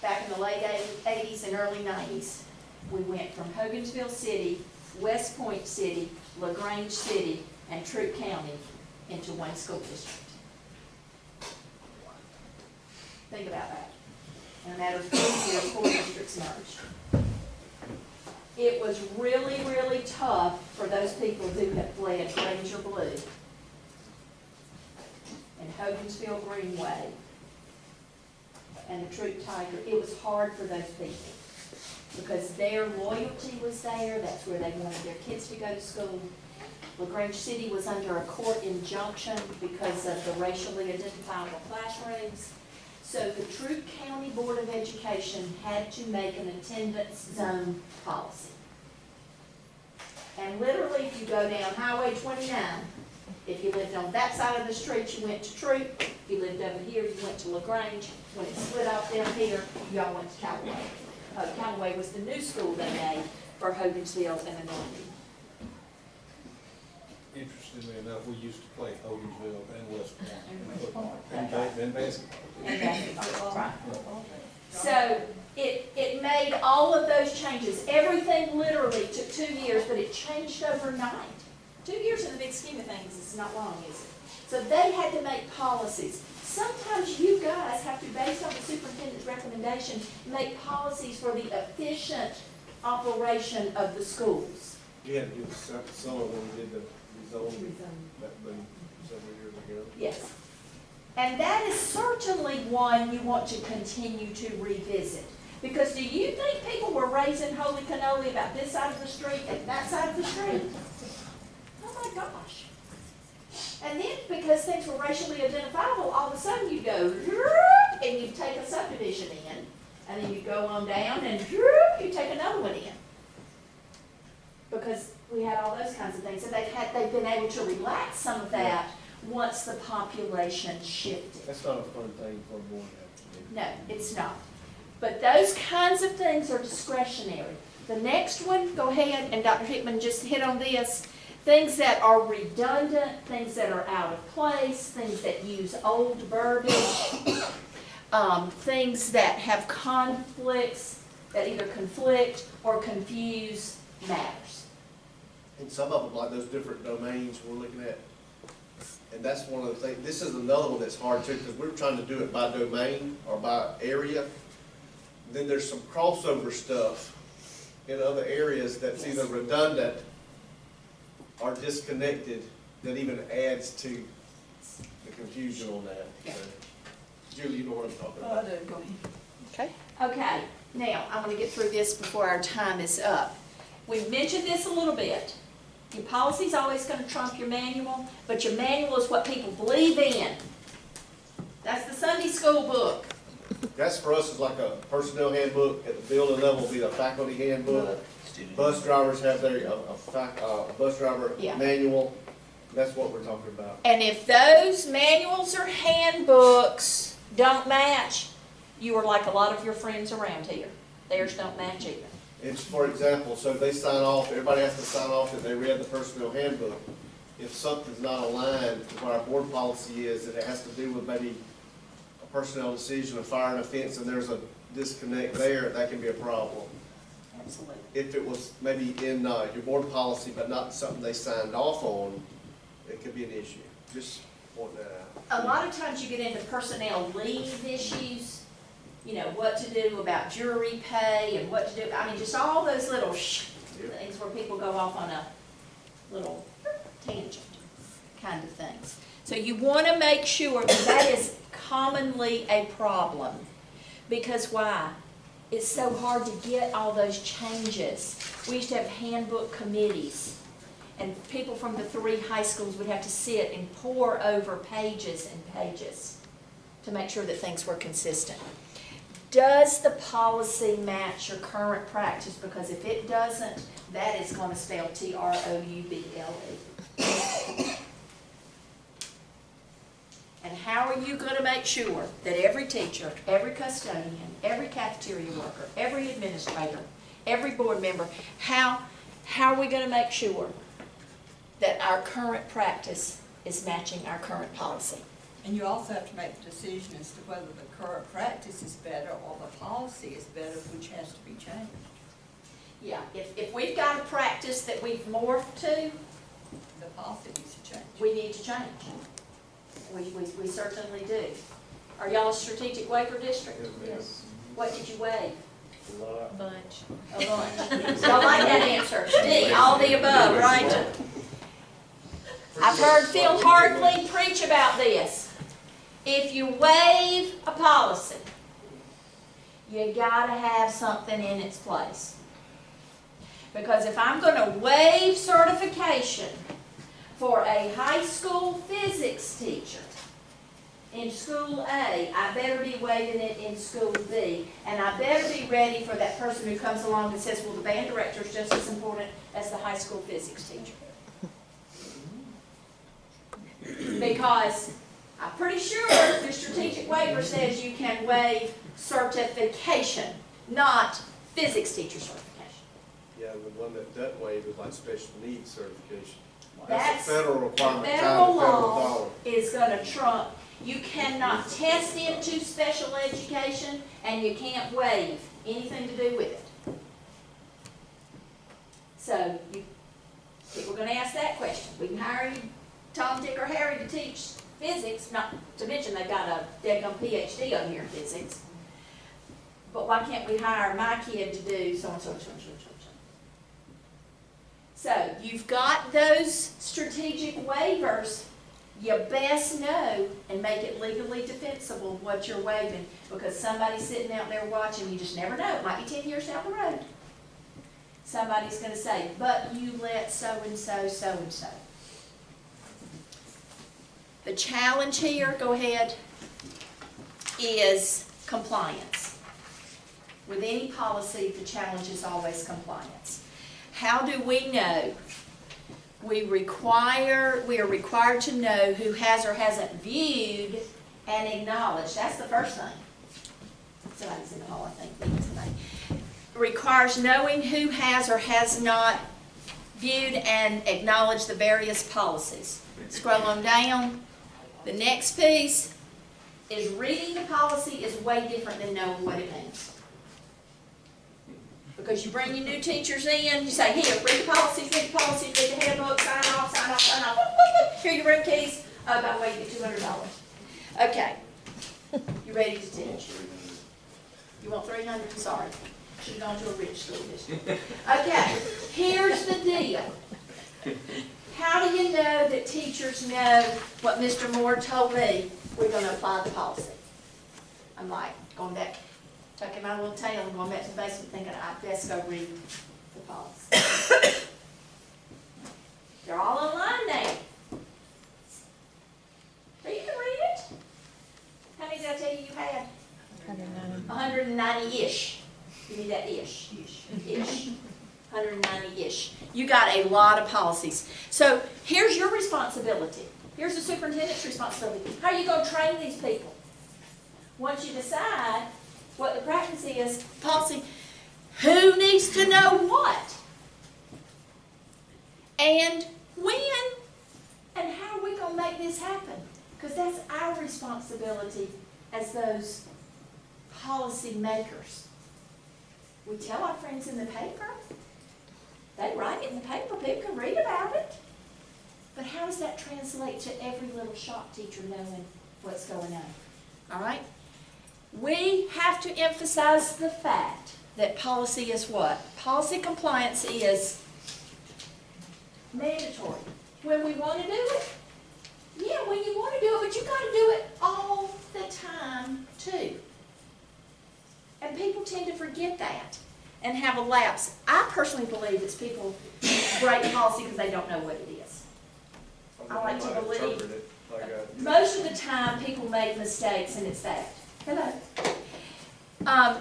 Back in the late 80s and early 90s, We went from Hogansville City, West Point City, LaGrange City, and Troup County into one school district. Think about that. In a matter of 4 years, 4 districts merged. It was really, really tough for those people who had fled Granger Blue and Hogansville Greenway and the Troup Tiger. It was hard for those people because their loyalty was there. That's where they wanted their kids to go to school. LaGrange City was under a court injunction because of the racially identifiable classrooms. So the Troup County Board of Education had to make an attendance zone policy. And literally, if you go down Highway 29, if you lived on that side of the street, you went to Troup. If you lived over here, you went to LaGrange. When it split off down here, y'all went to Callaway. Callaway was the new school they made for Hogansville and the Northie. Interestingly enough, we used to play Hogansville and West Point in football, and basketball. And basketball, right. So it made all of those changes. Everything literally took 2 years, but it changed overnight. 2 years in the big scheme of things is not long, is it? So they had to make policies. Sometimes you guys have to, based on the superintendent's recommendation, make policies for the efficient operation of the schools. We had to do the summer when we did the rezoning, that been several years ago. Yes. And that is certainly one you want to continue to revisit. Because do you think people were raising holy cannoli about this side of the street and that side of the street? Oh my gosh. And then because things were racially identifiable, all of a sudden you go, and you take a subdivision in, and then you go on down and you take another one in. Because we had all those kinds of things. And they've been able to relax some of that once the population shifted. That's not a fun thing for a board to have to do. No, it's not. But those kinds of things are discretionary. The next one, go ahead, and Dr. Hickman just hit on this. Things that are redundant, things that are out of place, things that use old verbiage, things that have conflicts, that either conflict or confuse matters. And some of them, like those different domains we're looking at, and that's one of the things, this is another one that's hard too, because we're trying to do it by domain or by area. Then there's some crossover stuff in other areas that's either redundant or disconnected that even adds to the confusion on that. So, Julie, you know what I'm talking about. I do, go ahead. Okay, now, I want to get through this before our time is up. We've mentioned this a little bit. Your policy's always going to trump your manual, but your manual is what people believe in. That's the Sunday school book. That's for us is like a personnel handbook. At the building level will be the faculty handbook. Bus drivers have their bus driver manual. That's what we're talking about. And if those manuals or handbooks don't match, you are like a lot of your friends around here. Theirs don't match either. It's, for example, so they sign off, everybody has to sign off that they read the personnel handbook. If something's not aligned with what our board policy is, that it has to do with maybe a personnel decision, a fire and offense, and there's a disconnect there, that can be a problem. Absolutely. If it was maybe in your board policy, but not something they signed off on, it could be an issue. Just pointing that out. A lot of times you get into personnel leave issues, you know, what to do about jury pay and what to do, I mean, just all those little things where people go off on a little tangent kind of things. So you want to make sure that is commonly a problem. Because why? It's so hard to get all those changes. We used to have handbook committees, and people from the 3 high schools would have to sit and pore over pages and pages to make sure that things were consistent. Does the policy match your current practice? Because if it doesn't, that is going to spell T-R-O-U-B-L-E. And how are you going to make sure that every teacher, every custodian, every cafeteria worker, every administrator, every board member, how are we going to make sure that our current practice is matching our current policy? And you also have to make the decision as to whether the current practice is better or the policy is better, which has to be changed. Yeah, if we've got a practice that we've morphed to, The policy needs to change. we need to change. We certainly do. Are y'all a strategic waiver district? Yes. What did you waive? A lot. Bunch. A bunch. Y'all like that answer? D, all the above, right? I've heard Phil Hardley preach about this. If you waive a policy, you gotta have something in its place. Because if I'm gonna waive certification for a high school physics teacher in school A, I better be waiving it in school B, and I better be ready for that person who comes along and says, well, the band director is just as important as the high school physics teacher. Because I'm pretty sure the strategic waiver says you can waive certification, not physics teacher certification. Yeah, the one that doesn't waive is like special needs certification. That's a federal requirement, tied to federal federal law dollar. is gonna trump. You cannot test into special education, and you can't waive anything to do with it. So, people are gonna ask that question. We can hire you, Tom, Dick, or Harry to teach physics, not to mention they've got a daggone PhD on here in physics. But why can't we hire my kid to do so-and-so, so-and-so, so-and-so? So, you've got those strategic waivers. You best know and make it legally defensible what you're waiving, because somebody's sitting out there watching. You just never know. It might be 10 years down the road. Somebody's going to say, but you let so-and-so, so-and-so. The challenge here, go ahead, is compliance. With any policy, the challenge is always compliance. How do we know? We are required to know who has or hasn't viewed and acknowledged. That's the first thing. Somebody's in the hall, I think. Somebody. Requires knowing who has or has not viewed and acknowledged the various policies. Scroll on down. The next piece is reading the policy is way different than knowing what it means. Because you bring your new teachers in, you say, here, read the policies, read the handbook, sign off, sign off, sign off. Here are your room keys. Oh, by the way, you get $200. Okay. You ready to teach? You want $300? Sorry. Should have gone to a rich school district. Okay. Here's the deal. How do you know that teachers know what Mr. Moore told me? We're going to apply the policy. I'm like, going back. Tucking my little tail and going back to the basement thinking I'd best go read the policy. They're all online now. So you can read it. How many did I tell you you had? 190-ish. Give me that ish. Ish. 190-ish. You got a lot of policies. So here's your responsibility. Here's the superintendent's responsibility. How are you going to train these people? Once you decide what the practice is, policy, who needs to know what? And when? And how are we going to make this happen? Because that's our responsibility as those policy makers. We tell our friends in the paper. They write it in the paper. People can read about it. But how does that translate to every little shop teacher knowing what's going on? All right? We have to emphasize the fact that policy is what? Policy compliance is mandatory. When we want to do it, yeah, when you want to do it, but you got to do it all the time too. And people tend to forget that and have a lapse. I personally believe it's people break policy because they don't know what it is. I like to believe most of the time people make mistakes and it's that. Hello.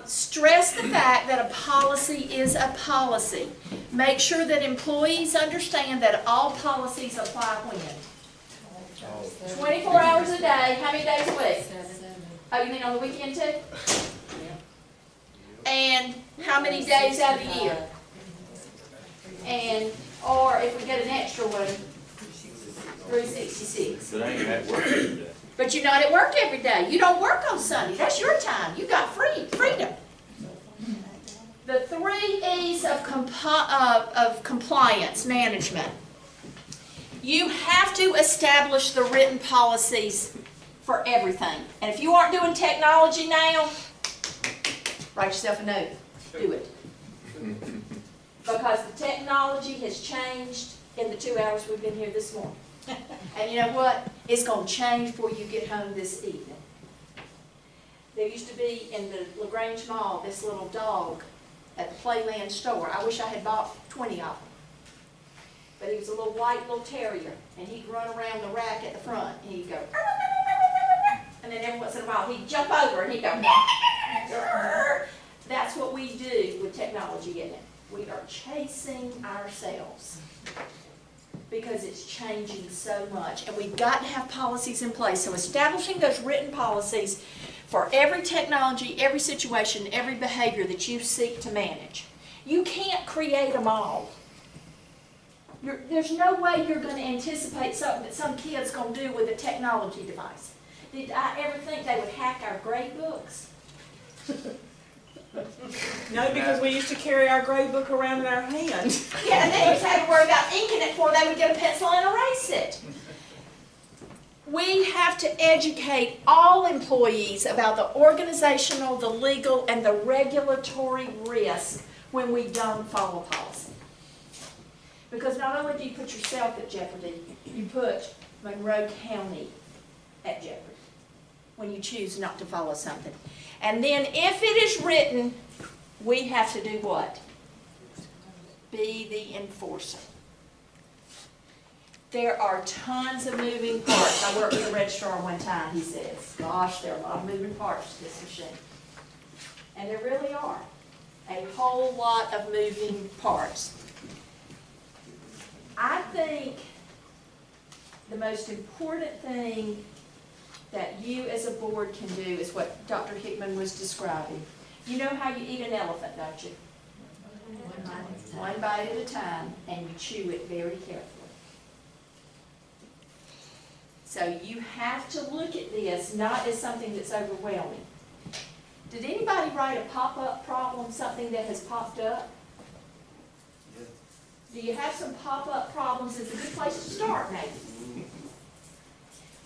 Stress the fact that a policy is a policy. Make sure that employees understand that all policies apply when? 24 hours a day. How many days a week? Oh, you mean on the weekend too? And how many days out of the year? And, or if we get an extra one, 366. But I ain't at work every day. But you're not at work every day. You don't work on Sunday. That's your time. You got freedom. The 3 E's of compliance management. You have to establish the written policies for everything. And if you aren't doing technology now, write yourself a note. Do it. Because the technology has changed in the 2 hours we've been here this morning. And you know what? It's going to change before you get home this evening. There used to be in the LaGrange Mall this little dog at the Playland store. I wish I had bought 20 of them. But he was a little white little terrier, and he'd run around the rack at the front, and he'd go, and then every once in a while he'd jump over and he'd go, that's what we do with technology, isn't it? We are chasing ourselves because it's changing so much, and we've got to have policies in place. So establishing those written policies for every technology, every situation, every behavior that you seek to manage. You can't create them all. There's no way you're going to anticipate something that some kid's going to do with a technology device. Did I ever think they would hack our grade books? No, because we used to carry our grade book around in our hand. Yeah, and they just had to worry about inking it before they would get a pencil and erase it. We have to educate all employees about the organizational, the legal, and the regulatory risk when we don't follow policy. Because not only do you put yourself at jeopardy, you put Monroe County at jeopardy when you choose not to follow something. And then if it is written, we have to do what? Be the enforcer. There are tons of moving parts. I worked with a registrar one time. He says, gosh, there are a lot of moving parts to this machine. And there really are. A whole lot of moving parts. I think the most important thing that you as a board can do is what Dr. Hickman was describing. You know how you eat an elephant, don't you? One bite at a time, and you chew it very carefully. So you have to look at this not as something that's overwhelming. Did anybody write a pop-up problem, something that has popped up? Yeah. Do you have some pop-up problems? It's a good place to start, maybe.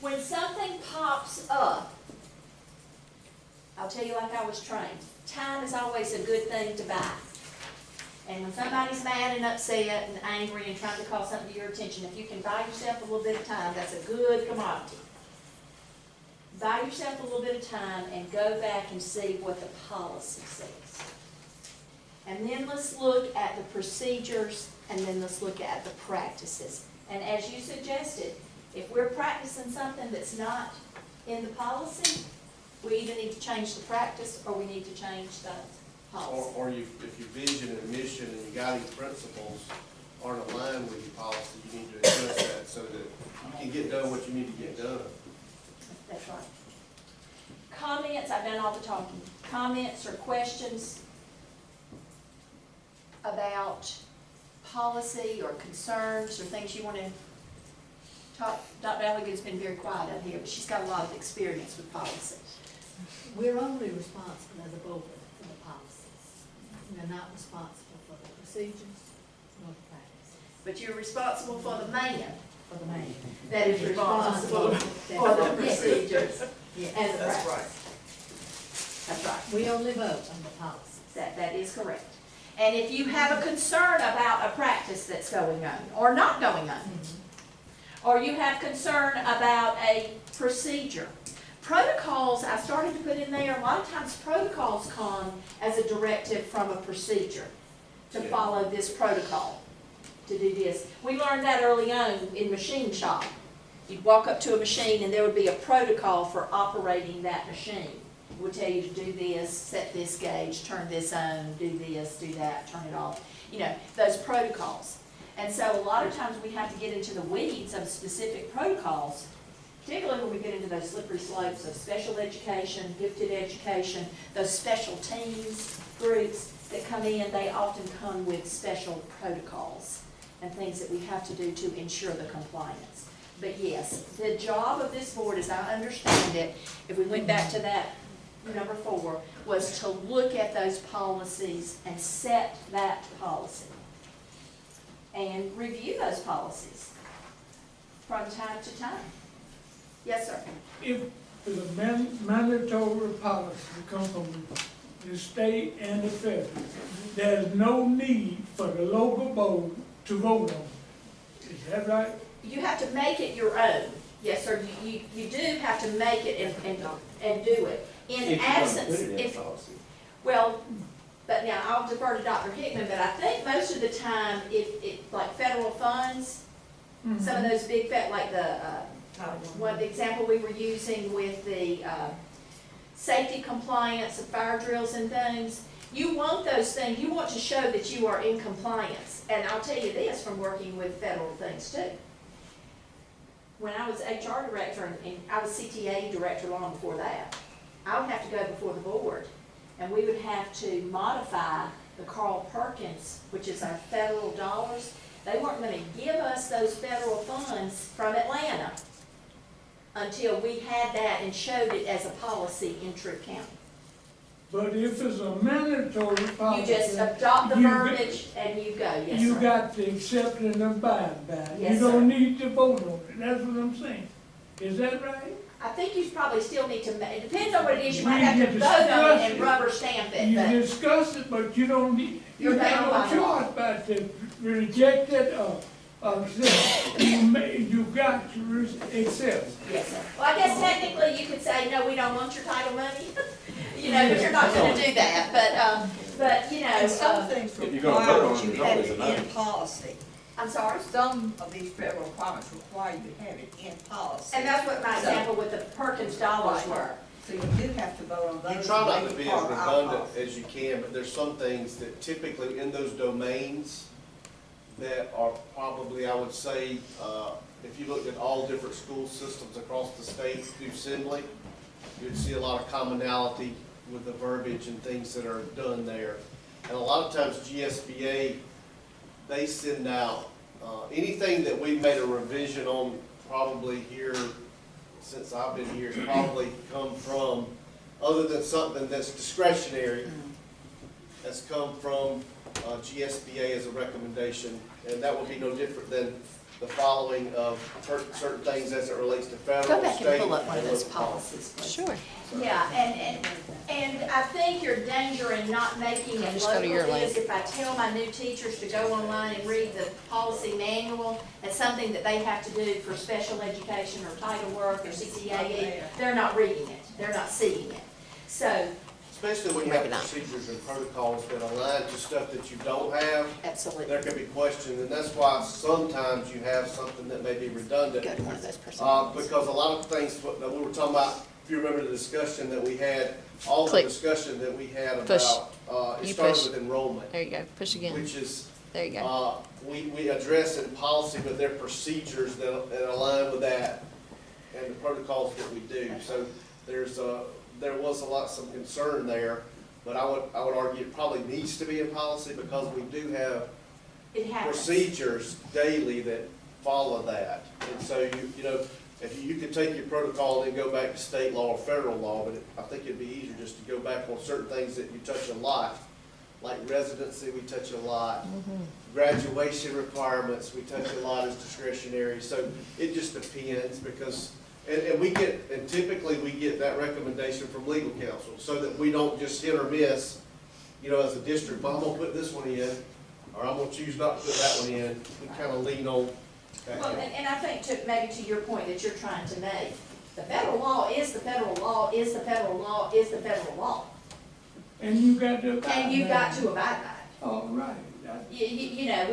When something pops up, I'll tell you like I was trained, time is always a good thing to buy. And when somebody's mad and upset and angry and trying to call something to your attention, if you can buy yourself a little bit of time, that's a good commodity. Buy yourself a little bit of time and go back and see what the policy says. And then let's look at the procedures, and then let's look at the practices. And as you suggested, if we're practicing something that's not in the policy, we either need to change the practice or we need to change the policy. Or if your vision and mission and your guiding principles aren't aligned with your policy, you need to adjust that so that you can get done what you need to get done. That's right. Comments, I've done all the talking. Comments or questions about policy or concerns or things you want to talk. Dr. Alligood's been very quiet up here, but she's got a lot of experience with policy. We're only responsible as a board for the policies. We're not responsible for the procedures nor the practices. But you're responsible for the man. For the man. That is responsible for the procedures and the practice. Right. That's right. We only vote on the policies. That is correct. And if you have a concern about a practice that's going on or not going on, or you have concern about a procedure, protocols, I started to put in there, a lot of times protocols come as a directive from a procedure to follow this protocol, to do this. We learned that early on in machine shop. You'd walk up to a machine and there would be a protocol for operating that machine. It would tell you to do this, set this gauge, turn this on, do this, do that, turn it off. You know, those protocols. And so a lot of times we have to get into the weeds of specific protocols, particularly when we get into those slippery slopes of special education, gifted education, those special teams, groups that come in, they often come with special protocols and things that we have to do to ensure the compliance. But yes, the job of this board, as I understand it, if we went back to that number 4, was to look at those policies and set that policy. And review those policies from time to time. Yes, sir? If the mandatory policy come from the state and the federal, there's no need for the local board to vote on it. Is that right? You have to make it your own. Yes, sir, you do have to make it and do it. In absence, well, but now I'll defer to Dr. Hickman, but I think most of the time, if like federal funds, some of those big, like the, one example we were using with the safety compliance of fire drills and things, you want those things, you want to show that you are in compliance. And I'll tell you this from working with federal things too. When I was HR director, and I was CTA director long before that, I would have to go before the board, and we would have to modify the Carl Perkins, which is our federal dollars. They weren't going to give us those federal funds from Atlanta until we had that and showed it as a policy in Troup County. But if it's a mandatory policy. You just adopt the verbiage and you go, yes, You sir. got to accept and abide by it. Yes, You don't sir. need to vote on it. That's what I'm saying. Is that right? I think you probably still need to, it depends on what it is, you might We have to can vote on discuss it and it. rubber stamp it, You but discuss it, but you don't need, you You're have bound by no the law. choice but to reject it or accept. You got to accept. yes, sir. Well, I guess technically you could say, no, we don't want your title money, you know, but you're not gonna do that, but, you know. And some things If you're gonna vote require on that it, you there's have always it a in no. policy. I'm sorry? Some of these federal requirements require you to have it in policy. And that's what my So- example with the Perkins dollars Right. were. So you do have to vote on those. You try not to that be are as part of our redundant policy. as you can, but there's some things that typically in those domains that are probably, I would say, if you looked at all different school systems across the state through assembly, you'd see a lot of commonality with the verbiage and things that are done there. And a lot of times GSBA, they send out, anything that we've made a revision on probably here, since I've been here, has probably come from, other than something that's discretionary, has come from GSBA as a recommendation, and that would be no different than the following of certain things as it relates to federal, Go back state, and pull up one of and those local policies, please. Sure. Yeah, and I think your danger in not making it Just go to local your is link. if I tell my new teachers to go online and read the policy manual, it's something that they have to do for special education or title work or CCAE, they're not reading it, they're not seeing it. So, Especially when you have procedures and protocols that align to stuff that you don't have, absolutely. there can be questions, and that's why sometimes you have something that may be redundant. Go to one of those Because percentages. a lot of things that we were talking about, if you remember the discussion that we had, all the Click. discussion that we had Push. about, it You started push. with enrollment, There you go. Push again. which is, There you go. we address in policy, but there are procedures that align with that and the protocols that we do. So there was some concern there, but I would argue it probably needs to be in policy because we do have It happens. procedures daily that follow that. And so you know, if you could take your protocol and then go back to state law or federal law, but I think it'd be easier just to go back on certain things that you touch a lot, like residency, we touch a lot. Graduation requirements, we touch a lot as discretionary. So it just depends because, and typically we get that recommendation from legal counsel so that we don't just hit or miss, you know, as a district, well, I'm gonna put this one in, or I'm gonna choose not to put that one in. We kind of lean on that. Well, and I think maybe to your point that you're trying to make, the federal law is the federal law, is the federal law, is the federal law. And you got to abide by it. And you've got to abide by it. All right. You know,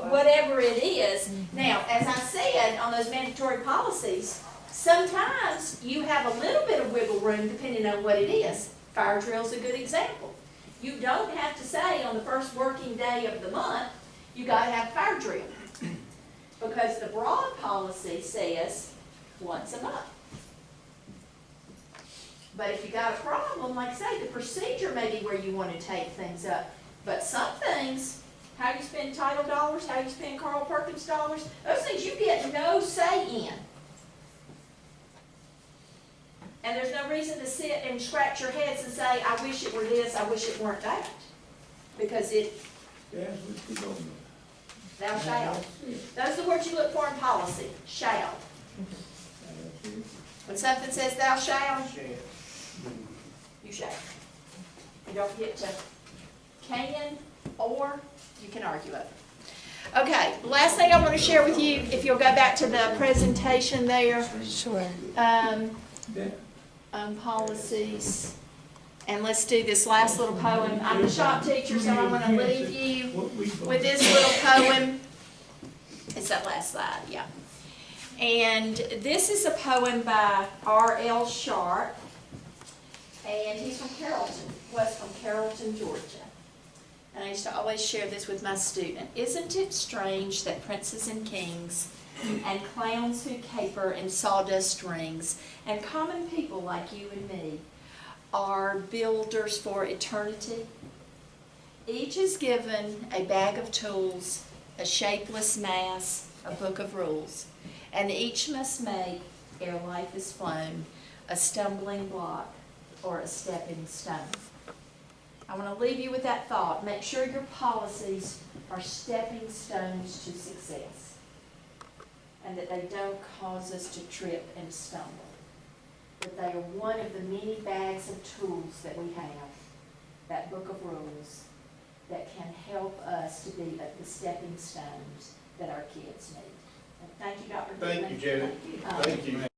whatever it is. Now, as I said, on those mandatory policies, sometimes you have a little bit of wiggle room depending on what it is. Fire drill's a good example. You don't have to say on the first working day of the month, you gotta have fire drill. Because the broad policy says once a month. But if you got a problem, like I say, the procedure may be where you want to take things up. But some things, how you spend title dollars, how you spend Carl Perkins dollars, those things you get no say in. And there's no reason to sit and scratch your heads and say, I wish it were this, I wish it weren't that. Because it, That's what you don't know. thou shalt. Those are the words you look for in policy, shall. When something says thou shalt, you shall. You don't get to can, or you can argue it. Okay, last thing I want to share with you, if you'll go back to the presentation there. Sure. On policies. And let's do this last little poem. I'm the shop teacher, so I'm going to leave you with this little poem. It's that last slide, yeah. And this is a poem by R.L. Sharp. And he's from Carrollton, from Carrollton, Georgia. And I used to always share this with my student. Isn't it strange that princes and kings and clowns who caper in sawdust rings and common people like you and me are builders for eternity? Each is given a bag of tools, a shapeless mass, a book of rules, and each must make, ere life is flown, a stumbling block or a stepping stone. I want to leave you with that thought. Make sure your policies are stepping stones to success, and that they don't cause us to trip and stumble. That they are one of the many bags of tools that we have, that book of rules, that can help us to be the stepping stones that our kids need. And thank you, Dr. Thank you, Janet. Thank you.